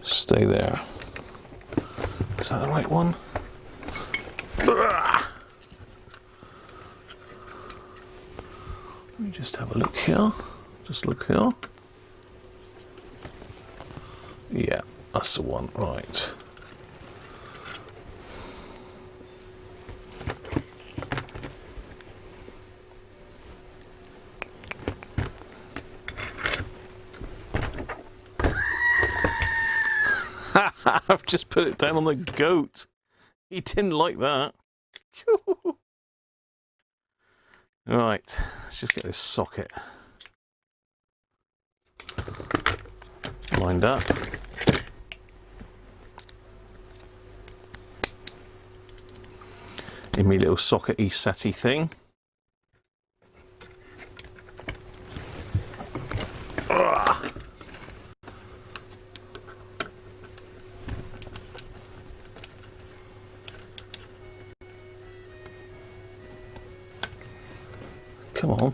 A: Stay there. Is that the right one? Let me just have a look here. Just look here. Yeah, that's the one. Right. I've just put it down on the goat. He didn't like that. Right, let's just get this socket lined up. In my little socket-y setty thing. Come on.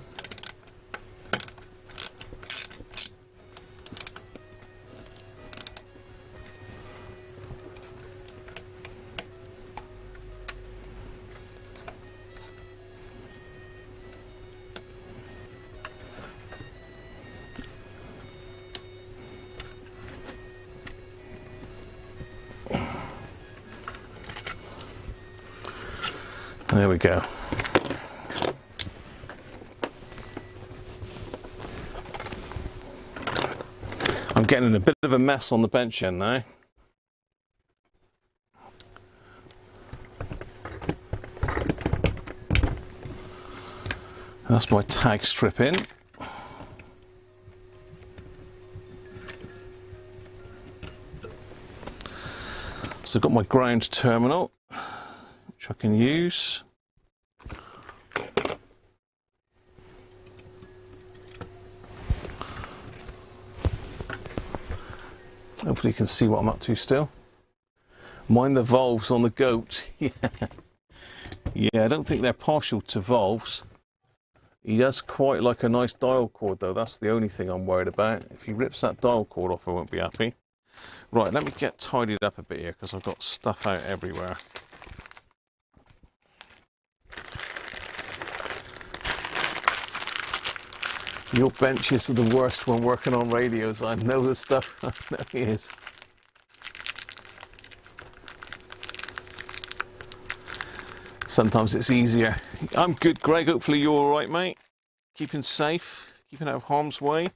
A: There we go. I'm getting in a bit of a mess on the bench end now. That's my tag strip in. So I've got my ground terminal, which I can use. Hopefully you can see what I'm up to still. Mind the valves on the goat. Yeah, I don't think they're partial to valves. He does quite like a nice dial cord though, that's the only thing I'm worried about. If he rips that dial cord off, I won't be happy. Right, let me get tidied up a bit here because I've got stuff out everywhere. Your benches are the worst when working on radios. I know the stuff. I know it is. Sometimes it's easier. I'm good, Greg. Hopefully you're all right, mate. Keeping safe, keeping out of harm's way.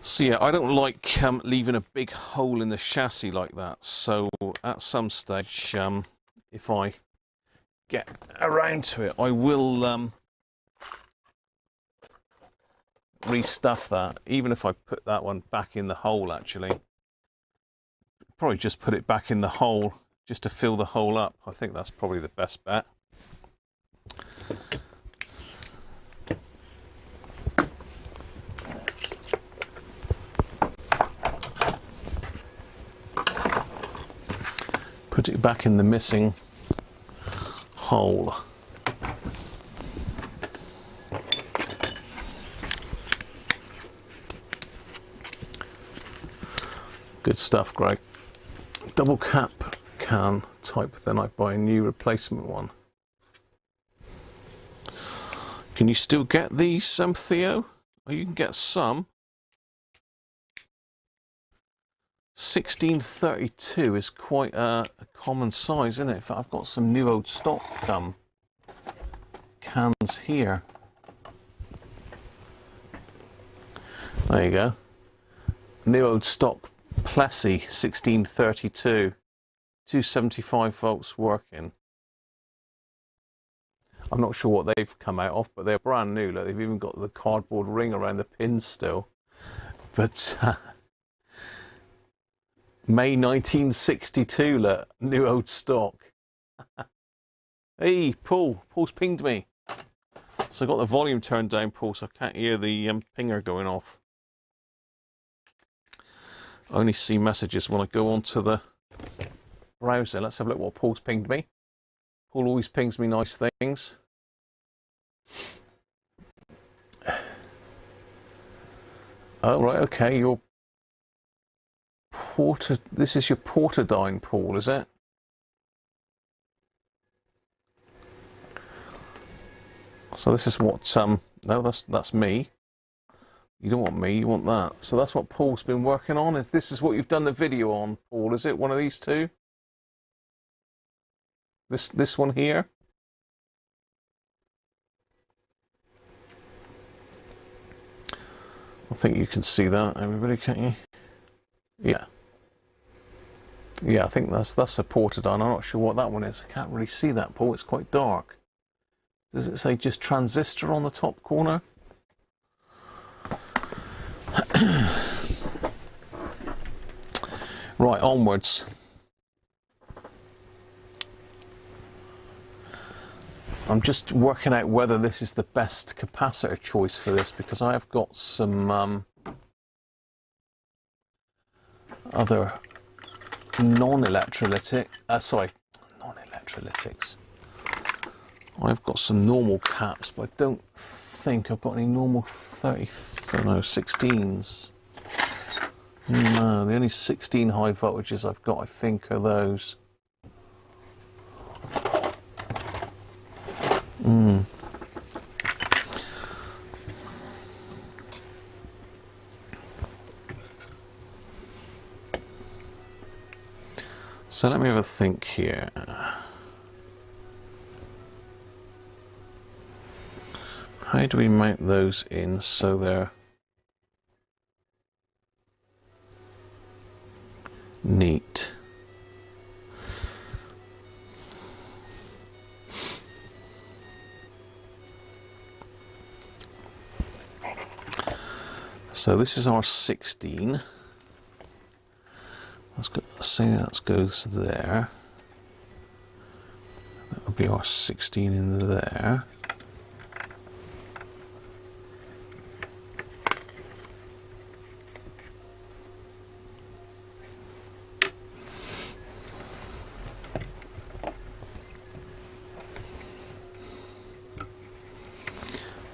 A: So yeah, I don't like leaving a big hole in the chassis like that. So at some stage, if I get around to it, I will restuff that, even if I put that one back in the hole. Actually, probably just put it back in the hole just to fill the hole up. I think that's probably the best bet. Put it back in the missing hole. Good stuff, Greg. Double cap can type, then I buy a new replacement one. Can you still get these, Theo? Oh, you can get some. 1632 is quite a common size, isn't it? In fact, I've got some new old stock cans here. There you go. New old stock Plessy 1632, 275 volts working. I'm not sure what they've come out of, but they're brand new. Look, they've even got the cardboard ring around the pins still. But May 1962, look, new old stock. Hey, Paul's pinged me. So I got the volume turned down, Paul, so I can't hear the pinger going off. I only see messages when I go onto the browser. Let's have a look what Paul's pinged me. Paul always pings me nice things. Oh, right, okay, your this is your Portadyne, Paul, is it? So this is what no, that's me. You don't want me, you want that. So that's what Paul's been working on. This is what you've done the video on, Paul, is it? One of these two? This one here? I think you can see that, everybody, can't you? Yeah. Yeah, I think that's a Portadyne. I'm not sure what that one is. I can't really see that, Paul. It's quite dark. Does it say just transistor on the top corner? Right, onwards. I'm just working out whether this is the best capacitor choice for this, because I have got some other non-electrolytic, non-electrolytics. I've got some normal caps, but I don't think I've got any normal 16s. No, the only 16 high voltages I've got, I think, are those. So let me have a think here. How do we mount those in so they're neat? So this is our 16. Let's go, say that goes there. That would be our 16 in there.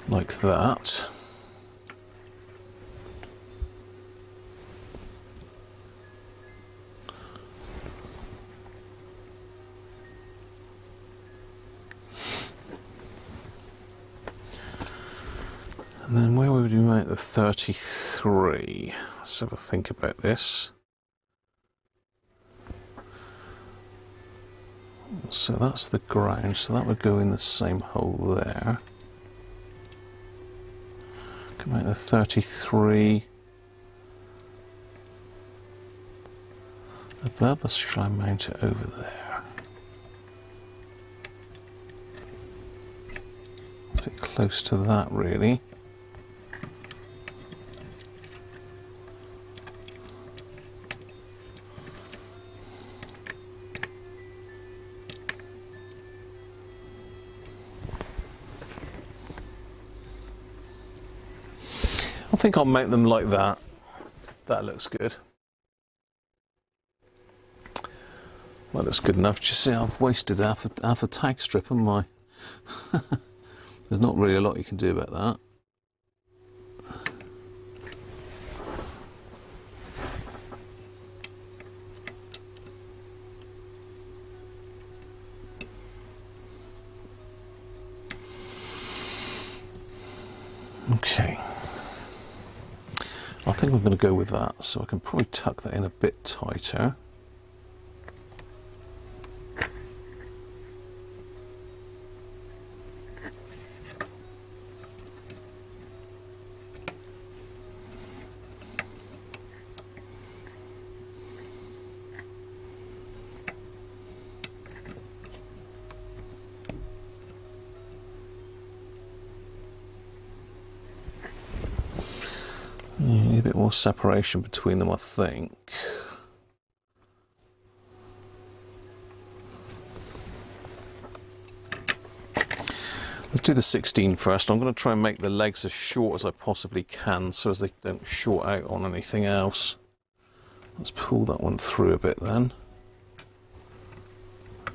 A: Like that. And then where would we make the 33? Let's have a think about this. So that's the ground, so that would go in the same hole there. Can make the 33 above. Let's try and mount it over there. A bit close to that, really. I think I'll make them like that. That looks good. Well, that's good enough. Just see, I've wasted half a tag strip, haven't I? There's not really a lot you can do about that. Okay. I think I'm going to go with that, so I can probably tuck that in a bit tighter. A bit more separation between them, I think. Let's do the 16 first. I'm going to try and make the legs as short as I possibly can so as they don't short out on anything else. Let's pull that one through a bit then.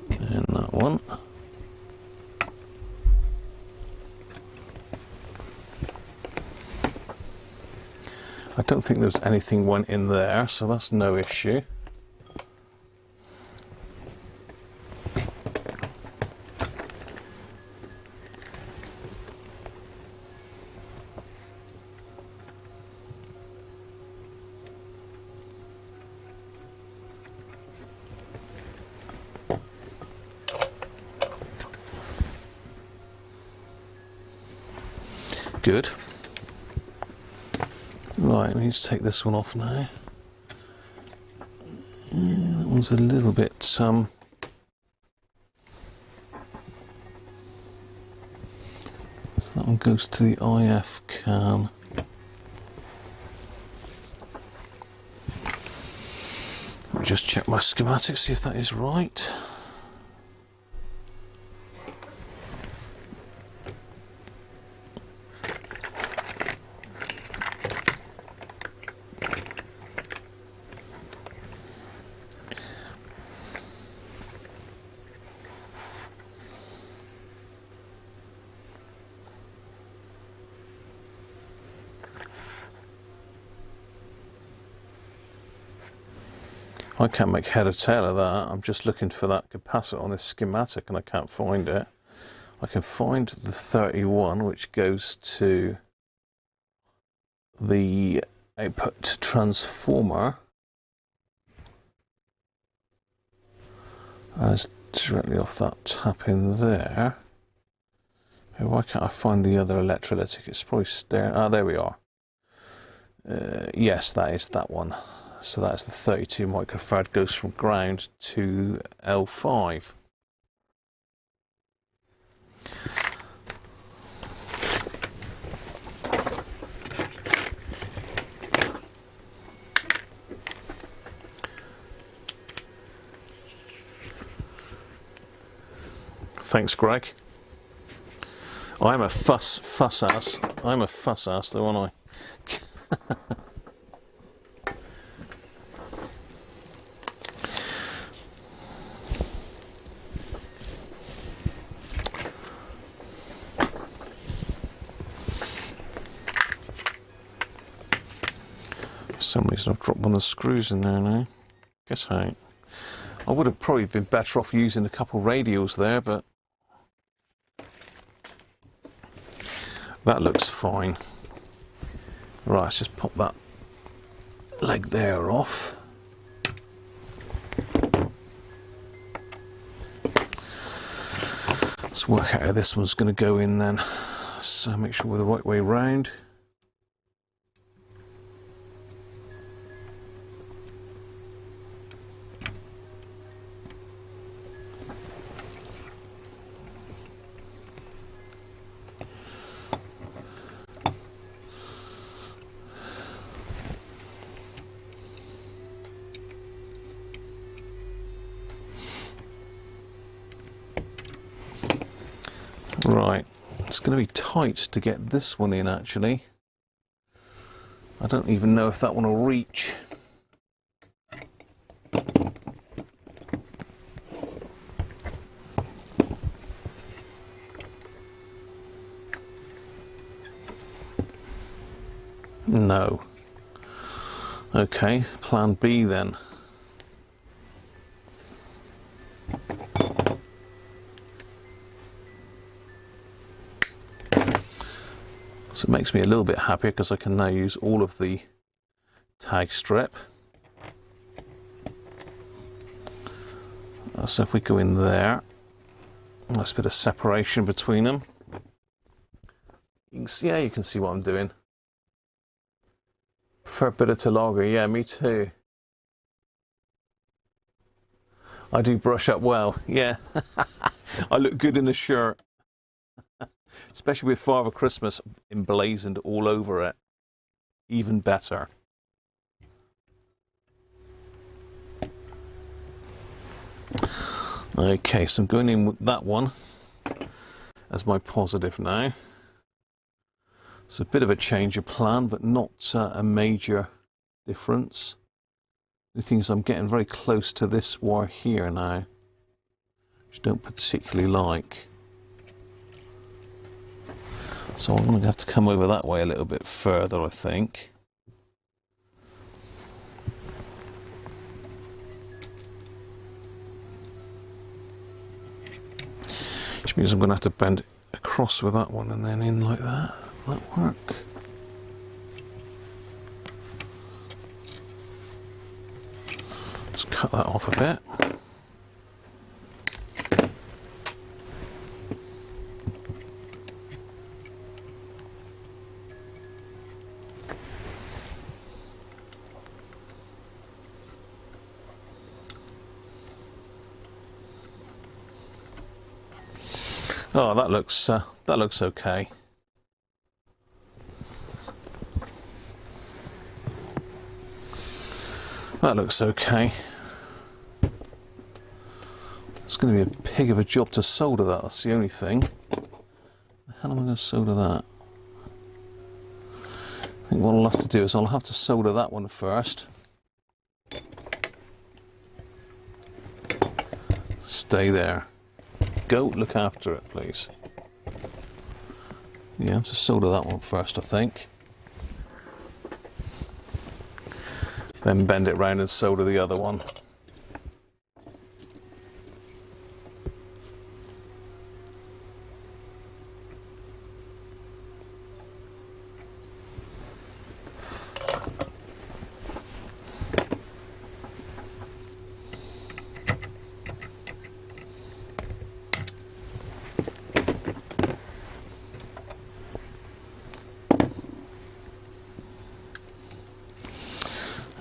A: And that one. I don't think there's anything went in there, so that's no issue. Good. Right, I need to take this one off now. That one's a little bit, so that one goes to the IF can. Let me just check my schematics, see if that is right. I can't make head or tail of that. I'm just looking for that capacitor on this schematic and I can't find it. I can find the 31, which goes to the output transformer. And it's directly off that tap in there. Why can't I find the other electrolytic? It's probably staring. Ah, there we are. Yes, that is that one. So that's the 32 microfarad, goes from ground to L5. Thanks, Greg. I'm a fuss ass. I'm a fuss ass, though, aren't I? For some reason I've dropped one of the screws in there now. Guess I ain't. I would have probably been better off using a couple of radials there, but that looks fine. Right, let's just pop that leg there off. Let's work out how this one's going to go in then. So make sure we're the right way round. Right, it's going to be tight to get this one in actually. I don't even know if that one will reach. No. Okay, plan B then. So it makes me a little bit happier because I can now use all of the tag strip. So if we go in there, nice bit of separation between them. You can see, yeah, you can see what I'm doing. Prefer bitter to lager, yeah, me too. I do brush up well, yeah. I look good in a shirt. Especially with Father Christmas emblazoned all over it. Even better. Okay, so I'm going in with that one as my positive now. It's a bit of a change of plan, but not a major difference. The thing is I'm getting very close to this wire here now, which I don't particularly like. So I'm going to have to come over that way a little bit further, I think. Which means I'm going to have to bend across with that one and then in like that. Will that work? Just cut that off a bit. Oh, that looks okay. That looks okay. It's going to be a pig of a job to solder that. That's the only thing. How am I going to solder that? I think what I'll have to do is I'll have to solder that one first. Stay there. Go, look after it, please. Yeah, I have to solder that one first, I think. Then bend it round and solder the other one.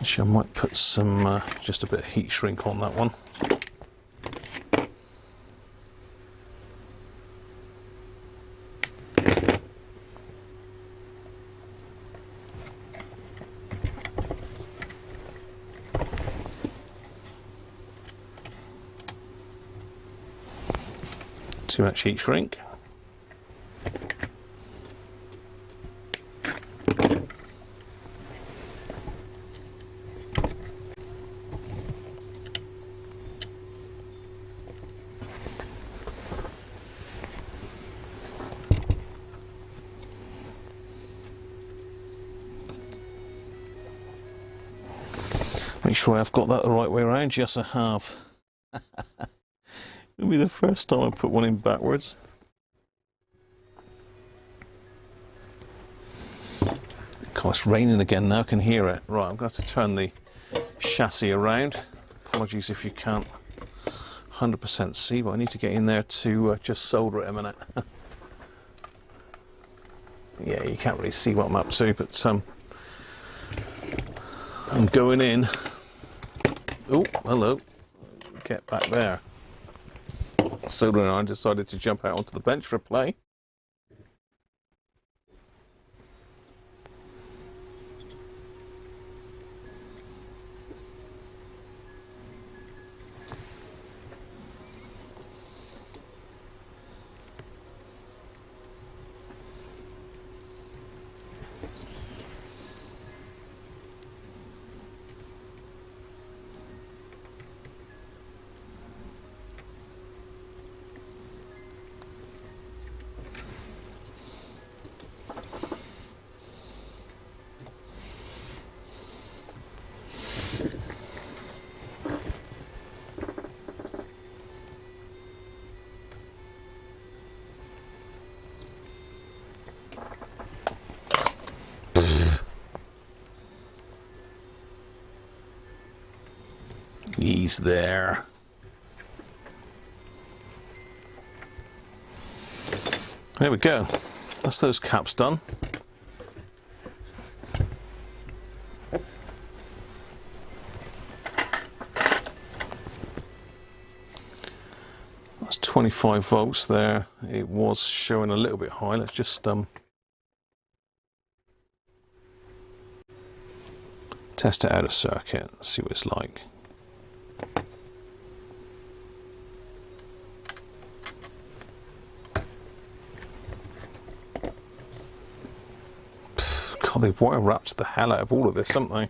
A: Actually, I might put some, just a bit of heat shrink on that one. too much heat shrink. Make sure I've got that the right way around. Yes, I have. It'll be the first time I put one in backwards. God, it's raining again now, I can hear it. Right, I'm going to have to turn the chassis around. Apologies if you can't 100% see, but I need to get in there to just solder it a minute. Yeah, you can't really see what I'm up to, but I'm going in. Oh, hello. Get back there. Soldering iron decided to jump out onto the bench for a play. He's there. There we go. That's those caps done. That's 25 volts there. It was showing a little bit high. Let's just test it out of circuit and see what it's like. God, they've wire wrapped the hell out of all of this, haven't they?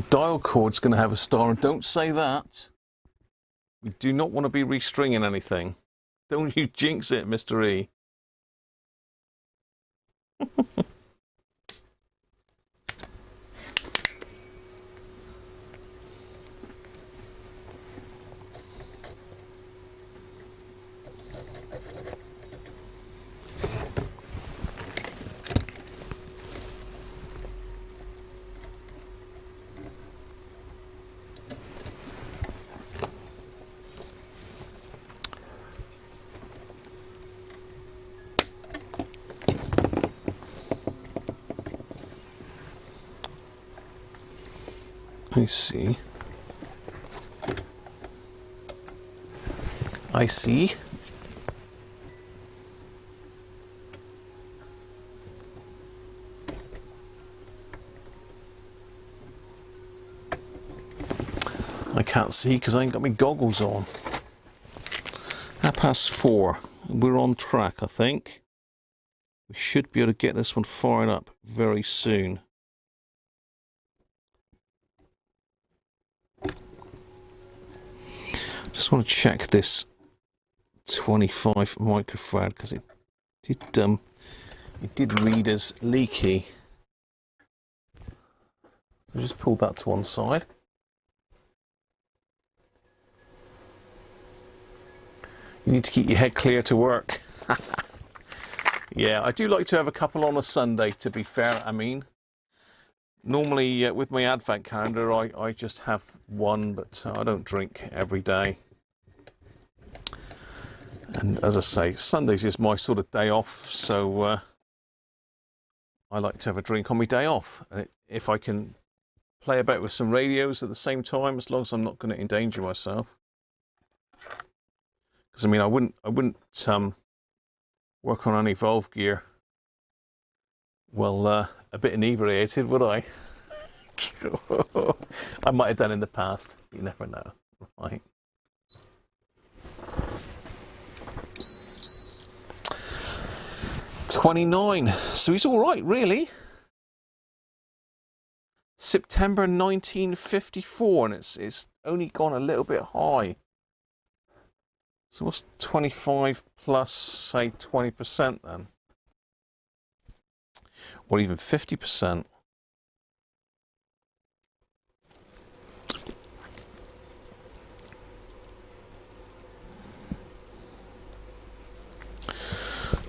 A: Dial cord's going to have a star, and don't say that. We do not want to be restringing anything. Don't you jinx it, Mr. E. I see. I see. I can't see because I ain't got my goggles on. 4:30. We're on track, I think. We should be able to get this one fired up very soon. Just want to check this 25 microfarad because it did read as leaky. So just pull that to one side. You need to keep your head clear to work. Yeah, I do like to have a couple on a Sunday, to be fair. I mean, normally with my advent calendar, I just have one, but I don't drink every day. And as I say, Sundays is my sort of day off, so I like to have a drink on my day off. And if I can play about with some radios at the same time, as long as I'm not going to endanger myself. Because I mean, I wouldn't work on any valve gear. Well, a bit inebriated, would I? I might have done in the past. You never know. Right. $29. So he's all right, really. September 1954, and it's only gone a little bit high. So what's 25 plus, say, 20% then? Or even 50%.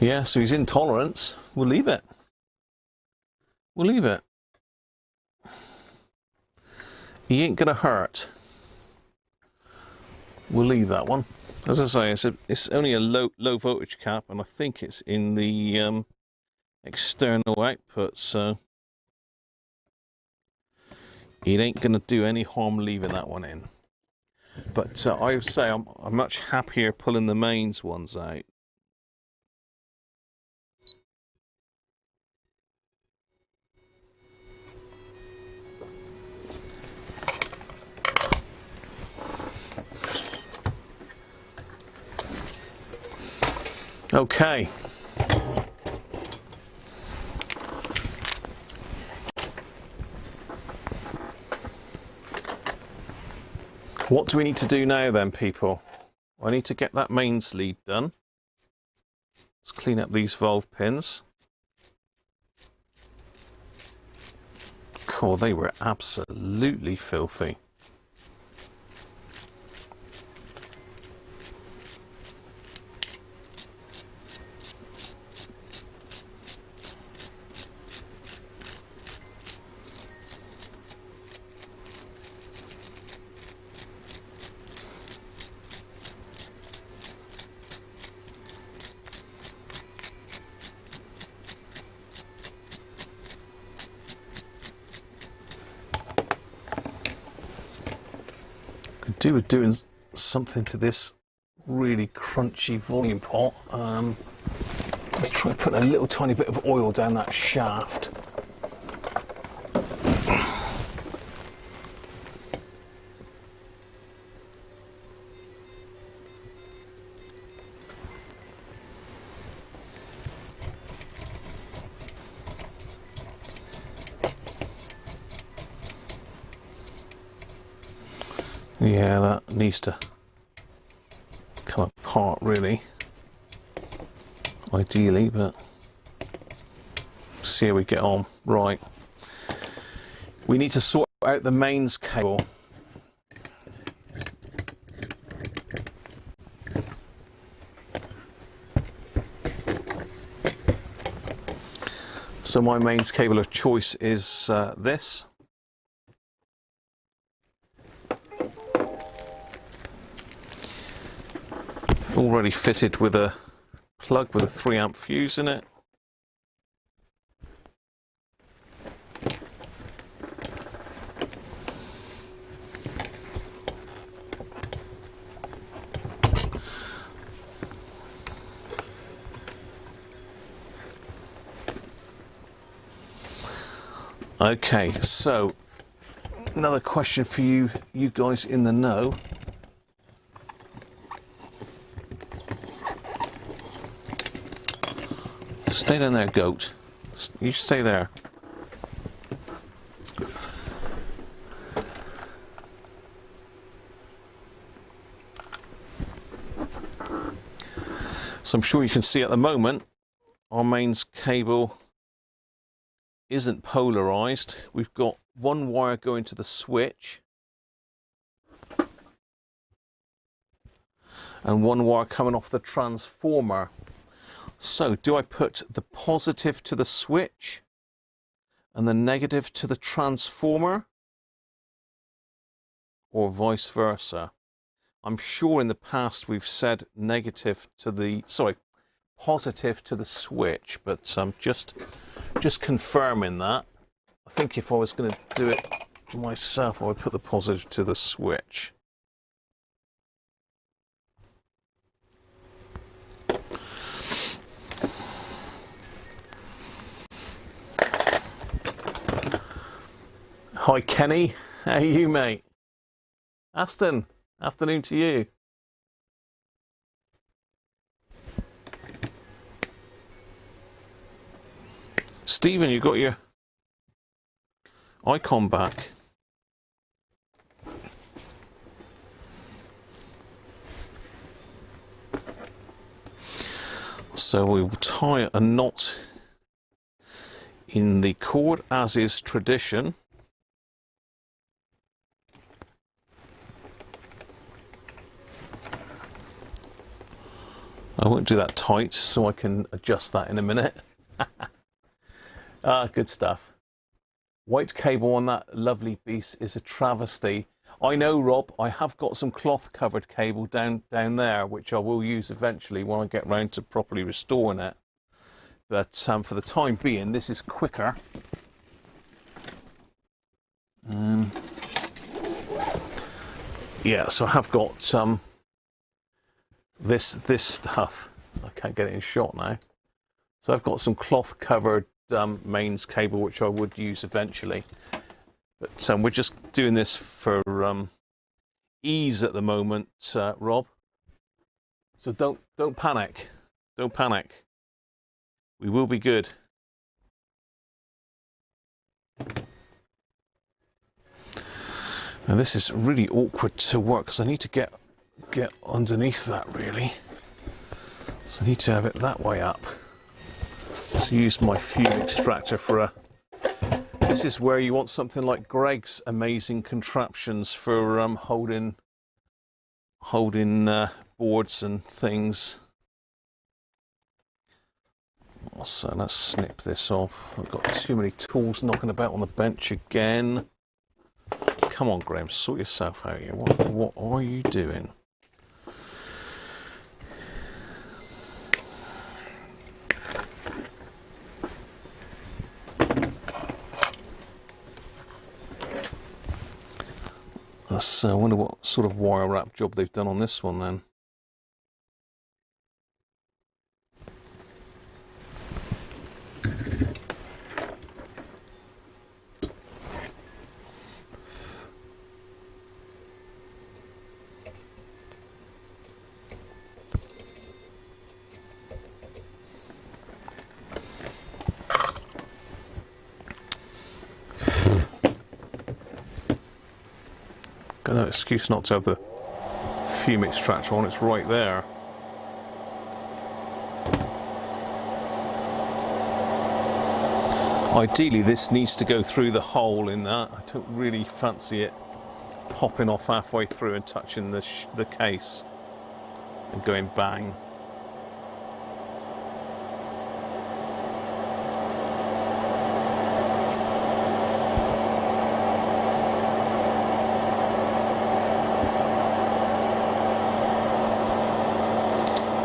A: Yeah, so he's intolerance. We'll leave it. We'll leave it. He ain't gonna hurt. We'll leave that one. As I say, it's only a low voltage cap, and I think it's in the external output, so it ain't gonna do any harm leaving that one in. But I would say I'm much happier pulling the mains ones out. Okay. What do we need to do now then, people? I need to get that mains lead done. Let's clean up these valve pins. God, they were absolutely filthy. Could do with doing something to this really crunchy volume pot. Let's try putting a little tiny bit of oil down that shaft. Yeah, that needs to come apart really, ideally, but see how we get on. Right, we need to sort out the mains cable. So my mains cable of choice is this. Already fitted with a plug with a 3-amp fuse in it. Okay, so another question for you guys in the know. Stay down there, goat. You stay there. So I'm sure you can see at the moment our mains cable isn't polarized. We've got one wire going to the switch and one wire coming off the transformer. So do I put the positive to the switch and the negative to the transformer, or vice versa? I'm sure in the past we've said positive to the switch, but I'm just confirming that. I think if I was going to do it myself, I would put the positive to the switch. Hi Kenny, how are you mate? Aston, afternoon to you. Stephen, you got your icon back. So we will tie a knot in the cord as is tradition. I won't do that tight so I can adjust that in a minute. Good stuff. White cable on that lovely piece is a travesty. I know, Rob, I have got some cloth covered cable down there, which I will use eventually when I get round to properly restoring it. But for the time being, this is quicker. Yeah, so I have got this stuff. I can't get it in shot now. So I've got some cloth covered mains cable, which I would use eventually. But we're just doing this for ease at the moment, Rob. So don't panic. Don't panic. We will be good. Now this is really awkward to work because I need to get underneath that really. So I need to have it that way up. So use my fume extractor for a. This is where you want something like Greg's amazing contraptions for holding boards and things. So let's snip this off. I've got too many tools knocking about on the bench again. Come on, Graham, sort yourself out here. What are you doing? I wonder what sort of wire wrap job they've done on this one then. Got no excuse not to have the fume extractor on, it's right there. Ideally this needs to go through the hole in that. I don't really fancy it popping off halfway through and touching the case and going bang.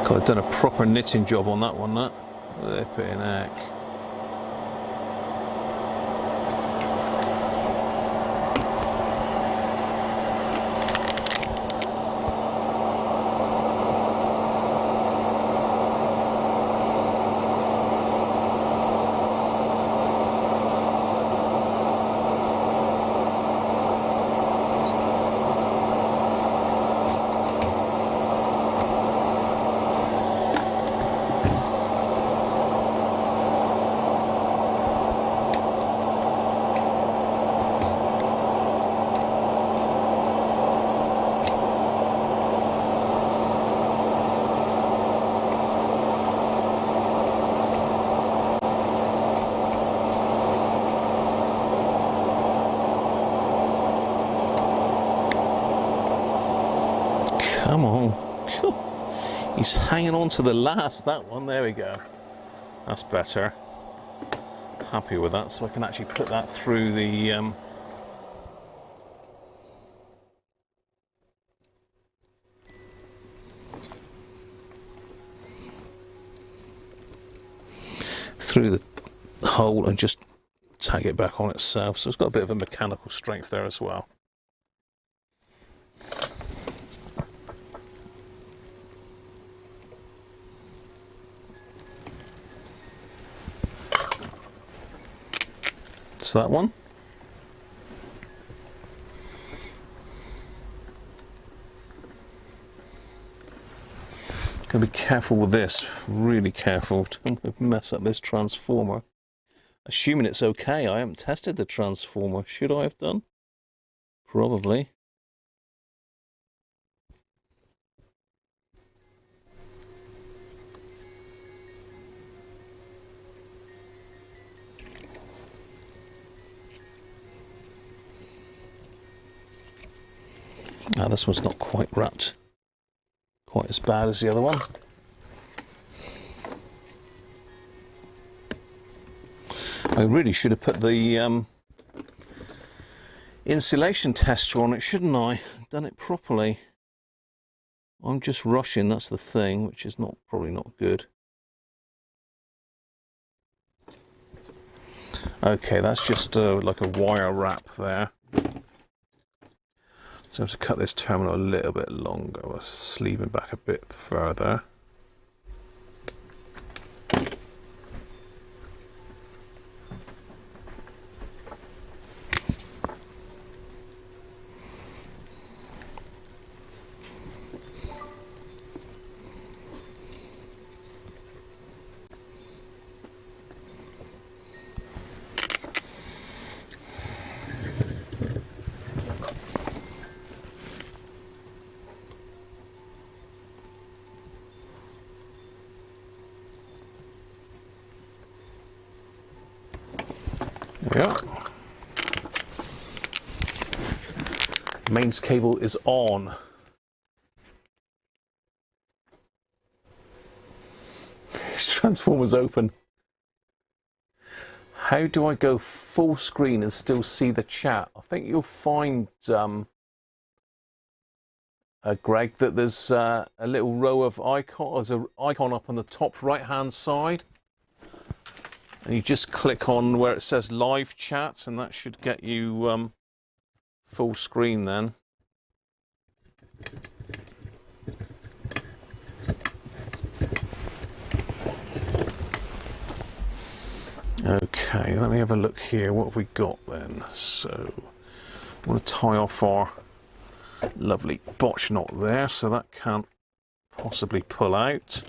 A: God, I've done a proper knitting job on that one, that. Flipping heck. Come on. He's hanging on to the last, that one. There we go. That's better. Happy with that. So I can actually put that through the hole and just tag it back on itself. So it's got a bit of a mechanical strength there as well. So that one. Gotta be careful with this, really careful. Don't mess up this transformer. Assuming it's okay, I haven't tested the transformer. Should I have done? Probably. Now this one's not quite wrapped quite as bad as the other one. I really should have put the insulation tester on it, shouldn't I? Done it properly. I'm just rushing, that's the thing, which is probably not good. Okay, that's just like a wire wrap there. So I have to cut this terminal a little bit longer, sleeving back a bit further. Yeah. Mains cable is on. This transformer's open. How do I go full screen and still see the chat? I think you'll find, Greg, that there's a little row of icons. There's an icon up on the top right-hand side. And you just click on where it says live chat, and that should get you full screen then. Okay, let me have a look here. What have we got then? So, I want to tie off our lovely botch knot there, so that can't possibly pull out.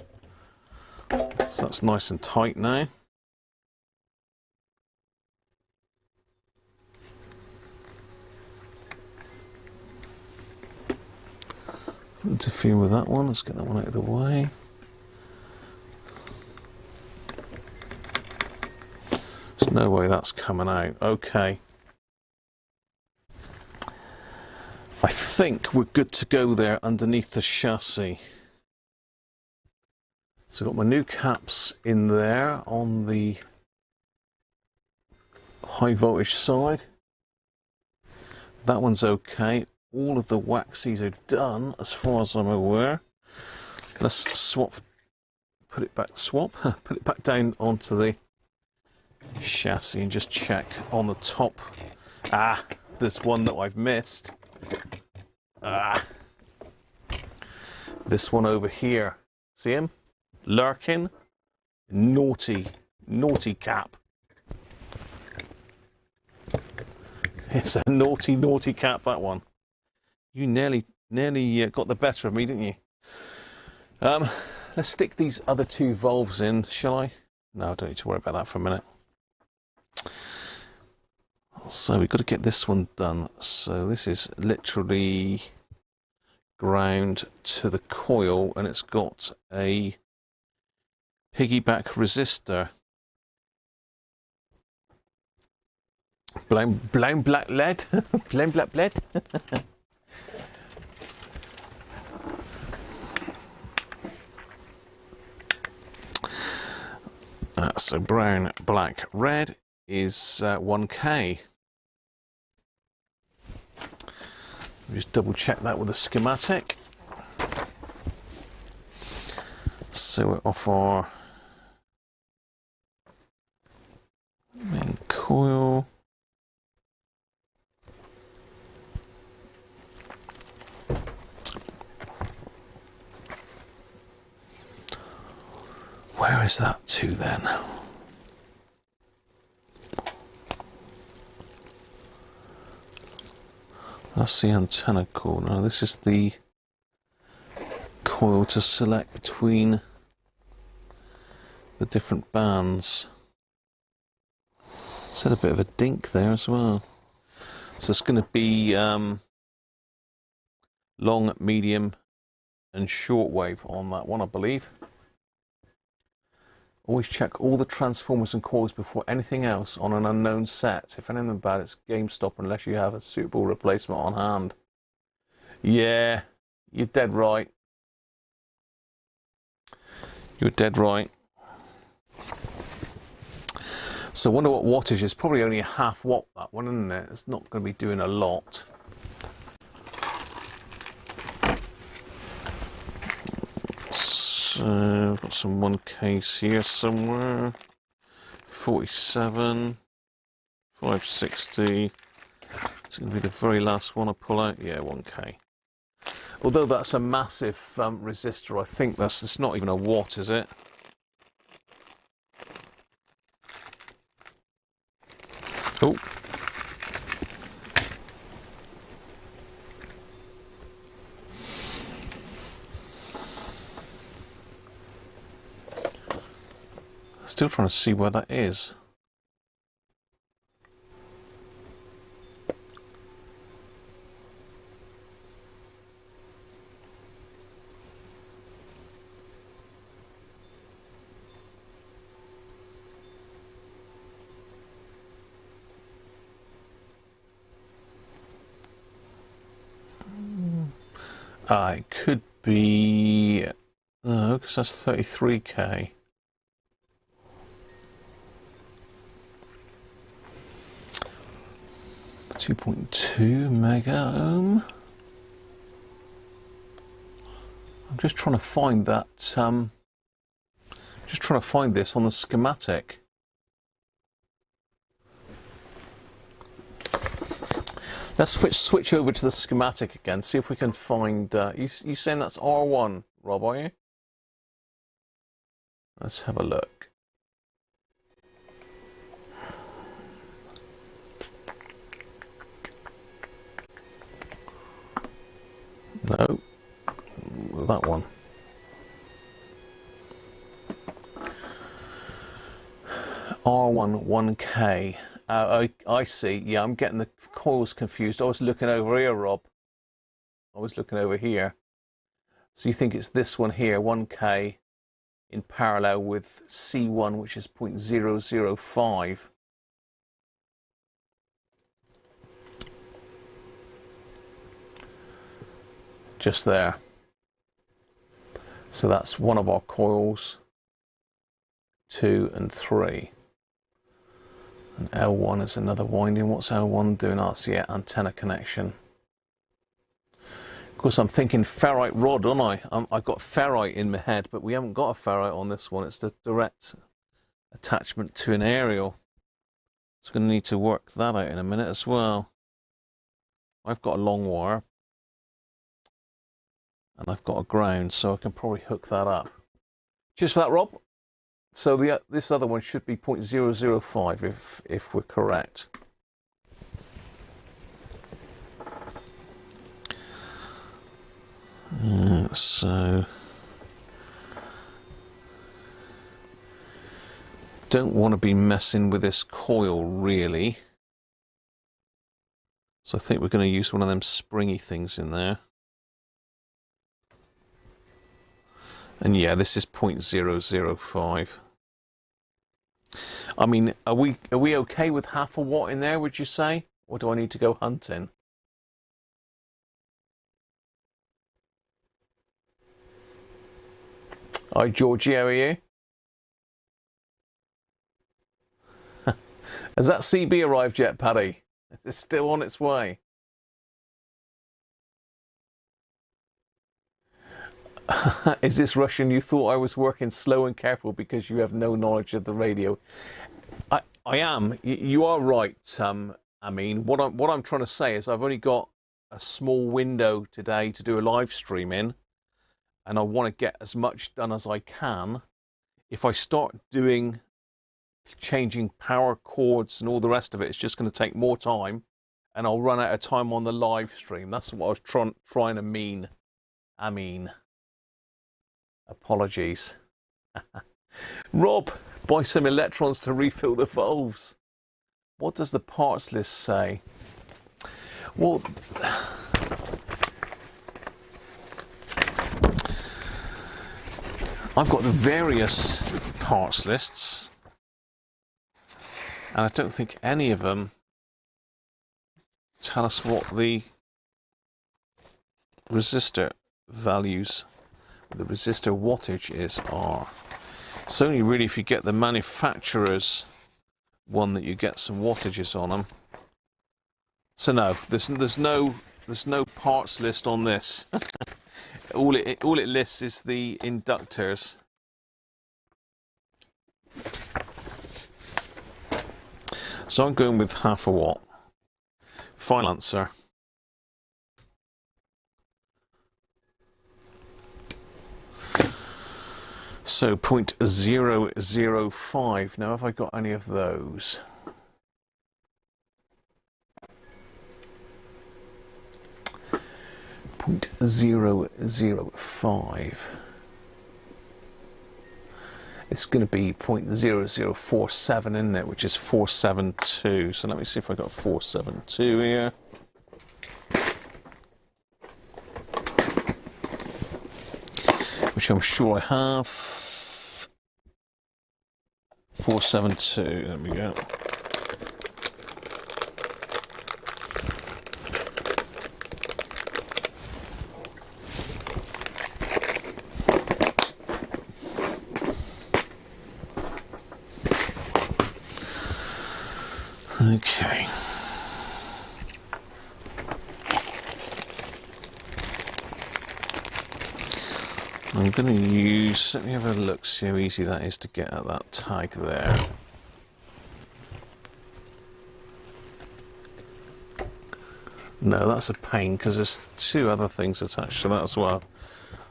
A: So that's nice and tight now. Interfere with that one. Let's get that one out of the way. There's no way that's coming out. Okay. I think we're good to go there underneath the chassis. So I've got my new caps in there on the high voltage side. That one's okay. All of the waxies are done as far as I'm aware. Let's put it back down onto the chassis and just check on the top. Ah, there's one that I've missed. Ah, this one over here. See him? Lurking. Naughty cap. It's a naughty cap, that one. You nearly got the better of me, didn't you? Let's stick these other two valves in, shall I? No, I don't need to worry about that for a minute. So we've got to get this one done. So this is literally ground to the coil, and it's got a piggyback resistor. Blown black lead. Blown black lead. So brown, black, red is 1K. Just double check that with a schematic. So we're off our main coil. Where is that to then? That's the antenna core. Now this is the coil to select between the different bands. It's had a bit of a dink there as well. So it's going to be long, medium and shortwave on that one, I believe. Always check all the transformers and coils before anything else on an unknown set. If anything bad, it's game stop unless you have a suitable replacement on hand. Yeah, you're dead right. You're dead right. So I wonder what wattage is. Probably only a half watt, that one, isn't it? It's not going to be doing a lot. So I've got some 1Ks here somewhere. 47, 560. It's going to be the very last one I pull out. Yeah, 1K. Although that's a massive resistor, I think it's not even a watt, is it? Oh. Still trying to see where that is. It could be, because that's 33K. .2 mega ohm. I'm just trying to find that. Just trying to find this on the schematic. Let's switch over to the schematic again. See if we can find. You saying that's R1, Rob? Are you? Let's have a look. No, that one. R1 1K. I see. Yeah, I'm getting the coils confused. I was looking over here, Rob. I was looking over here. So you think it's this one here, 1K, in parallel with C1, which is 0.005. Just there. So that's one of our coils, 2 and 3. And L1 is another winding. What's L1 doing? That's the antenna connection. Of course, I'm thinking ferrite rod, aren't I? I've got ferrite in my head, but we haven't got a ferrite on this one. It's the direct attachment to an aerial. So I'm going to need to work that out in a minute as well. I've got a long wire. And I've got a ground, so I can probably hook that up. Cheers for that, Rob. So this other one should be 0.005 if we're correct. So don't want to be messing with this coil really. So I think we're going to use one of them springy things in there. And yeah, this is 0.005. I mean, are we okay with half a watt in there, would you say? Or do I need to go hunting? Hi, Georgie, how are you? Has that CB arrived yet, Paddy? It's still on its way. Is this Russian? You thought I was working slow and careful because you have no knowledge of the radio. I am. You are right. I mean, what I'm trying to say is I've only got a small window today to do a live stream in, and I want to get as much done as I can. If I start changing power cords and all the rest of it, it's just going to take more time, and I'll run out of time on the live stream. That's what I was trying to mean. Apologies. Rob, buy some electrons to refill the valves. What does the parts list say? Well, I've got the various parts lists, and I don't think any of them tell us what the resistor values, the resistor wattage are. It's only really if you get the manufacturer's one that you get some wattages on them. So no, there's no parts list on this. all it lists is the inductors. So I'm going with 1/2 watt. Final answer. So 0.005. Now, have I got any of those? .005. It's going to be 0.0047, isn't it? Which is 472. So let me see if I got 472 here. Which I'm sure I have. 472. There we go. Okay. I'm going to use, let me have a look, see how easy that is to get at that tag there. No, that's a pain because there's 2 other things attached to that as well.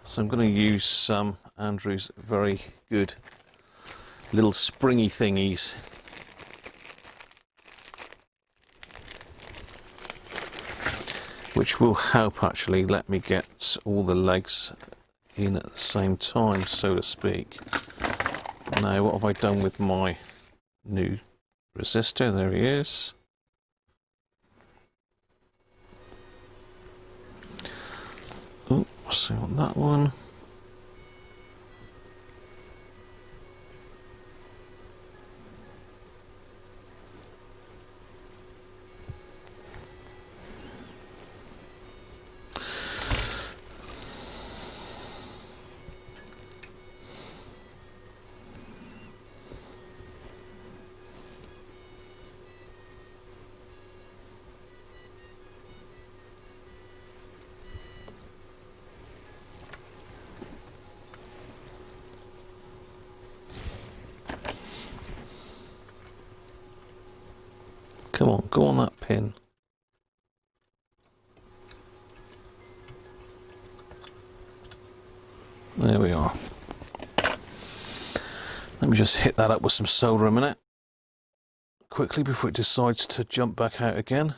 A: So I'm going to use Andrew's very good little springy thingies. Which will help actually let me get all the legs in at the same time, so to speak. Now, what have I done with my new resistor? There he is. Oh, so on that one. Come on, go on that pin. There we are. Let me just hit that up with some solder a minute. Quickly before it decides to jump back out again.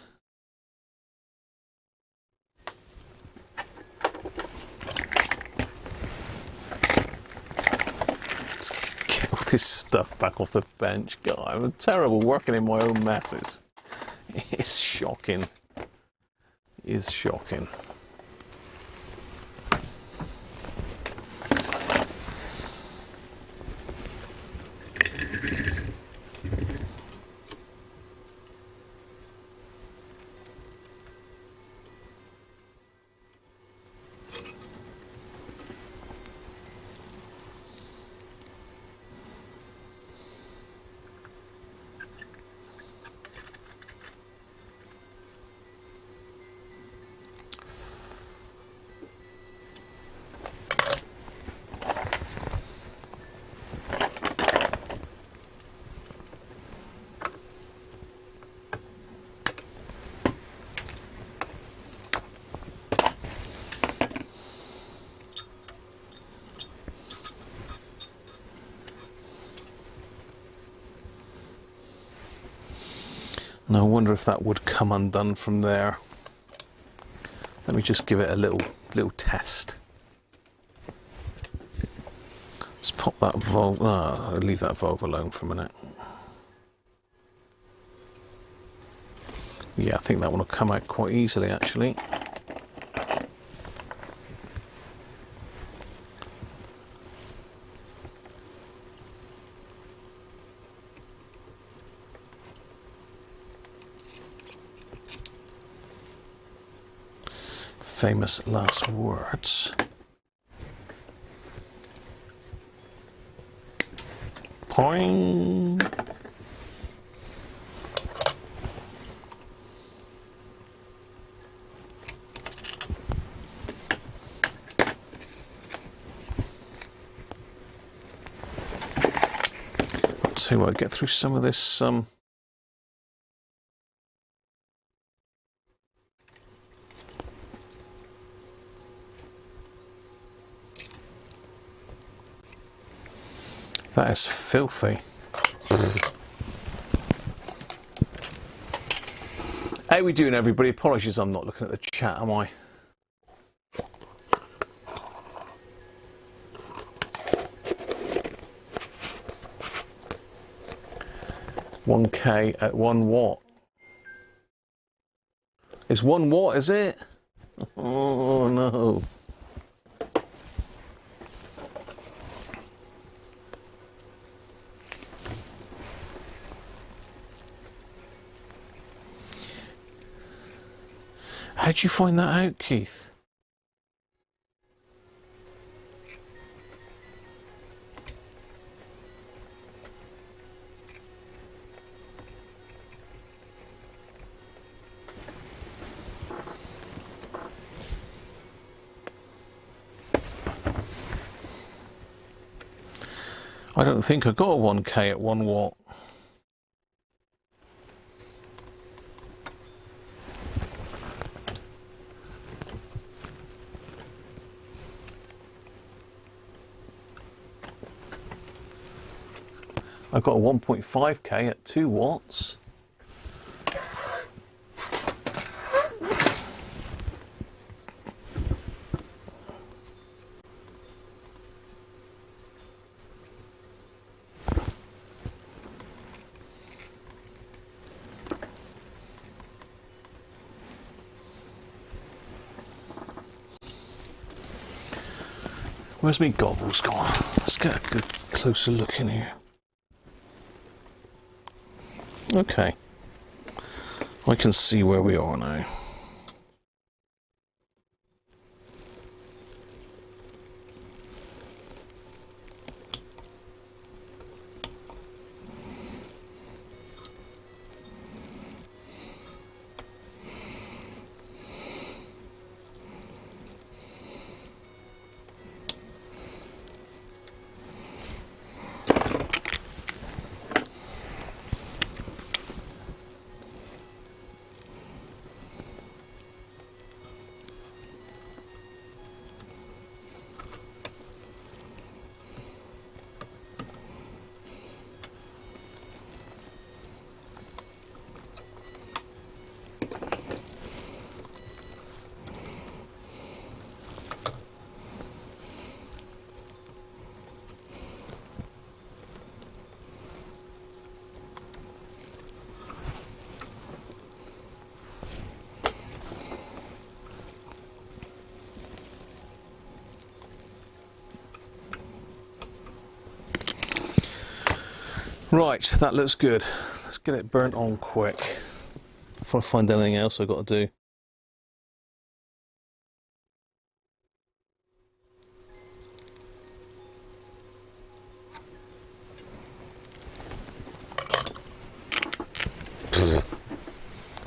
A: Let's get all this stuff back off the bench. God, I'm terrible working in my own messes. It's shocking. It is shocking. Now I wonder if that would come undone from there. Let me just give it a little test. pop that valve. I'll leave that valve alone for a minute. Yeah, I think that one will come out quite easily actually. Famous last words. Poing. I'll tell you what, get through some of this that is filthy. How we doing, everybody? Apologies, I'm not looking at the chat, am I? $1K at 1 watt. It's 1 watt, is it? Oh no. How'd you find that out, Keith? I don't think I got a 1K at 1 watt. I've got a 1.5K at 2 watts. Where's my goggles gone? Let's get a good closer look in here. Okay, I can see where we are now. Right, that looks good. Let's get it burnt on quick before I find anything else I've got to do.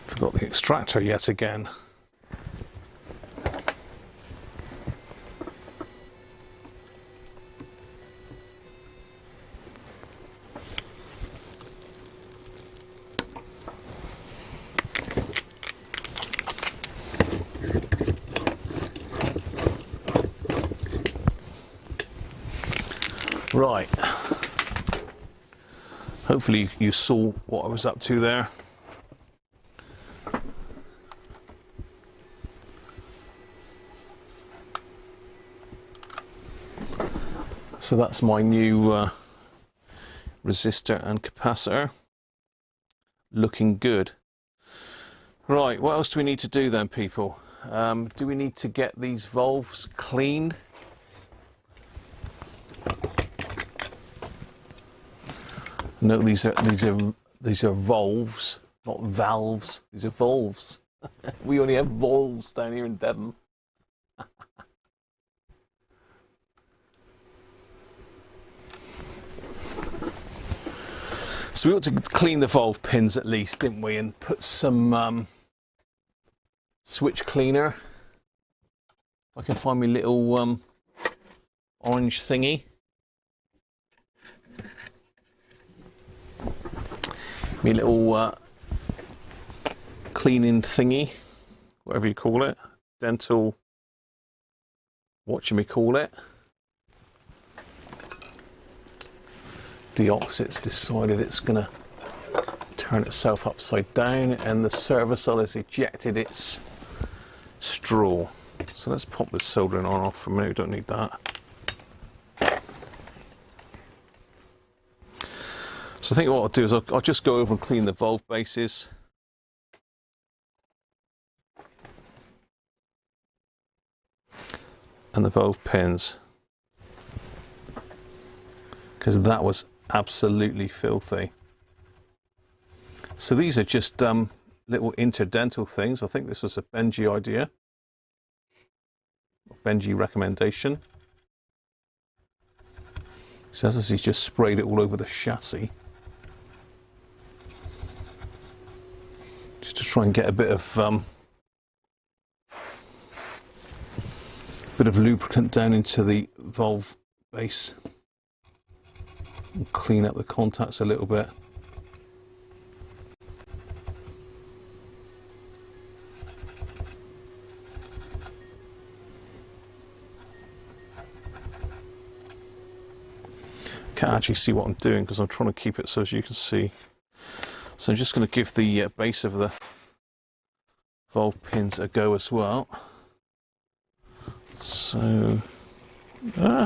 A: Forgot the extractor yet again. Right, hopefully you saw what I was up to there. So that's my new resistor and capacitor. Looking good. Right, what else do we need to do then, people? Do we need to get these valves cleaned? No, these are valves, not valves. These are valves. We only have valves down here in Devon. So we ought to clean the valve pins at least, didn't we? And put some switch cleaner. I can find my little orange thingy. My little cleaning thingy, whatever you call it. Dental, whatchamacallit. Deoxit's decided it's going to turn itself upside down, and the servicel has ejected its straw. So let's pop this soldering on off for a minute, we don't need that. So I think what I'll do is I'll just go over and clean the valve bases. And the valve pins. Because that was absolutely filthy. So these are just little interdental things. I think this was a Benji idea. Benji recommendation. Says as he's just sprayed it all over the chassis. Just to try and get a bit of lubricant down into the valve base. And clean up the contacts a little bit. Can't actually see what I'm doing because I'm trying to keep it so as you can see. So I'm just going to give the base of the valve pins a go as well. So,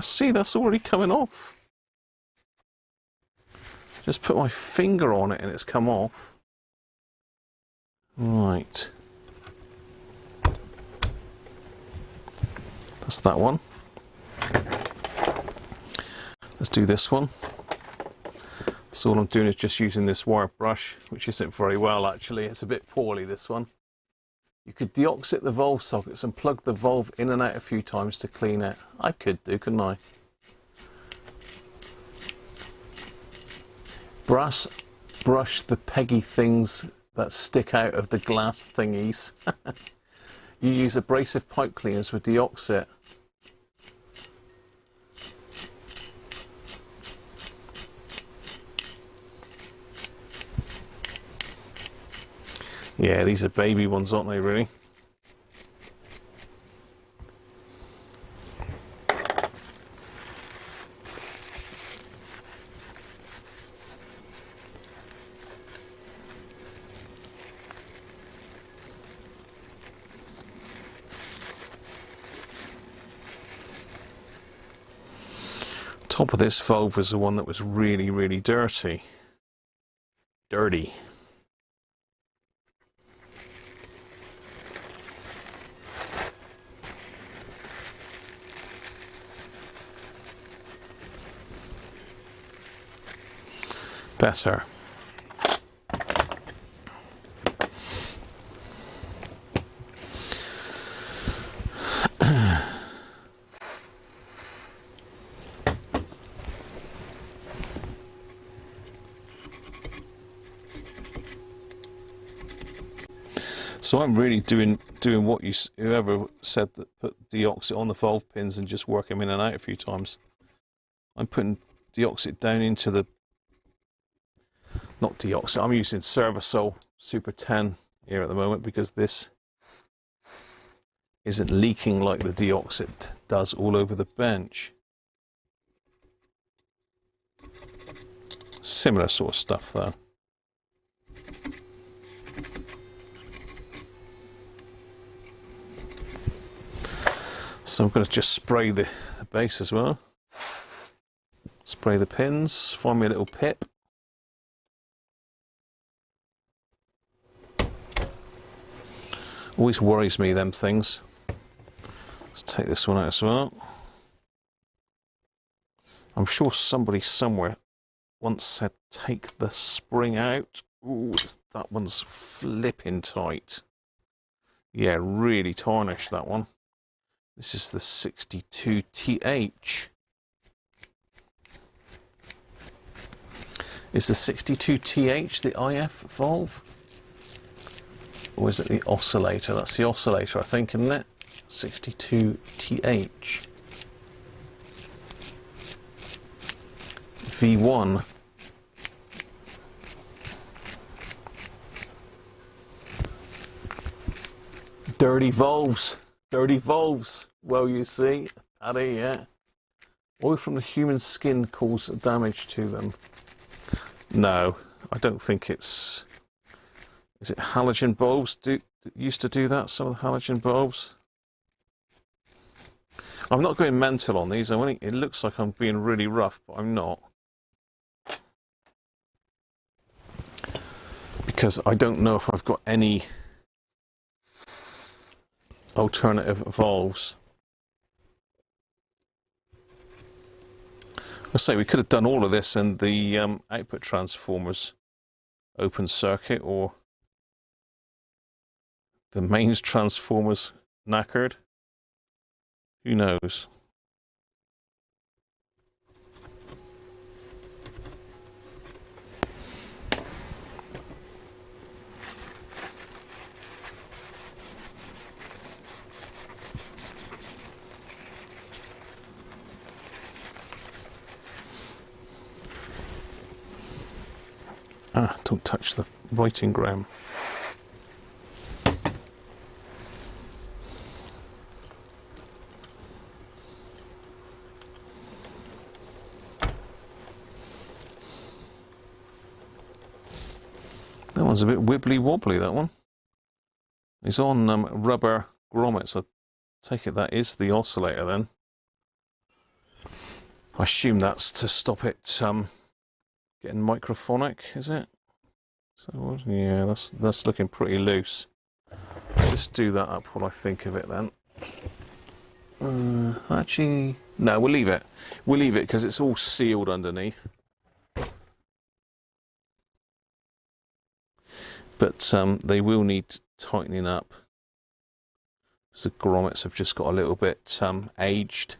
A: see, that's already coming off. Just put my finger on it and it's come off. Right. That's that one. Let's do this one. So all I'm doing is just using this wire brush, which isn't very well actually. It's a bit poorly, this one. You could deoxit the valve sockets and plug the valve in and out a few times to clean it. I could do, couldn't I? Brush the peggy things that stick out of the glass thingies. You use abrasive pipe cleaners with deoxit. Yeah, these are baby ones, aren't they, really? Top of this valve was the one that was really, really dirty. Dirty. Better. So I'm really doing what whoever said that put deoxit on the valve pins and just work them in and out a few times. I'm putting deoxit down into the, not deoxit, I'm using Servicel Super 10 here at the moment because this isn't leaking like the deoxit does all over the bench. Similar sort of stuff though. So I'm going to just spray the base as well. spray the pins, find me a little pip. Always worries me, them things. Let's take this one out as well. I'm sure somebody somewhere once said take the spring out. Ooh, that one's flipping tight. Yeah, really tarnished, that one. This is the 62TH. Is the 62TH the IF valve? Or is it the oscillator? That's the oscillator, I think, isn't it? 62TH. V1. Dirty valves. Dirty valves. Well, you see, Paddy, yeah. Oil from the human skin cause damage to them. No, I don't think it's... Is it halogen bulbs used to do that? Some of the halogen bulbs? I'm not going mental on these. It looks like I'm being really rough, but I'm not. Because I don't know if I've got any alternative valves. I say we could have done all of this in the output transformers open circuit, or the mains transformers knackered. Who knows? Ah, don't touch the writing gram. That one's a bit wibbly wobbly, that one. It's on rubber grommets. I take it that is the oscillator then. I assume that's to stop it getting microphonic, is it? So yeah, that's looking pretty loose. Just do that up while I think of it then. Actually, no, we'll leave it. We'll leave it because it's all sealed underneath. But they will need tightening up. The grommets have just got a little bit aged.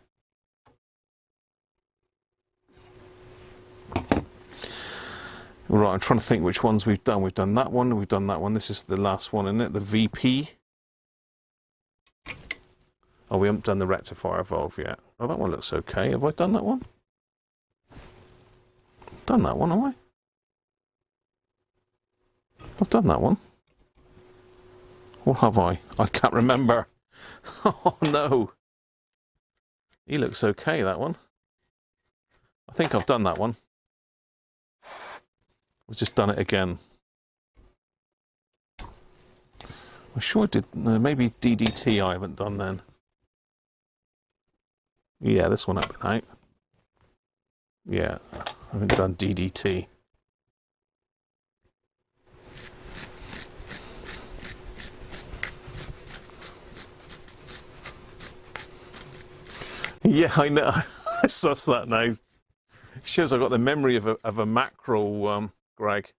A: Right, I'm trying to think which ones we've done. We've done that one, we've done that one. This is the last one, isn't it? The VP. Oh, we haven't done the rectifier valve yet. Oh, that one looks okay. Have I done that one? Done that one, have I? I've done that one. Or have I? I can't remember. Oh, no. He looks okay, that one. I think I've done that one. I've just done it again. I'm sure I did. Maybe DDT I haven't done then. Yeah, this one up and out. Yeah, I haven't done DDT. Yeah, I know. I suss that now. Shows I've got the memory of a mackerel, Greg.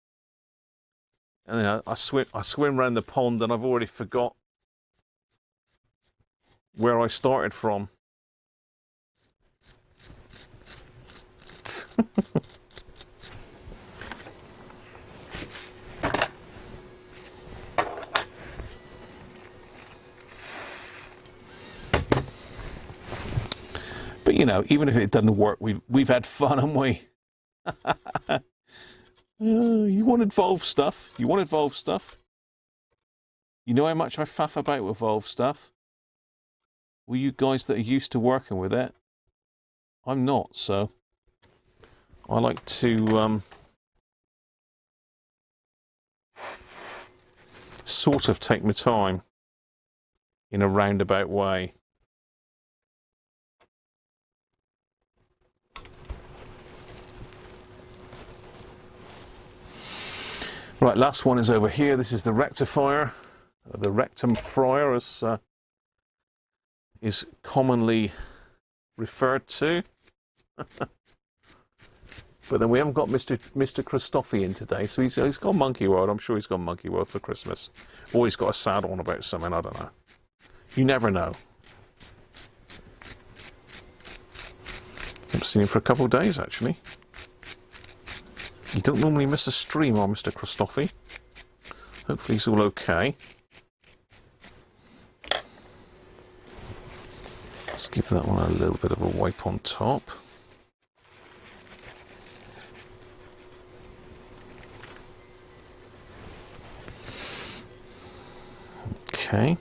A: And then I swim around the pond and I've already forgot where I started from. But you know, even if it doesn't work, we've had fun, haven't we? You wanted valve stuff. You wanted valve stuff. You know how much I faff about with valve stuff. Well, you guys that are used to working with it, I'm not. So I like to sort of take my time in a roundabout way. Right, last one is over here. This is the rectifier, the rectum fryer, as is commonly referred to. But then we haven't got Mr. Christoffi in today, so he's got Monkey World. I'm sure he's got Monkey World for Christmas. Or he's got a sad on about something, I don't know. You never know. I've seen him for a couple of days, actually. You don't normally miss a stream on Mr. Christoffi. Hopefully he's all okay. Let's give that one a little bit of a wipe on top. Okay.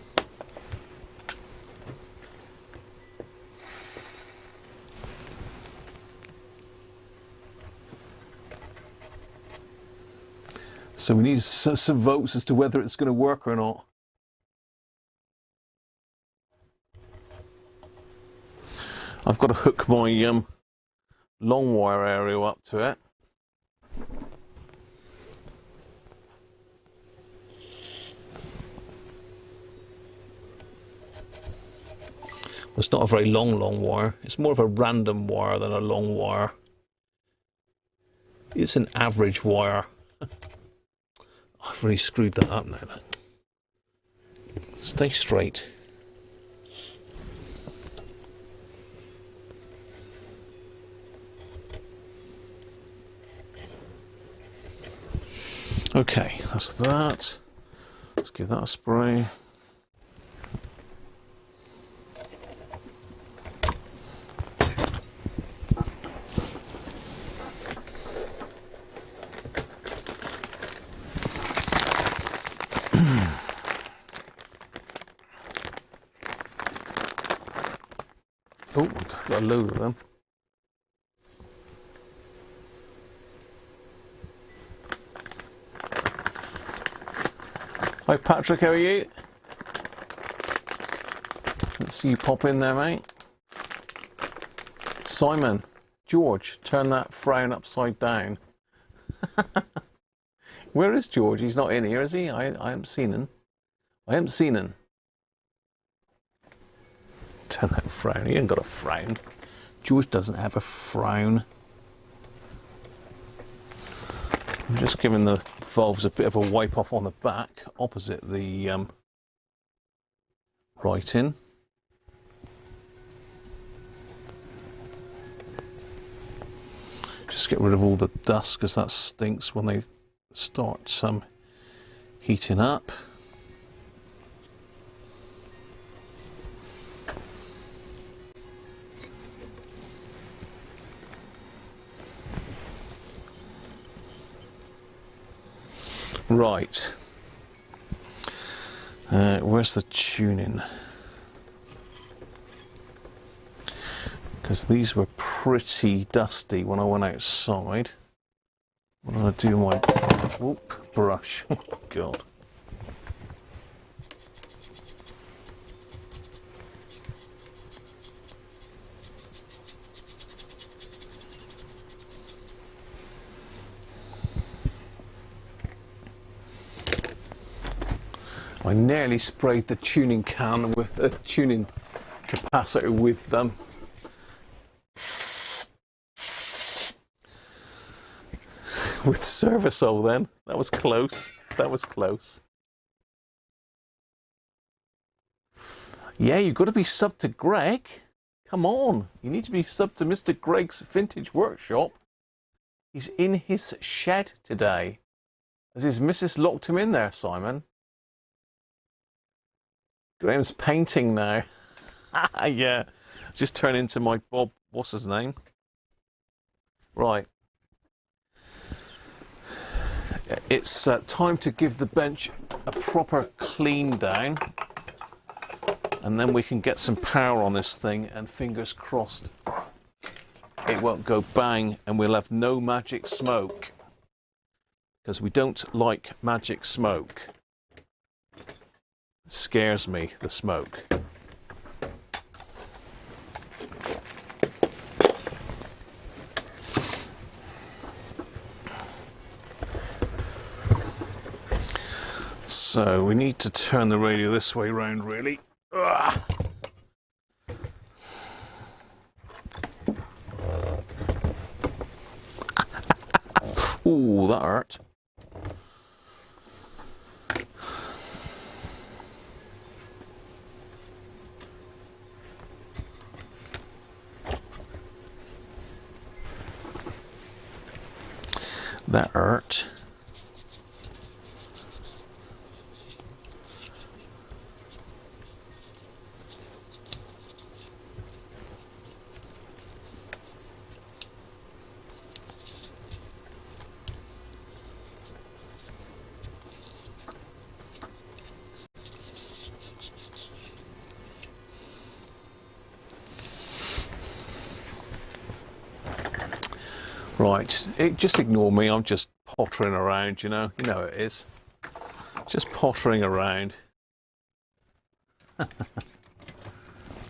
A: So we need some votes as to whether it's going to work or not. I've got to hook my long wire aerial up to it. It's not a very long wire. It's more of a random wire than a long wire. It's an average wire. I've really screwed that up now. Stay straight. Okay, that's that. Let's give that a spray. Oh, I've got a load of them. Hi Patrick, how are you? Let's see you pop in there, mate. Simon, George, turn that frown upside down. Where is George? He's not in here, is he? I haven't seen him. I haven't seen him. Turn that frown. He ain't got a frown. George doesn't have a frown. I'm just giving the valves a bit of a wipe off on the back, opposite the writing. Just get rid of all the dust, because that stinks when they start heating up. Right, where's the tuning? Because these were pretty dusty when I went outside. What did I do my brush? Oh God. I nearly sprayed the tuning can with the tuning capacitor with Servicol then. That was close. That was close. Yeah, you've got to be subbed to Greg. Come on. You need to be subbed to Mr. Greg's Vintage Workshop. He's in his shed today. Has his missus locked him in there, Simon? Graham's painting now. Yeah. Just turn into my Bob, what's his name? Right. It's time to give the bench a proper clean down. And then we can get some power on this thing, and fingers crossed it won't go bang and we'll have no magic smoke. Because we don't like magic smoke. It scares me, the smoke. So we need to turn the radio this way round, really. Ugh. Ooh, that hurt. That hurt. Right, just ignore me, I'm just pottering around, you know how it is. Just pottering around.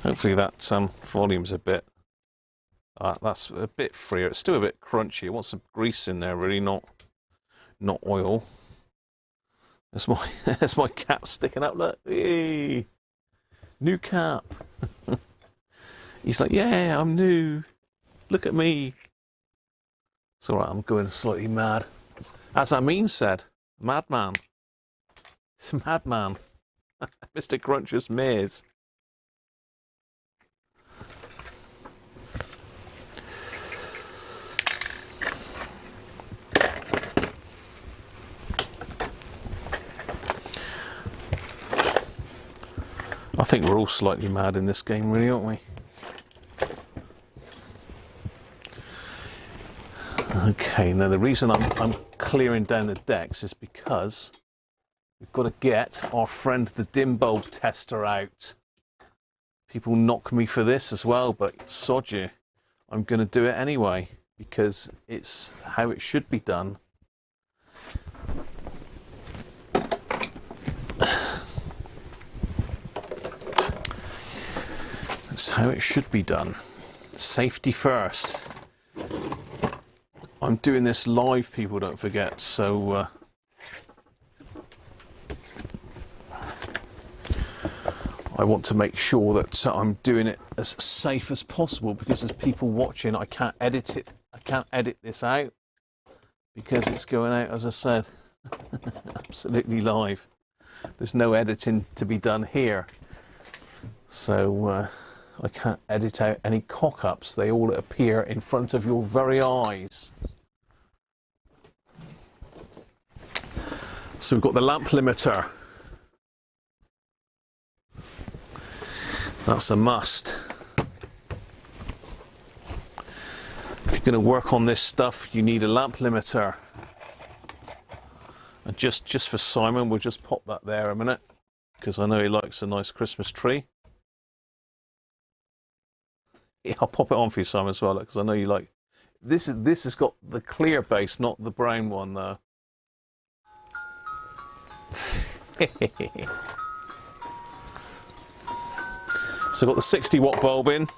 A: Hopefully that volume's a bit, that's a bit freer. It's still a bit crunchy. It wants some grease in there, really, not oil. There's my cap sticking up, look. Hey, new cap. He's like, yeah, I'm new. Look at me. It's all right, I'm going slightly mad. As Amin said, madman. It's a madman. Mr. Cruncher's maze. I think we're all slightly mad in this game, really, aren't we? Okay, now the reason I'm clearing down the decks is because we've got to get our friend the dim bulb tester out. People knock me for this as well, but sod you, I'm going to do it anyway because it's how it should be done. That's how it should be done. Safety first. I'm doing this live, people, don't forget, so I want to make sure that I'm doing it as safe as possible because there's people watching. I can't edit it. I can't edit this out because it's going out, as I said, absolutely live. There's no editing to be done here. So I can't edit out any cock-ups. They all appear in front of your very eyes. So we've got the lamp limiter. That's a must. If you're going to work on this stuff, you need a lamp limiter. And just for Simon, we'll just pop that there a minute, because I know he likes a nice Christmas tree. Yeah, I'll pop it on for you, Simon, as well, because I know you like. This has got the clear base, not the brown one, though. So I've got the 60-watt bulb in.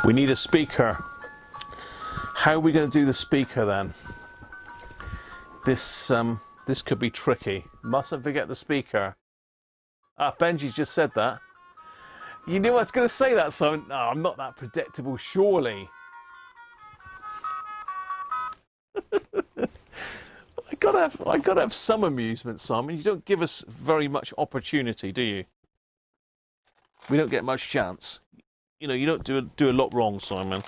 A: We need a speaker. How are we going to do the speaker then? This could be tricky. Mustn't forget the speaker. Ah, Benji's just said that. You knew I was going to say that, so no, I'm not that predictable, surely. I gotta have some amusement, Simon. You don't give us very much opportunity, do you? We don't get much chance. You know, you don't do a lot wrong, Simon.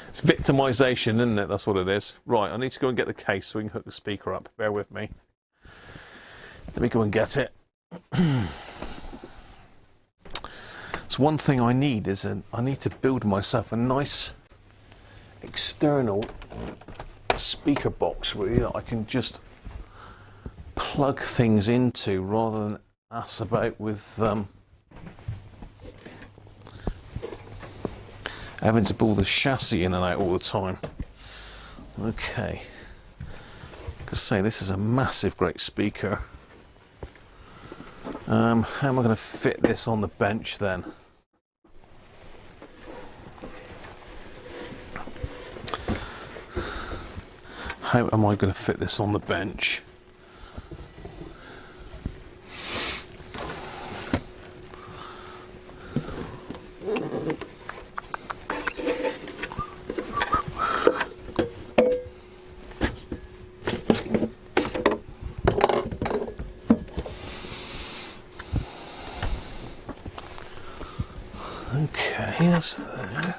A: It's victimization, isn't it? That's what it is. Right, I need to go and get the case so we can hook the speaker up. Bear with me. Let me go and get it. So one thing I need is I need to build myself a nice external speaker box, really, that I can just plug things into rather than ass about with Having to pull the chassis in and out all the time. Okay. Like I say, this is a massive, great speaker. How am I going to fit this on the bench then? How am I going to fit this on the bench? Okay, that's there.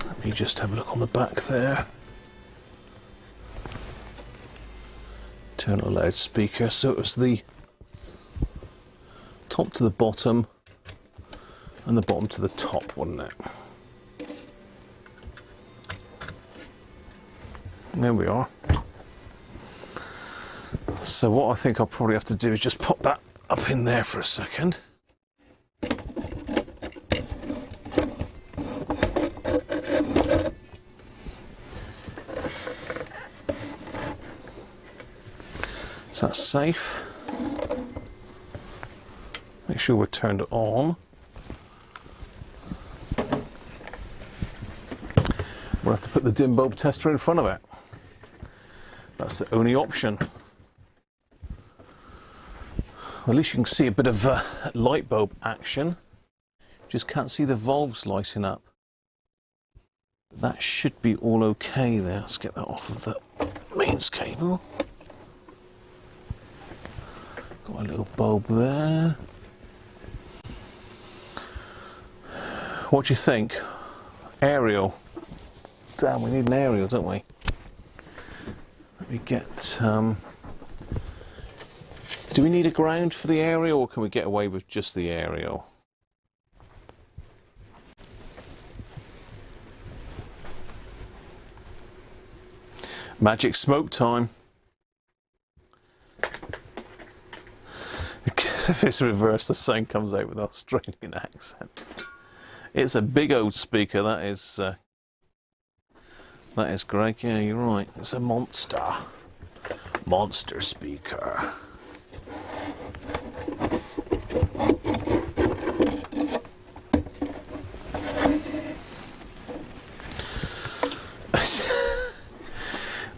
A: Let me just have a look on the back there. Internal loudspeaker, so it was the top to the bottom and the bottom to the top, wasn't it? There we are. So what I think I'll probably have to do is just pop that up in there for a second. So that's safe. Make sure we're turned on. We'll have to put the dim bulb tester in front of it. That's the only option. Well, at least you can see a bit of light bulb action. Just can't see the valves lighting up. But that should be all okay there. Let's get that off of the mains cable. Got a little bulb there. What do you think? Aerial. Damn, we need an aerial, don't we? Let me get... do we need a ground for the aerial, or can we get away with just the aerial? Magic smoke time. If it's reversed, the sound comes out with an Australian accent. It's a big old speaker, that is great. Yeah, you're right. It's a monster speaker.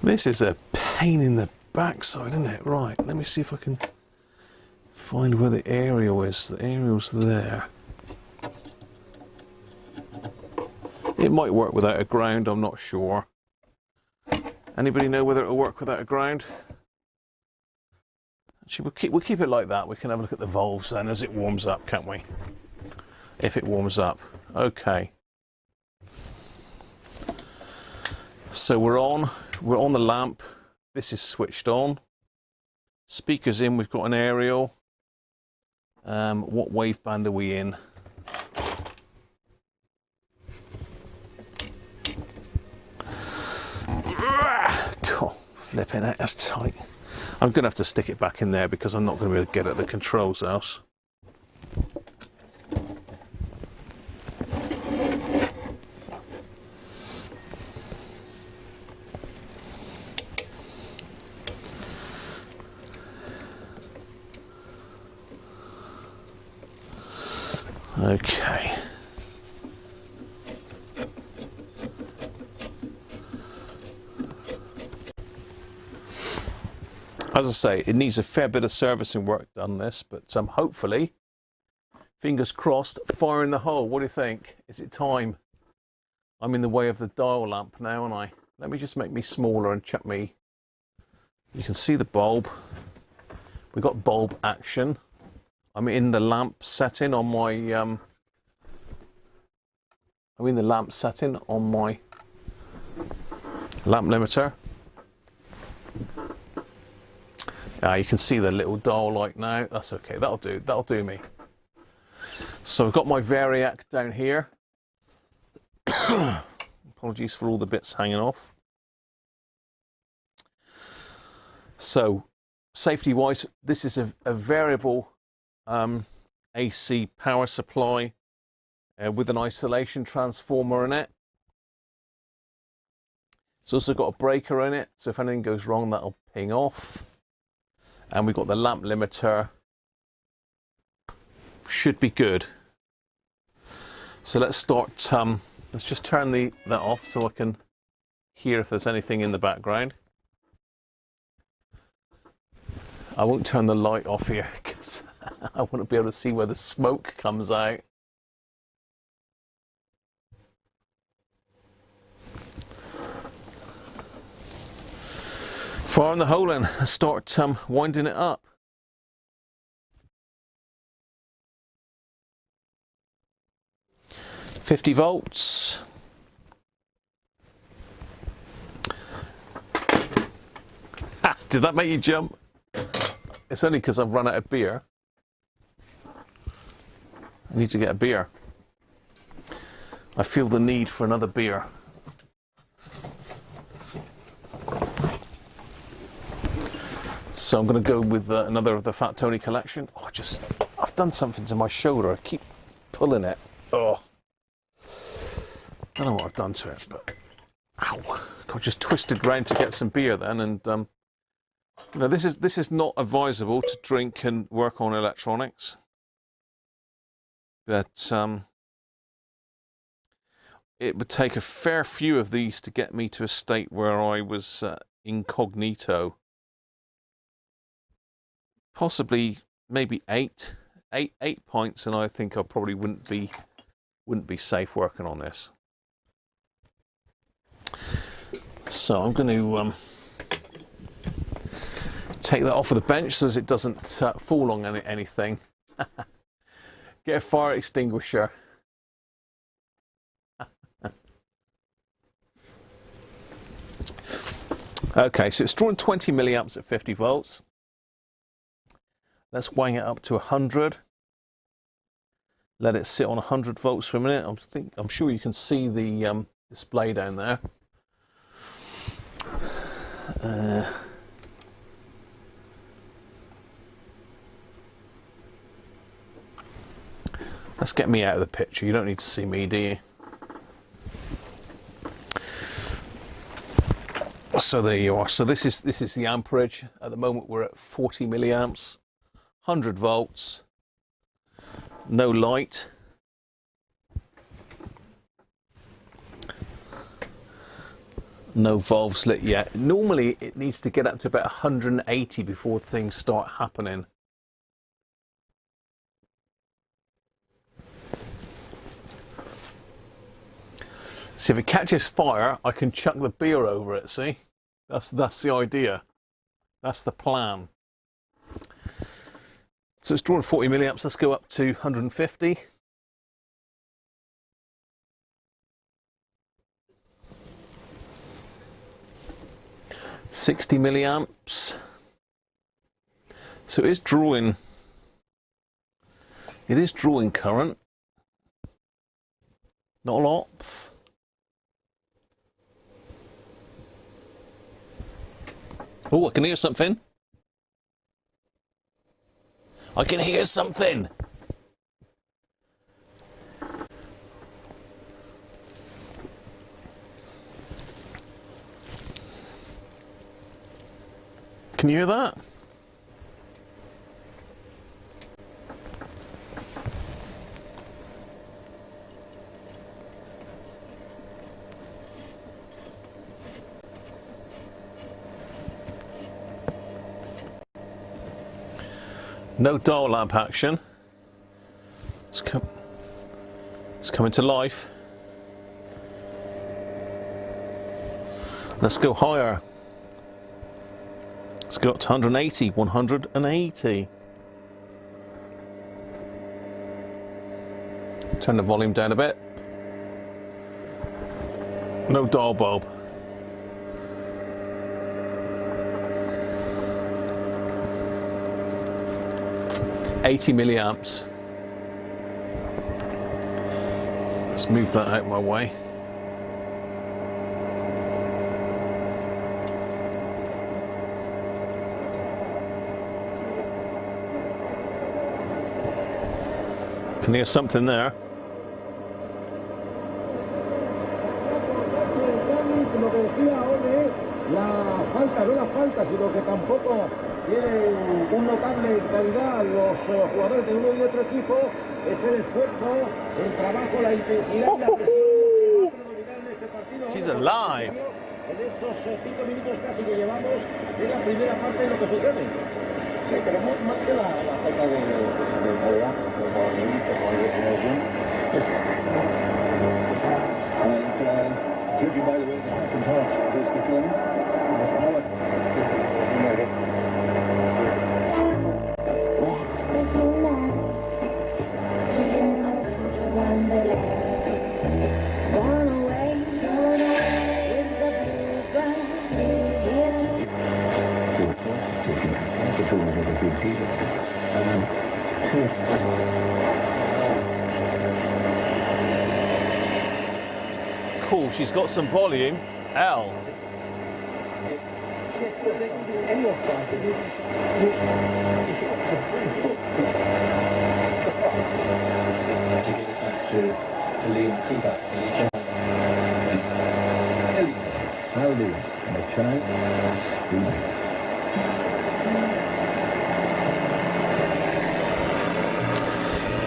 A: This is a pain in the backside, isn't it? Right, let me see if I can find where the aerial is. The aerial's there. It might work without a ground, I'm not sure. Anybody know whether it'll work without a ground? Actually, we'll keep it like that. We can have a look at the valves then as it warms up, can't we? If it warms up. Okay. So we're on the lamp. This is switched on. Speakers in, we've got an aerial. What waveband are we in? God, flipping it, that's tight. I'm going to have to stick it back in there because I'm not going to be able to get at the controls else. Okay. As I say, it needs a fair bit of servicing work done this, but hopefully, fingers crossed, fire in the hole. What do you think? Is it time? I'm in the way of the dial lamp now, aren't I? Let me just make me smaller and chuck me. You can see the bulb. We've got bulb action. I'm in the lamp setting on my lamp limiter. You can see the little dial light now. That's okay. That'll do me. So I've got my variac down here. Apologies for all the bits hanging off. So safety wise, this is a variable AC power supply with an isolation transformer in it. It's also got a breaker in it, so if anything goes wrong, that'll ping off. And we've got the lamp limiter. Should be good. So let's start. Let's just turn that off so I can hear if there's anything in the background. I won't turn the light off here because I want to be able to see where the smoke comes out. Fire in the hole and start winding it up. $50 volts. Ha! Did that make you jump? It's only because I've run out of beer. I need to get a beer. I feel the need for another beer. So I'm going to go with another of the Fat Tony collection. Oh, I've done something to my shoulder. I keep pulling it. Oh, I don't know what I've done to it, but ow! I just twisted round to get some beer then, and you know, this is not advisable to drink and work on electronics, but it would take a fair few of these to get me to a state where I was incognito. Possibly, maybe eight points, and I think I probably wouldn't be safe working on this. So I'm going to take that off of the bench so as it doesn't fall on anything. Get a fire extinguisher. Okay, so it's drawing 20 milliamps at 50 volts. Let's wang it up to 100. Let it sit on 100 volts for a minute. I'm sure you can see the display down there. Let's get me out of the picture. You don't need to see me, do you? So there you are. So this is the amperage. At the moment we're at 40 milliamps. 100 volts, no light. No valves lit yet. Normally it needs to get up to about 180 before things start happening. See, if it catches fire, I can chuck the beer over it, see? That's the idea. That's the plan. So it's drawing 40 milliamps. Let's go up to 150. $60 milliamps. So it is drawing current. Not a lot. Oh, I can hear something. I can hear something. Can you hear that? No dial lamp action. It's coming to life. Let's go higher. Let's go up to 180. 180. Turn the volume down a bit. No dial bulb. 80 milliamps. Let's move that out of my way. Can hear something there.
B: La falta, no la falta, sino que tampoco tienen un notable calidad los jugadores de uno y otro equipo. Es el esfuerzo, el trabajo, la intensidad y la presión que predominan en este partido.
A: She's alive.
B: En estos 5 minutos casi que llevamos, es la primera parte de lo que sucede. Sí, pero más que la falta de calidad, judging by the way the second half is performing,
A: Cool, she's got some volume. L.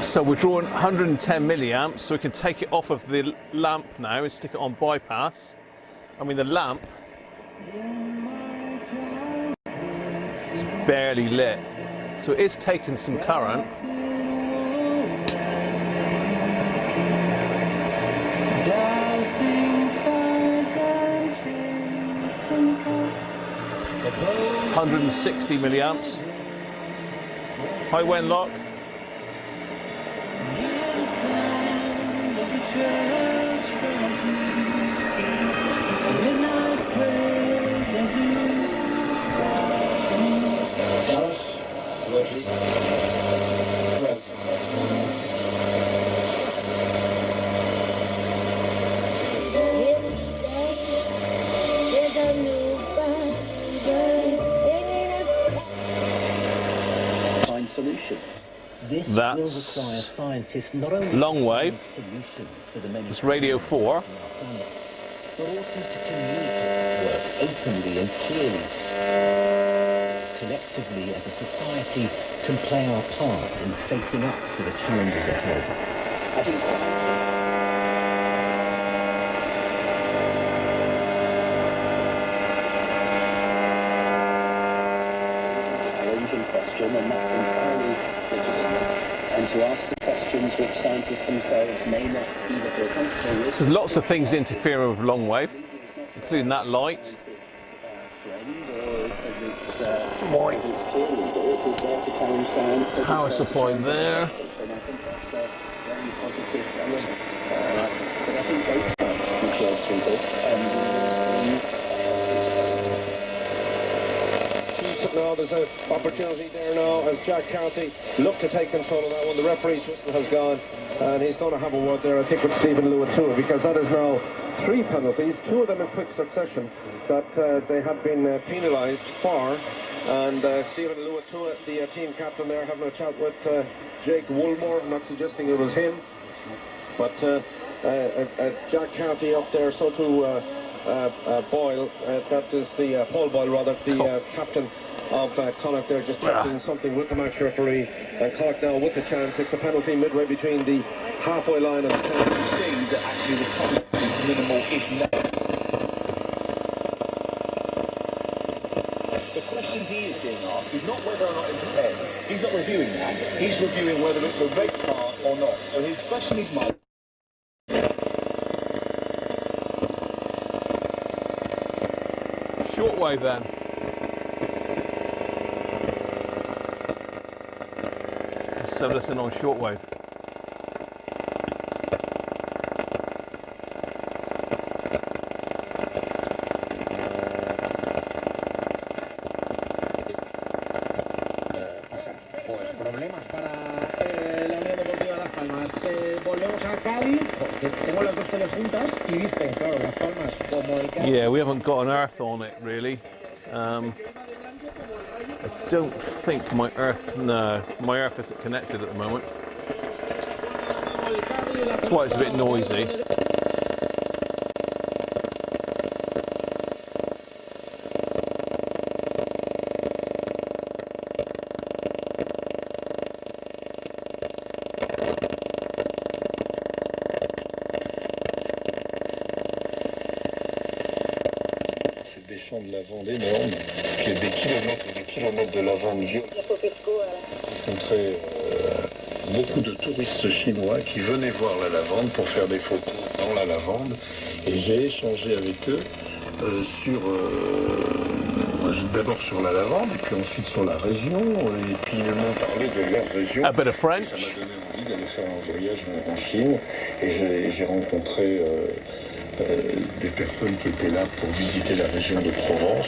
A: So we're drawing 110 milliamps, so we can take it off of the lamp now and stick it on bypass. I mean, the lamp is barely lit, so it is taking some current. $160 milliamps. Hi, Wenlock. That's long wave. It's radio 4.
C: But also to communicate work openly and clearly. Collectively, as a society, can play our part in facing up to the challenges ahead. I think question, and that's entirely legitimate. And to ask the questions which scientists themselves may not either feel comfortable with.
A: There's lots of things interfering with long wave, including that light. Power supply there.
B: Now there's an opportunity there now as Jack Carthy looked to take control of that one. The referee's whistle has gone and he's going to have a word there, I think, with Stephen Luatua, because that is now 3 penalties, 2 of them in quick succession that they had been penalised for. And Stephen Luatua, the team captain there, having a chat with Jake Woolmore, not suggesting it was him, but Jack Carthy up there, so too Boyle, that is the Paul Boyle rather, the captain of Connacht there, just checking something with the match referee. And Connacht now with the chance. It's a penalty midway between the halfway line and the penalty.
C: See that actually the contact is minimal, if not. The question he is being asked is not whether or not it's red. He's not reviewing that. He's reviewing whether it's a red card or not. So his question is made.
A: Shortwave then. Let's have a listen on shortwave.
D: Pues problemas para
A: Yeah, we haven't got an earth on it really. I don't think my earth, no, my earth isn't connected at the moment. That's why it's a bit noisy.
C: De lavande énorme, qui est des kilomètres et des kilomètres de lavande vieux. J'ai rencontré beaucoup de touristes chinois qui venaient voir la lavande pour faire des photos dans la lavande, et j'ai échangé avec eux d'abord sur la lavande, et puis ensuite sur la région, et puis ils m'ont parlé de leur région.
A: A bit of French.
C: Ça m'a donné envie d'aller faire un voyage en Chine, et j'ai rencontré des personnes qui étaient là pour visiter la région de Provence.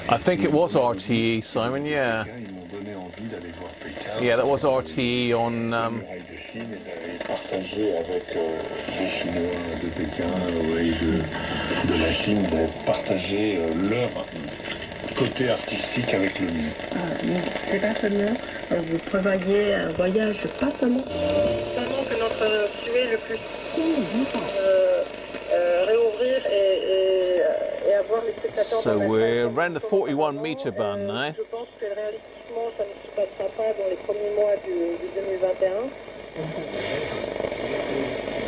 A: I think it was RTE, Simon, yeah.
C: Ils m'ont donné envie d'aller voir Pékin.
A: Yeah, that was RTE on...
C: muraille de Chine, et partager avec les Chinois de Pékin et de la Chine, de partager leur côté artistique avec le mien.
D: C'est pas seulement, vous prévoyez un voyage, pas seulement que notre sujet le plus réouvrir et avoir les spectateurs.
A: So we're around the 41 meter band now.
D: Je pense que réalistiquement, ça ne se passera pas dans les premiers mois du 2021.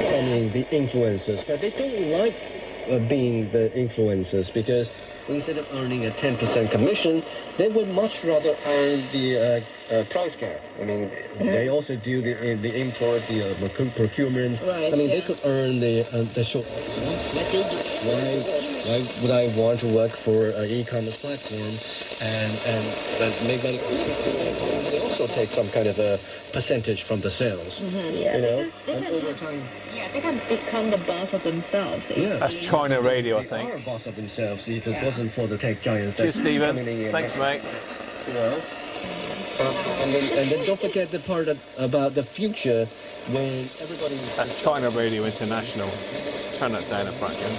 E: I mean, the influencers, but they don't like being the influencers, because instead of earning a 10% commission, they would much rather earn the price cap. I mean, they also do the import, the procurement.
D: Right,
E: I mean, they could earn the short. Why would I want to work for an e-commerce platform and make money? They also take some kind of a percentage from the sales.
D: Yeah.
E: You know,
D: They
E: and
D: can-
E: over time.
D: Yeah, they can become the boss of themselves.
E: Yeah.
A: That's China Radio, I
E: They
A: think.
E: are a boss of themselves if it wasn't for the tech giants.
A: Cheers,
E: that coming
A: Stephen.
E: in,
A: Thanks, mate.
E: You know. And then don't forget the part about the future when everybody.
A: That's China Radio International. Just turn that down a fraction.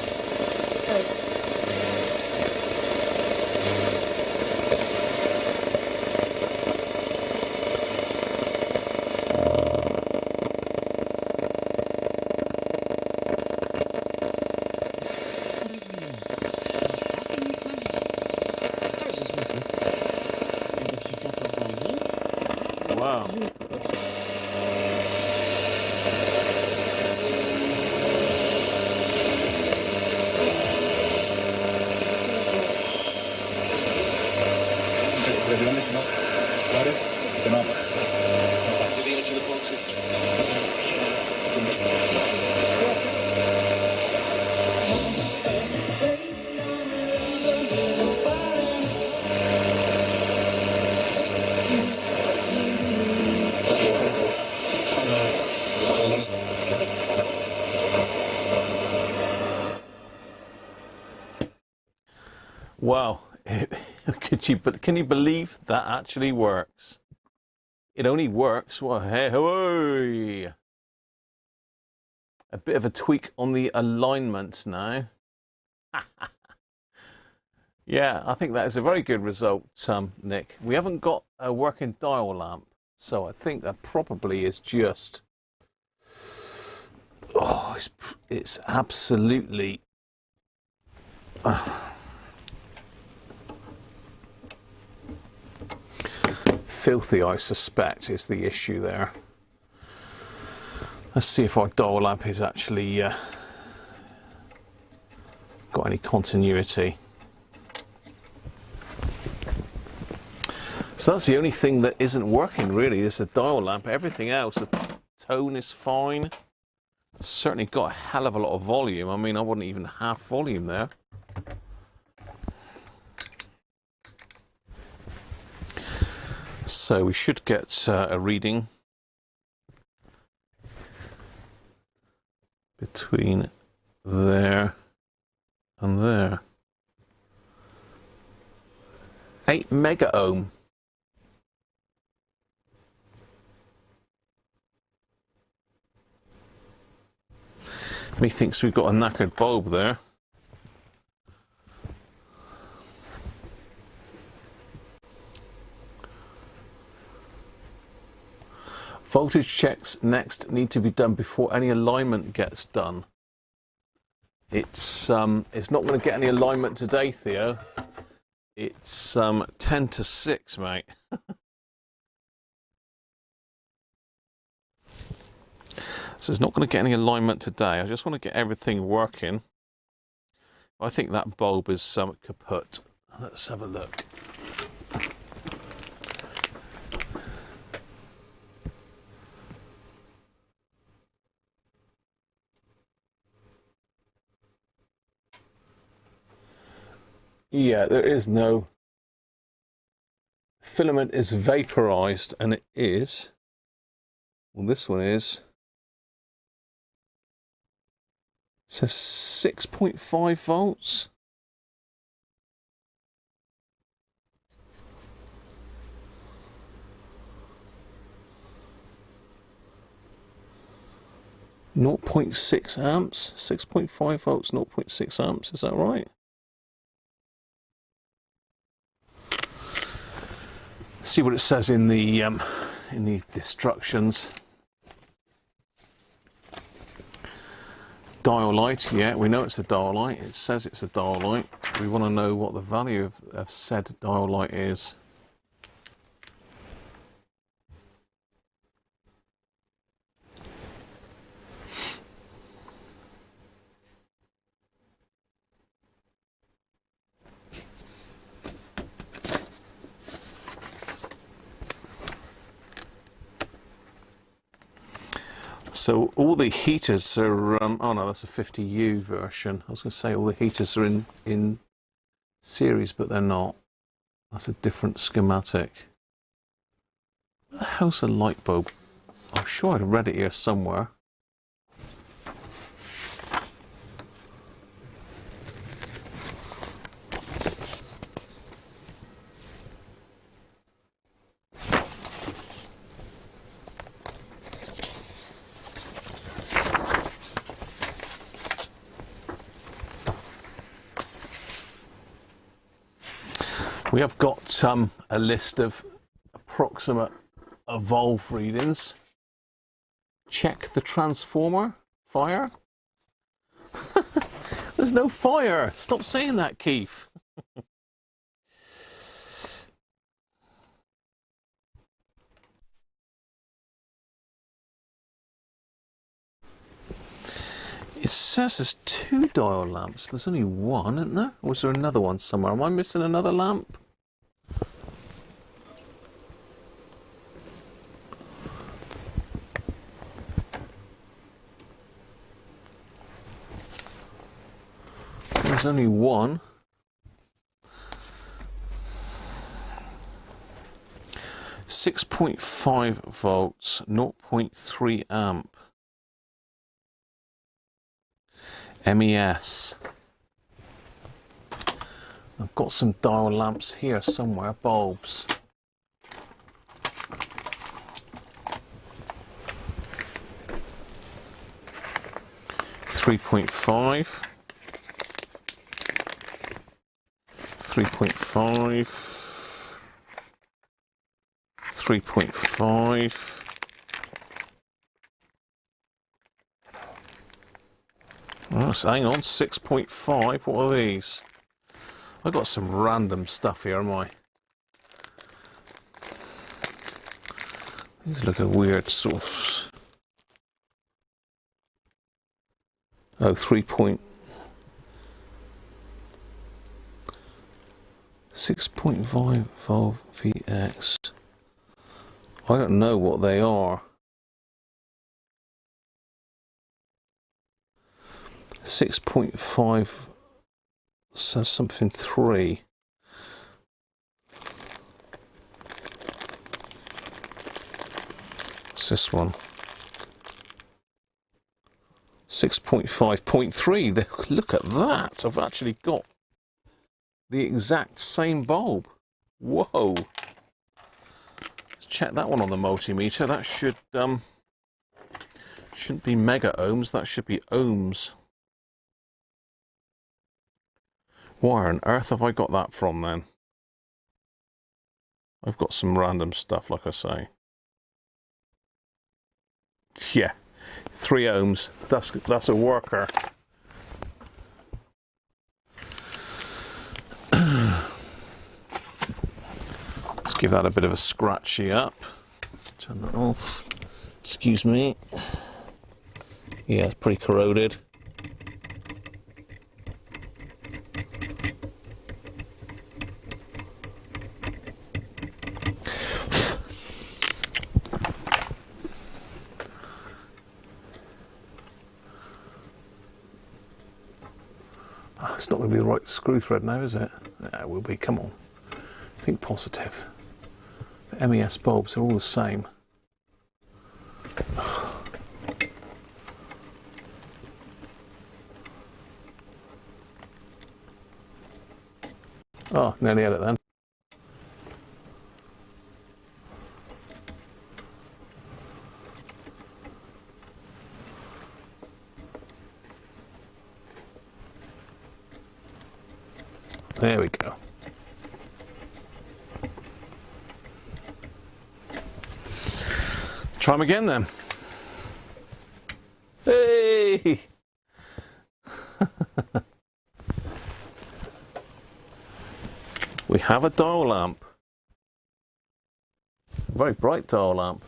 A: Wow. Wow. Can you believe that actually works? It only works, well, hey, hooey. A bit of a tweak on the alignment now. Yeah, I think that is a very good result, Nick. We haven't got a working dial lamp, so I think that probably is just... Oh, it's absolutely... filthy, I suspect, is the issue there. Let's see if our dial lamp is actually got any continuity. So that's the only thing that isn't working really, is the dial lamp. Everything else, the tone is fine. Certainly got a hell of a lot of volume. I mean, I wasn't even half volume there. So we should get a reading between there and there. 8 mega ohm. Methinks we've got a knackered bulb there. Voltage checks next need to be done before any alignment gets done. It's not going to get any alignment today, Theo. It's 10 to 6, mate. So it's not going to get any alignment today. I just want to get everything working. I think that bulb is kaput. Let's have a look. Yeah, there is no filament is vaporized, and it is, well, this one is, it says 6.5 volts. .6 amps, 6.5 volts, 0.6 amps, is that right? See what it says in the instructions. Dial light, yeah, we know it's a dial light. It says it's a dial light. We want to know what the value of said dial light is. So all the heaters are, oh no, that's a 50U version. I was going to say all the heaters are in series, but they're not. That's a different schematic. What the hell's a light bulb? I'm sure I'd read it here somewhere. We have got a list of approximate volve readings. Check the transformer. Fire? There's no fire. Stop saying that, Keith. It says there's 2 dial lamps, but there's only one, isn't there? Or is there another one somewhere? Am I missing another lamp? There's only one. .5 volts, 0.3 amp. MES. I've got some dial lamps here somewhere, bulbs. .5. 3.5. 3.5. Oh, so hang on, 6.5. What are these? I've got some random stuff here, am I? These look a weird sort of. Oh, 3.6.5 volve VX. I don't know what they are. 6.5 says something 3. What's this one? 6.5.3. Look at that. I've actually got the exact same bulb. Whoa. Let's check that one on the multimeter. That Shouldn't be mega ohms, that should be ohms. Where on earth have I got that from then? I've got some random stuff, like I say. Yeah, 3 ohms. That's a worker. Let's give that a bit of a scratchy up. Turn that off. Excuse me. Yeah, it's pretty corroded. It's not going to be the right screw thread now, is it? Yeah, it will be. Come on. Think positive. The MES bulbs are all the same. Oh, nearly had it then. There we go. Try them again then. Hey! We have a dial lamp. A very bright dial lamp.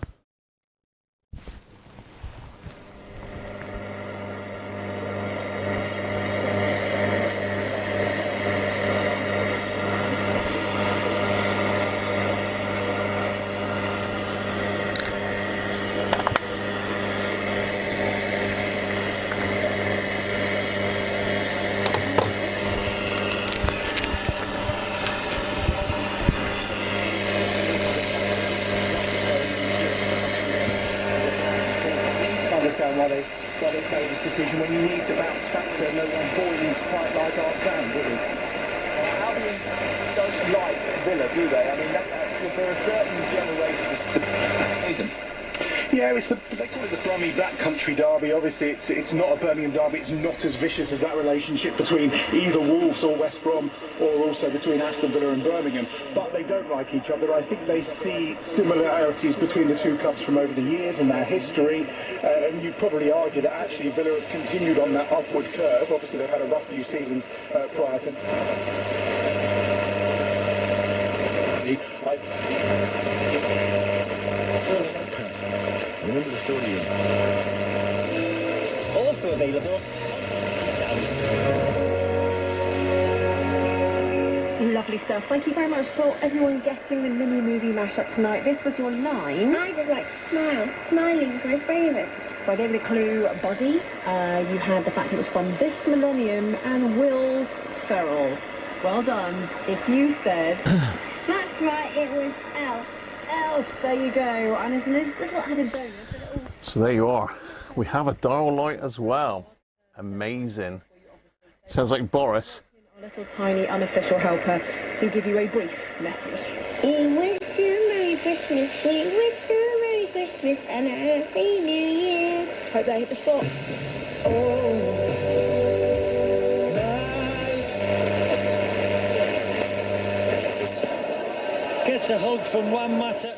F: Why they made this decision when you need the bounce factor, no one boils quite like our sound, would it? How do you don't like Villa, do they? I mean, there are certain generations. Yeah, they call it the Brummy Black Country Derby. Obviously, it's not a Birmingham derby. It's not as vicious as that relationship between either Wolves or West Brom, or also between Aston Villa and Birmingham. But they don't like each other. I think they see similarities between the two clubs from over the years and their history. And you'd probably argue that actually Villa have continued on that upward curve. Obviously, they've had a rough few seasons prior to.
C: Remember the story.
F: Also available.
G: Lovely stuff. Thank you very much for everyone getting the mini movie mashup tonight. This was your 9.
H: I just like smile. Smiling's my favourite.
G: So I gave it a clue, body. You had the fact it was from this millennium and Will Ferrell. Well done. If you said...
H: That's right, it was Elf.
G: Elf, there you go. And it's a little added bonus.
A: So there you are. We have a dial light as well. Amazing. Sounds like Boris.
G: Our little tiny unofficial helper to give you a brief message.
H: We wish you a Merry Christmas. We wish you a Merry Christmas and a Happy New Year.
G: Hope they hit the spot.
F: Gets a hug from Juan Mata.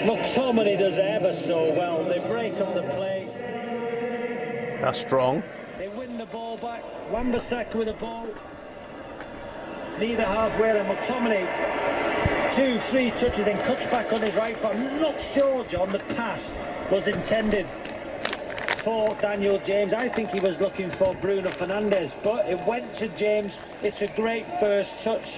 F: McTominay does ever so well. They break up the play.
A: That's strong.
F: They win the ball back. Wan-Bissaka with the ball. Neither halfway, and McTominay 2-3 touches, then cuts back on his right foot. I'm not sure, John, the pass was intended for Daniel James. I think he was looking for Bruno Fernandes, but it went to James. It's a great first touch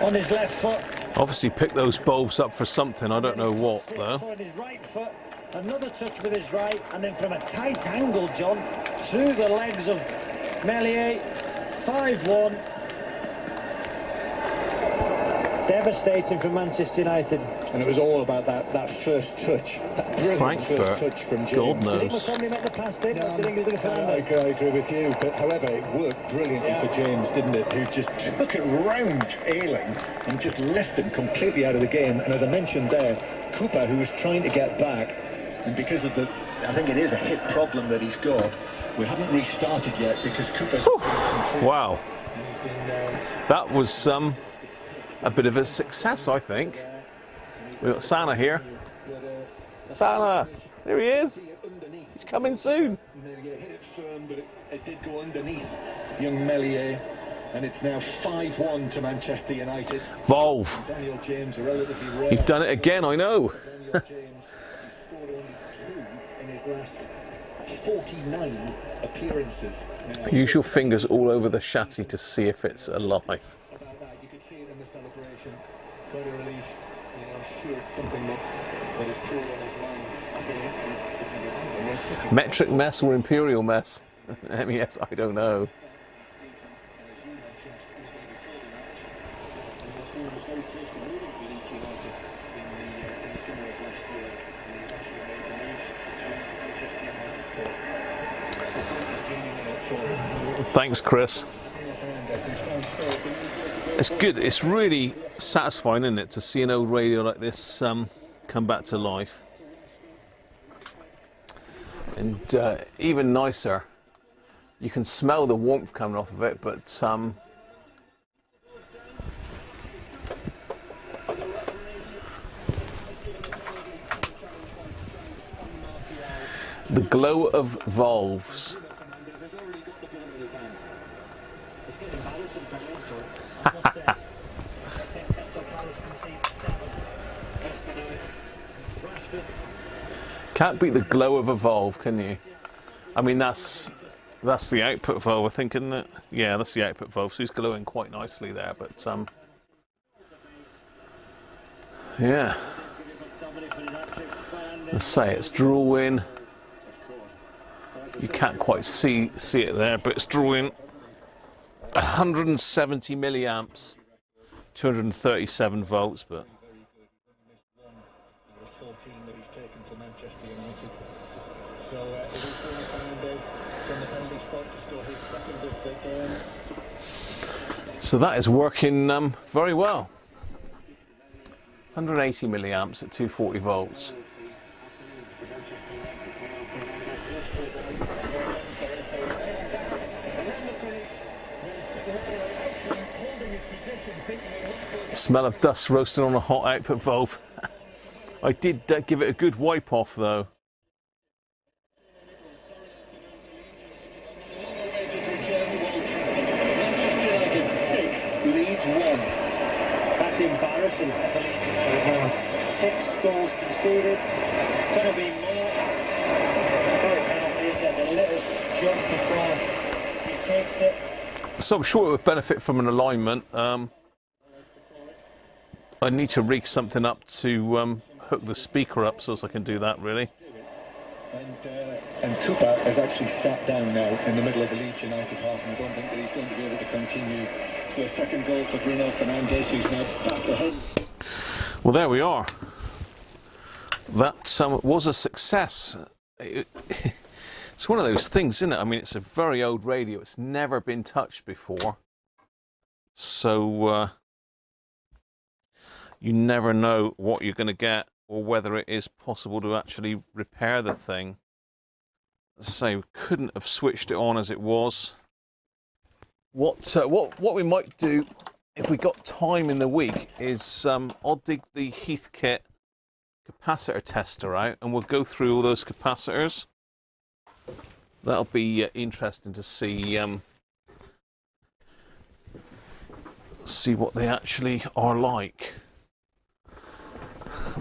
F: on his left foot.
A: Obviously picked those bulbs up for something. I don't know what, though.
F: On his right foot, another touch with his right, and then from a tight angle, John, through the legs of Meslier. 5-1. Devastating for Manchester United.
I: And it was all about that first touch. That
A: Frankfurt,
I: first touch from James.
A: God knows.
I: I agree with you, but however, it worked brilliantly for James, didn't it? Who just took it round Ayling and just left him completely out of the game. And as I mentioned there, Cooper, who was trying to get back, And because of the, I think it is a hip problem that he's got, we haven't restarted yet because Cooper's...
A: Wow. That was a bit of a success, I think. We've got Sana here. Sana, there he is. He's coming soon.
I: But it did go underneath young Mellier, and it's now 5-1 to Manchester United.
A: Volve.
I: Daniel James, a relatively rare...
A: You've done it again, I know.
I: Daniel James, he's scored only 2 in his last 49 appearances. Now,
A: Use your fingers all over the chassis to see if it's alive.
I: about that, you could see it in the celebration. Quite a relief. You know, I'm sure it's something that is true on his mind.
A: Metric mess or imperial mess? MES, I don't know. Thanks, Chris. It's good. It's really satisfying, isn't it, to see an old radio like this come back to life. And even nicer, you can smell the warmth coming off of it, but the glow of valves. Can't beat the glow of a valve, can you? I mean, that's the output valve, I think, isn't it? Yeah, that's the output valve. So he's glowing quite nicely there, but yeah. Let's say it's drawing. You can't quite see it there, but it's drawing 170 milliamps, 237 volts, but. So that is working very well. 180 milliamps at 240 volts. Smell of dust roasting on a hot output valve. I did give it a good wipe off though.
F: That's embarrassing. 6 goals conceded. Could have been more. A little jump before he takes it.
A: So I'm sure it would benefit from an alignment. I need to rig something up to hook the speaker up so as I can do that really.
I: And Cooper has actually sat down now in the middle of the Leeds United half, and I don't think that he's going to be able to continue. So a second goal for Bruno Fernandes, who's now back ahead.
A: Well, there we are. That was a success. It's one of those things, isn't it? I mean, it's a very old radio. It's never been touched before. So you never know what you're going to get or whether it is possible to actually repair the thing. So we couldn't have switched it on as it was. What we might do if we got time in the week is I'll dig the Heathkit capacitor tester out and we'll go through all those capacitors. That'll be interesting to see what they actually are like.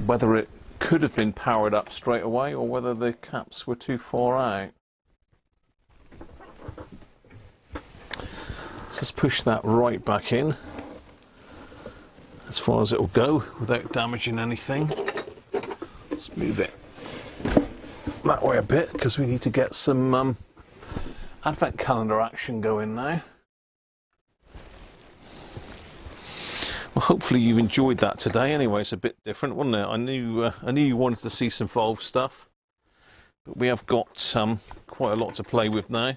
A: Whether it could have been powered up straight away or whether the caps were too far out. So let's push that right back in as far as it will go without damaging anything. Let's move it that way a bit because we need to get some advent calendar action going now. Well, hopefully you've enjoyed that today. Anyway, it's a bit different, wasn't it? I knew you wanted to see some valve stuff, but we have got quite a lot to play with now.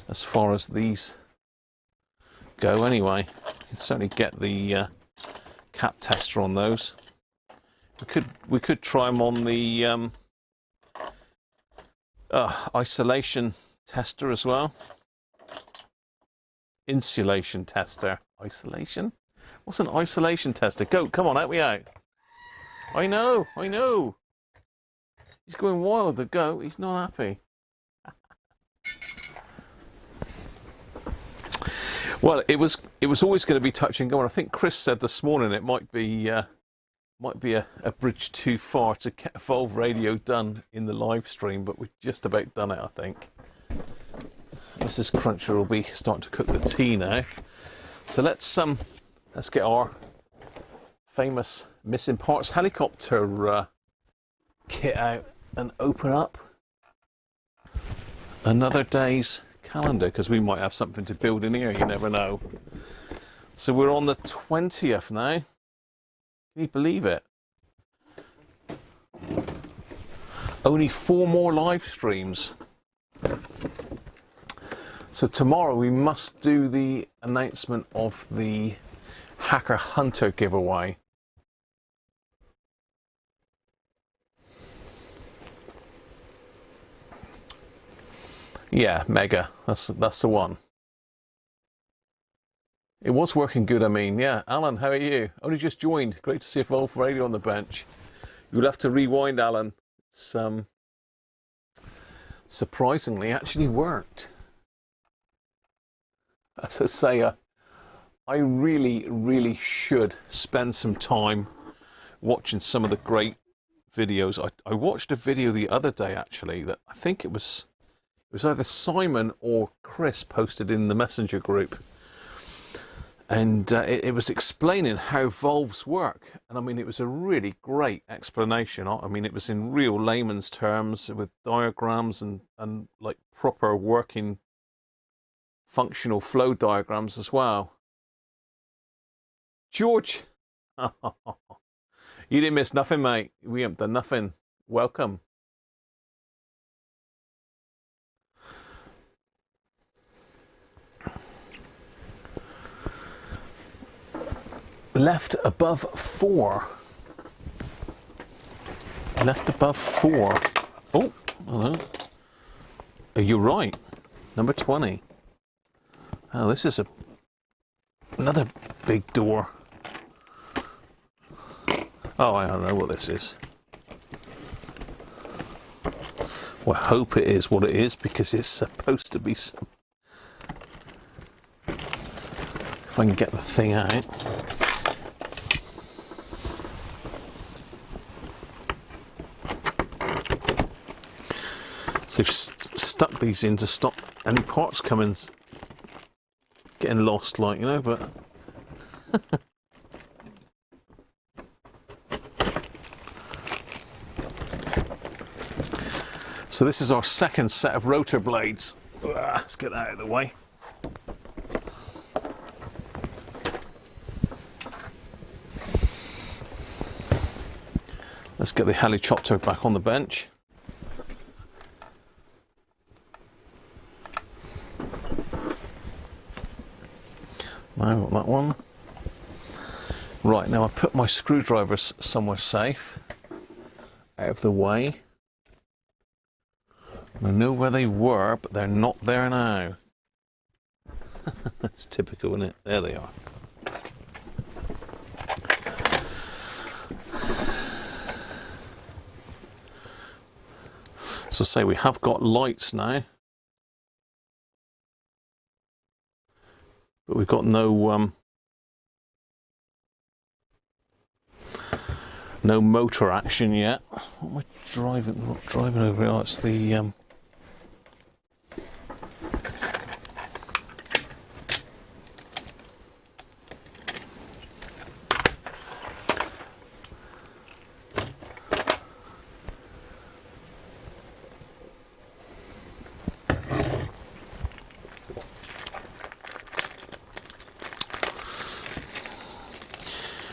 A: As far as these go, anyway, you can certainly get the cap tester on those. We could try them on the isolation tester as well. Insulation tester. Isolation? What's an isolation tester? Go, come on, help me out. I know. He's going wild, the goat. He's not happy. Well, it was always going to be touch and go, and I think Chris said this morning it might be a bridge too far to get Evolve Radio done in the live stream, but we've just about done it, I think. Mrs. Cruncher will be starting to cook the tea now. So let's get our famous missing parts helicopter kit out and open up another day's calendar, because we might have something to build in here, you never know. So we're on the 20th now. Can you believe it? Only 4 more live streams. So tomorrow we must do the announcement of the Hacker Hunter giveaway. Yeah, Mega. That's the one. It was working good, I mean. Yeah, Alan, how are you? Only just joined. Great to see Evolve Radio on the bench. You'll have to rewind, Alan. It's surprisingly actually worked. As I say, I really should spend some time watching some of the great videos. I watched a video the other day actually that I think it was either Simon or Chris posted in the Messenger group, and it was explaining how valves work, and I mean it was a really great explanation. I mean it was in real layman's terms with diagrams and like proper working functional flow diagrams as well. George, you didn't miss nothing, mate. We haven't done nothing. Welcome. Left above 4. Left above 4. Oh, hello. You're right. Number 20. Oh, this is another big door. Oh, I don't know what this is. Well, I hope it is what it is, because it's supposed to be some... If I can get the thing out. So they've stuck these in to stop any parts coming, getting lost, like, you know, but... So this is our second set of rotor blades. Let's get that out of the way. Let's get the helicopter back on the bench. Now, got that one. Right, now I put my screwdrivers somewhere safe, out of the way. I know where they were, but they're not there now. It's typical, isn't it? There they are. So say we have got lights now, but we've got no no motor action yet. What am I driving? Not driving over here. Oh, it's the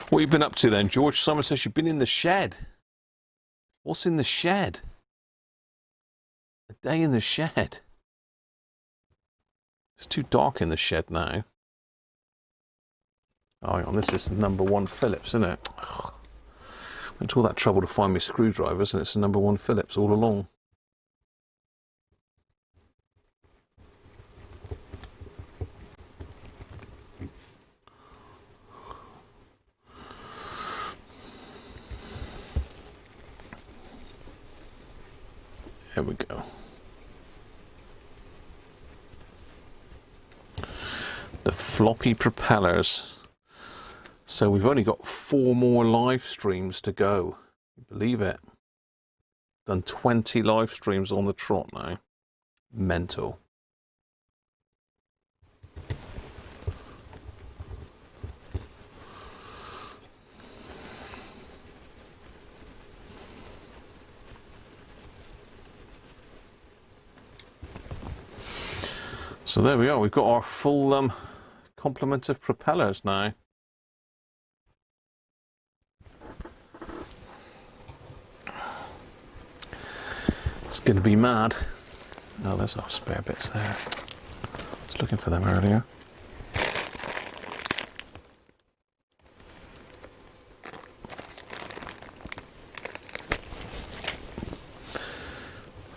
A: What have you been up to then, George? Someone says you've been in the shed. What's in the shed? A day in the shed. It's too dark in the shed now. Oh, hang on, this is the number 1 Phillips, isn't it? It's all that trouble to find me screwdrivers, and it's the #1 Phillips all along. There we go. The floppy propellers. So we've only got 4 more live streams to go. Believe it. Done 20 live streams on the trot now. Mental. So there we are. We've got our full complement of propellers now. It's going to be mad. Oh, there's our spare bits there. I was looking for them earlier.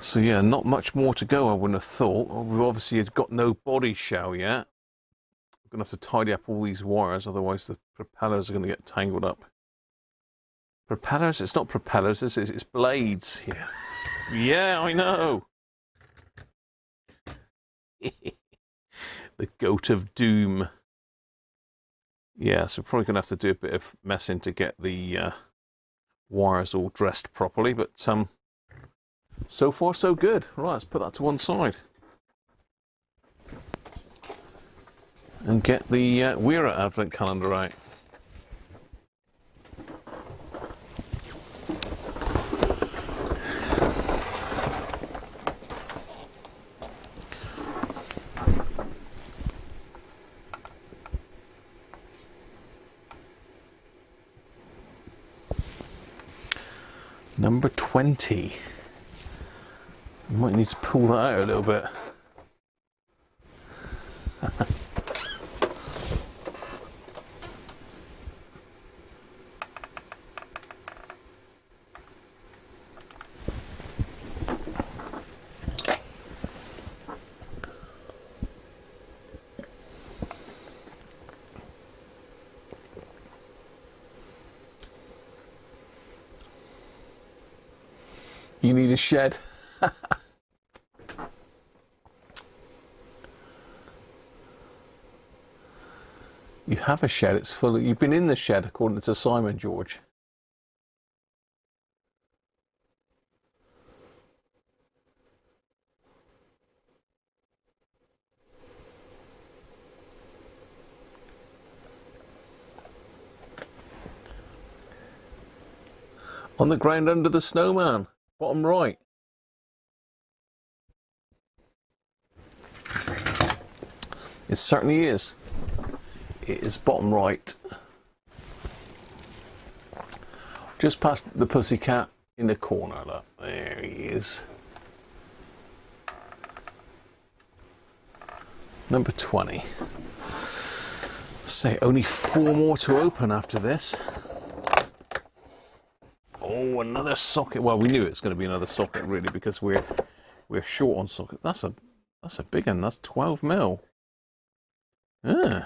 A: So yeah, not much more to go, I wouldn't have thought. We've obviously got no body shell yet. We're going to have to tidy up all these wires, otherwise the propellers are going to get tangled up. Propellers? It's not propellers, it's blades here. Yeah, I know. The goat of doom. Yeah, so we're probably going to have to do a bit of messing to get the wires all dressed properly, but so far so good. Right, let's put that to one side. And get the Weir Advent calendar out. Number 20. You might need to pull that out a little bit. You need a shed. You have a shed, it's full of, you've been in the shed according to Simon George. On the ground under the snowman, bottom right. It certainly is. It is bottom right. Just past the pussycat in the corner, look. There he is. Number 20. Say only 4 more to open after this. Oh, another socket. Well, we knew it was going to be another socket really because we're short on sockets. That's a big one. That's 12 mil. Yeah.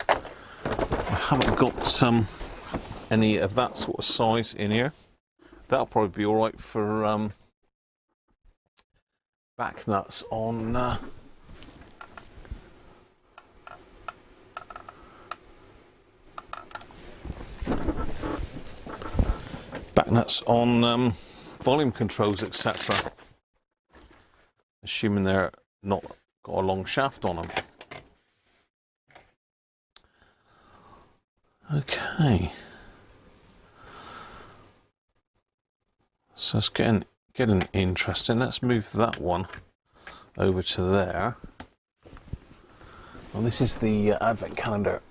A: I haven't got any of that sort of size in here. That'll probably be all right for back nuts on volume controls, etc. Assuming they're not got a long shaft on them. Okay. So it's getting interesting. Let's move that one over to there. Well, this is the Advent calendar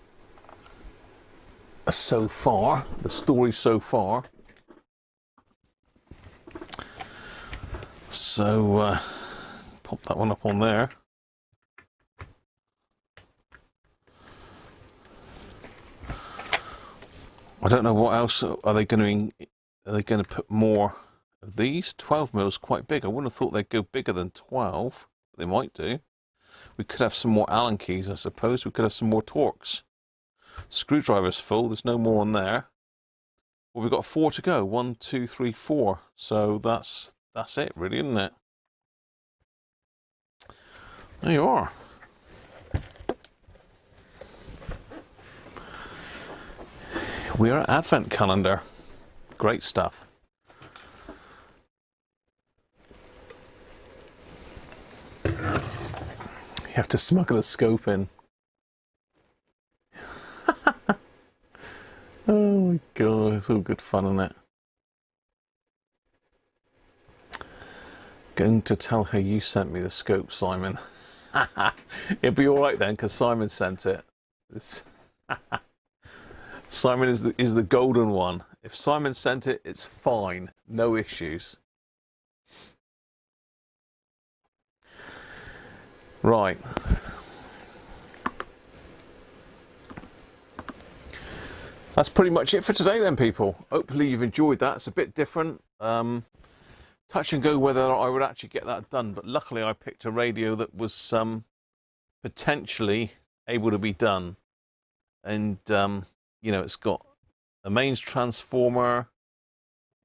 A: so far, the story so far. So pop that one up on there. I don't know what else are they going to put more of these. 12 mils quite big. I wouldn't have thought they'd go bigger than 12, but they might do. We could have some more Allen keys, I suppose. We could have some more Torx. Screwdriver's full. There's no more on there. Well, we've got 4 to go. 1, 2, 3, 4. So that's it, really, isn't it? There you are. We are at Advent calendar. Great stuff. You have to smuggle a scope in. Oh my god, it's all good fun, isn't it? Going to tell her you sent me the scope, Simon. It'll be alright then, because Simon sent it. Simon is the golden one. If Simon sent it, it's fine. No issues. Right. That's pretty much it for today then, people. Hopefully you've enjoyed that. It's a bit different. Touch and go whether I would actually get that done. But luckily I picked a radio that was potentially able to be done. And, you know, it's got a mains transformer.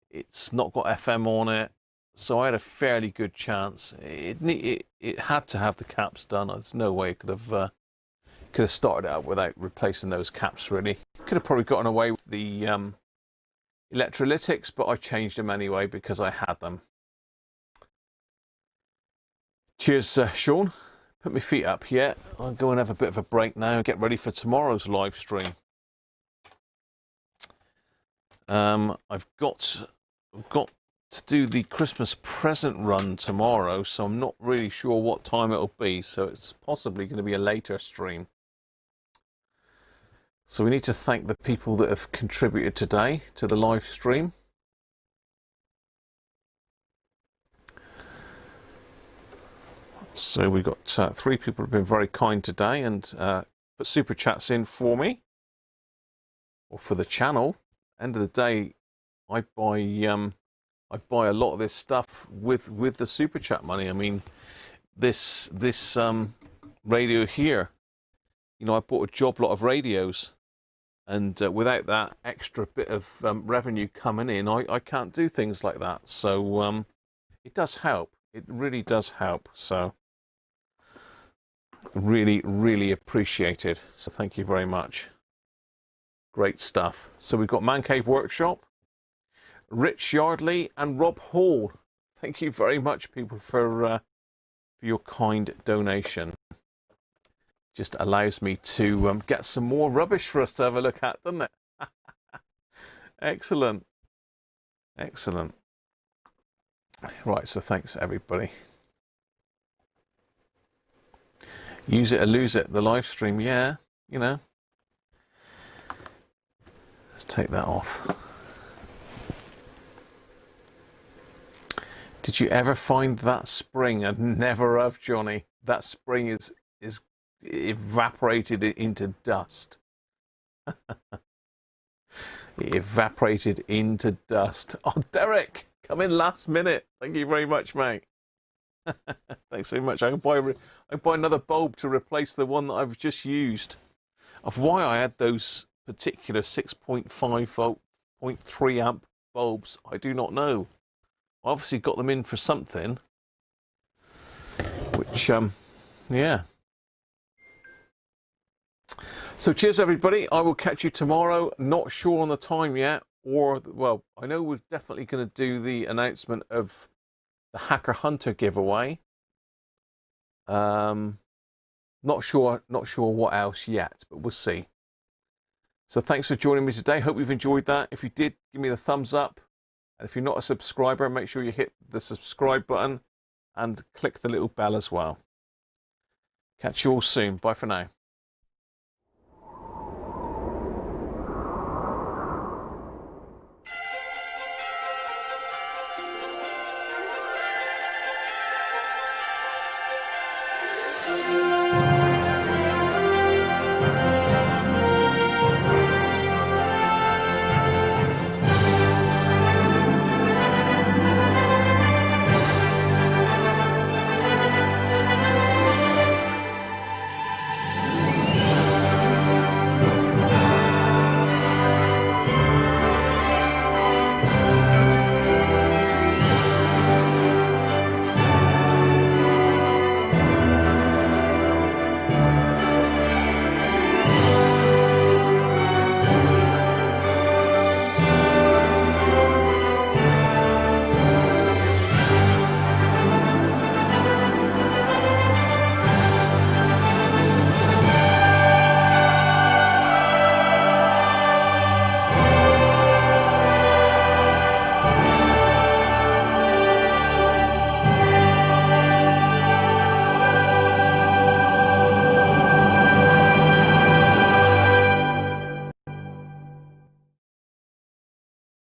A: It's not got FM on it. So I had a fairly good chance. It had to have the caps done. There's no way it could have started out without replacing those caps, really. Could have probably gotten away with the electrolytics, but I changed them anyway because I had them. Cheers, Sean. Put my feet up. Yeah, I'll go and have a bit of a break now and get ready for tomorrow's live stream. I've got to do the Christmas present run tomorrow, so I'm not really sure what time it'll be, so it's possibly going to be a later stream. So we need to thank the people that have contributed today to the live stream. So we've got 3 people who have been very kind today and put super chats in for me or for the channel. End of the day, I buy a lot of this stuff with the super chat money. I mean, this radio here, you know, I bought a job lot of radios, and without that extra bit of revenue coming in, I can't do things like that. So it does help. It really does help. So really, really appreciated. So thank you very much. Great stuff. So we've got Man Cave Workshop, Rich Yardley and Rob Hall. Thank you very much, people, for your kind donation. Just allows me to get some more rubbish for us to have a look at, doesn't it? Excellent. Excellent. Right, so thanks, everybody. Use it or lose it, the live stream, yeah, you know. Let's take that off. Did you ever find that spring? I never have, Johnny. That spring is evaporated into dust. It evaporated into dust. Oh, Derek, come in last minute. Thank you very much, mate. Thanks so much. I can buy another bulb to replace the one that I've just used. Of why I had those particular 6.5 volt, 0.3 amp bulbs, I do not know. I obviously got them in for something, which, yeah. So cheers, everybody. I will catch you tomorrow. Not sure on the time yet, or, well, I know we're definitely going to do the announcement of the Hacker Hunter giveaway. Not sure what else yet, but we'll see. So thanks for joining me today. Hope you've enjoyed that. If you did, give me the thumbs up. And if you're not a subscriber, make sure you hit the subscribe button and click the little bell as well. Catch you all soon. Bye for now.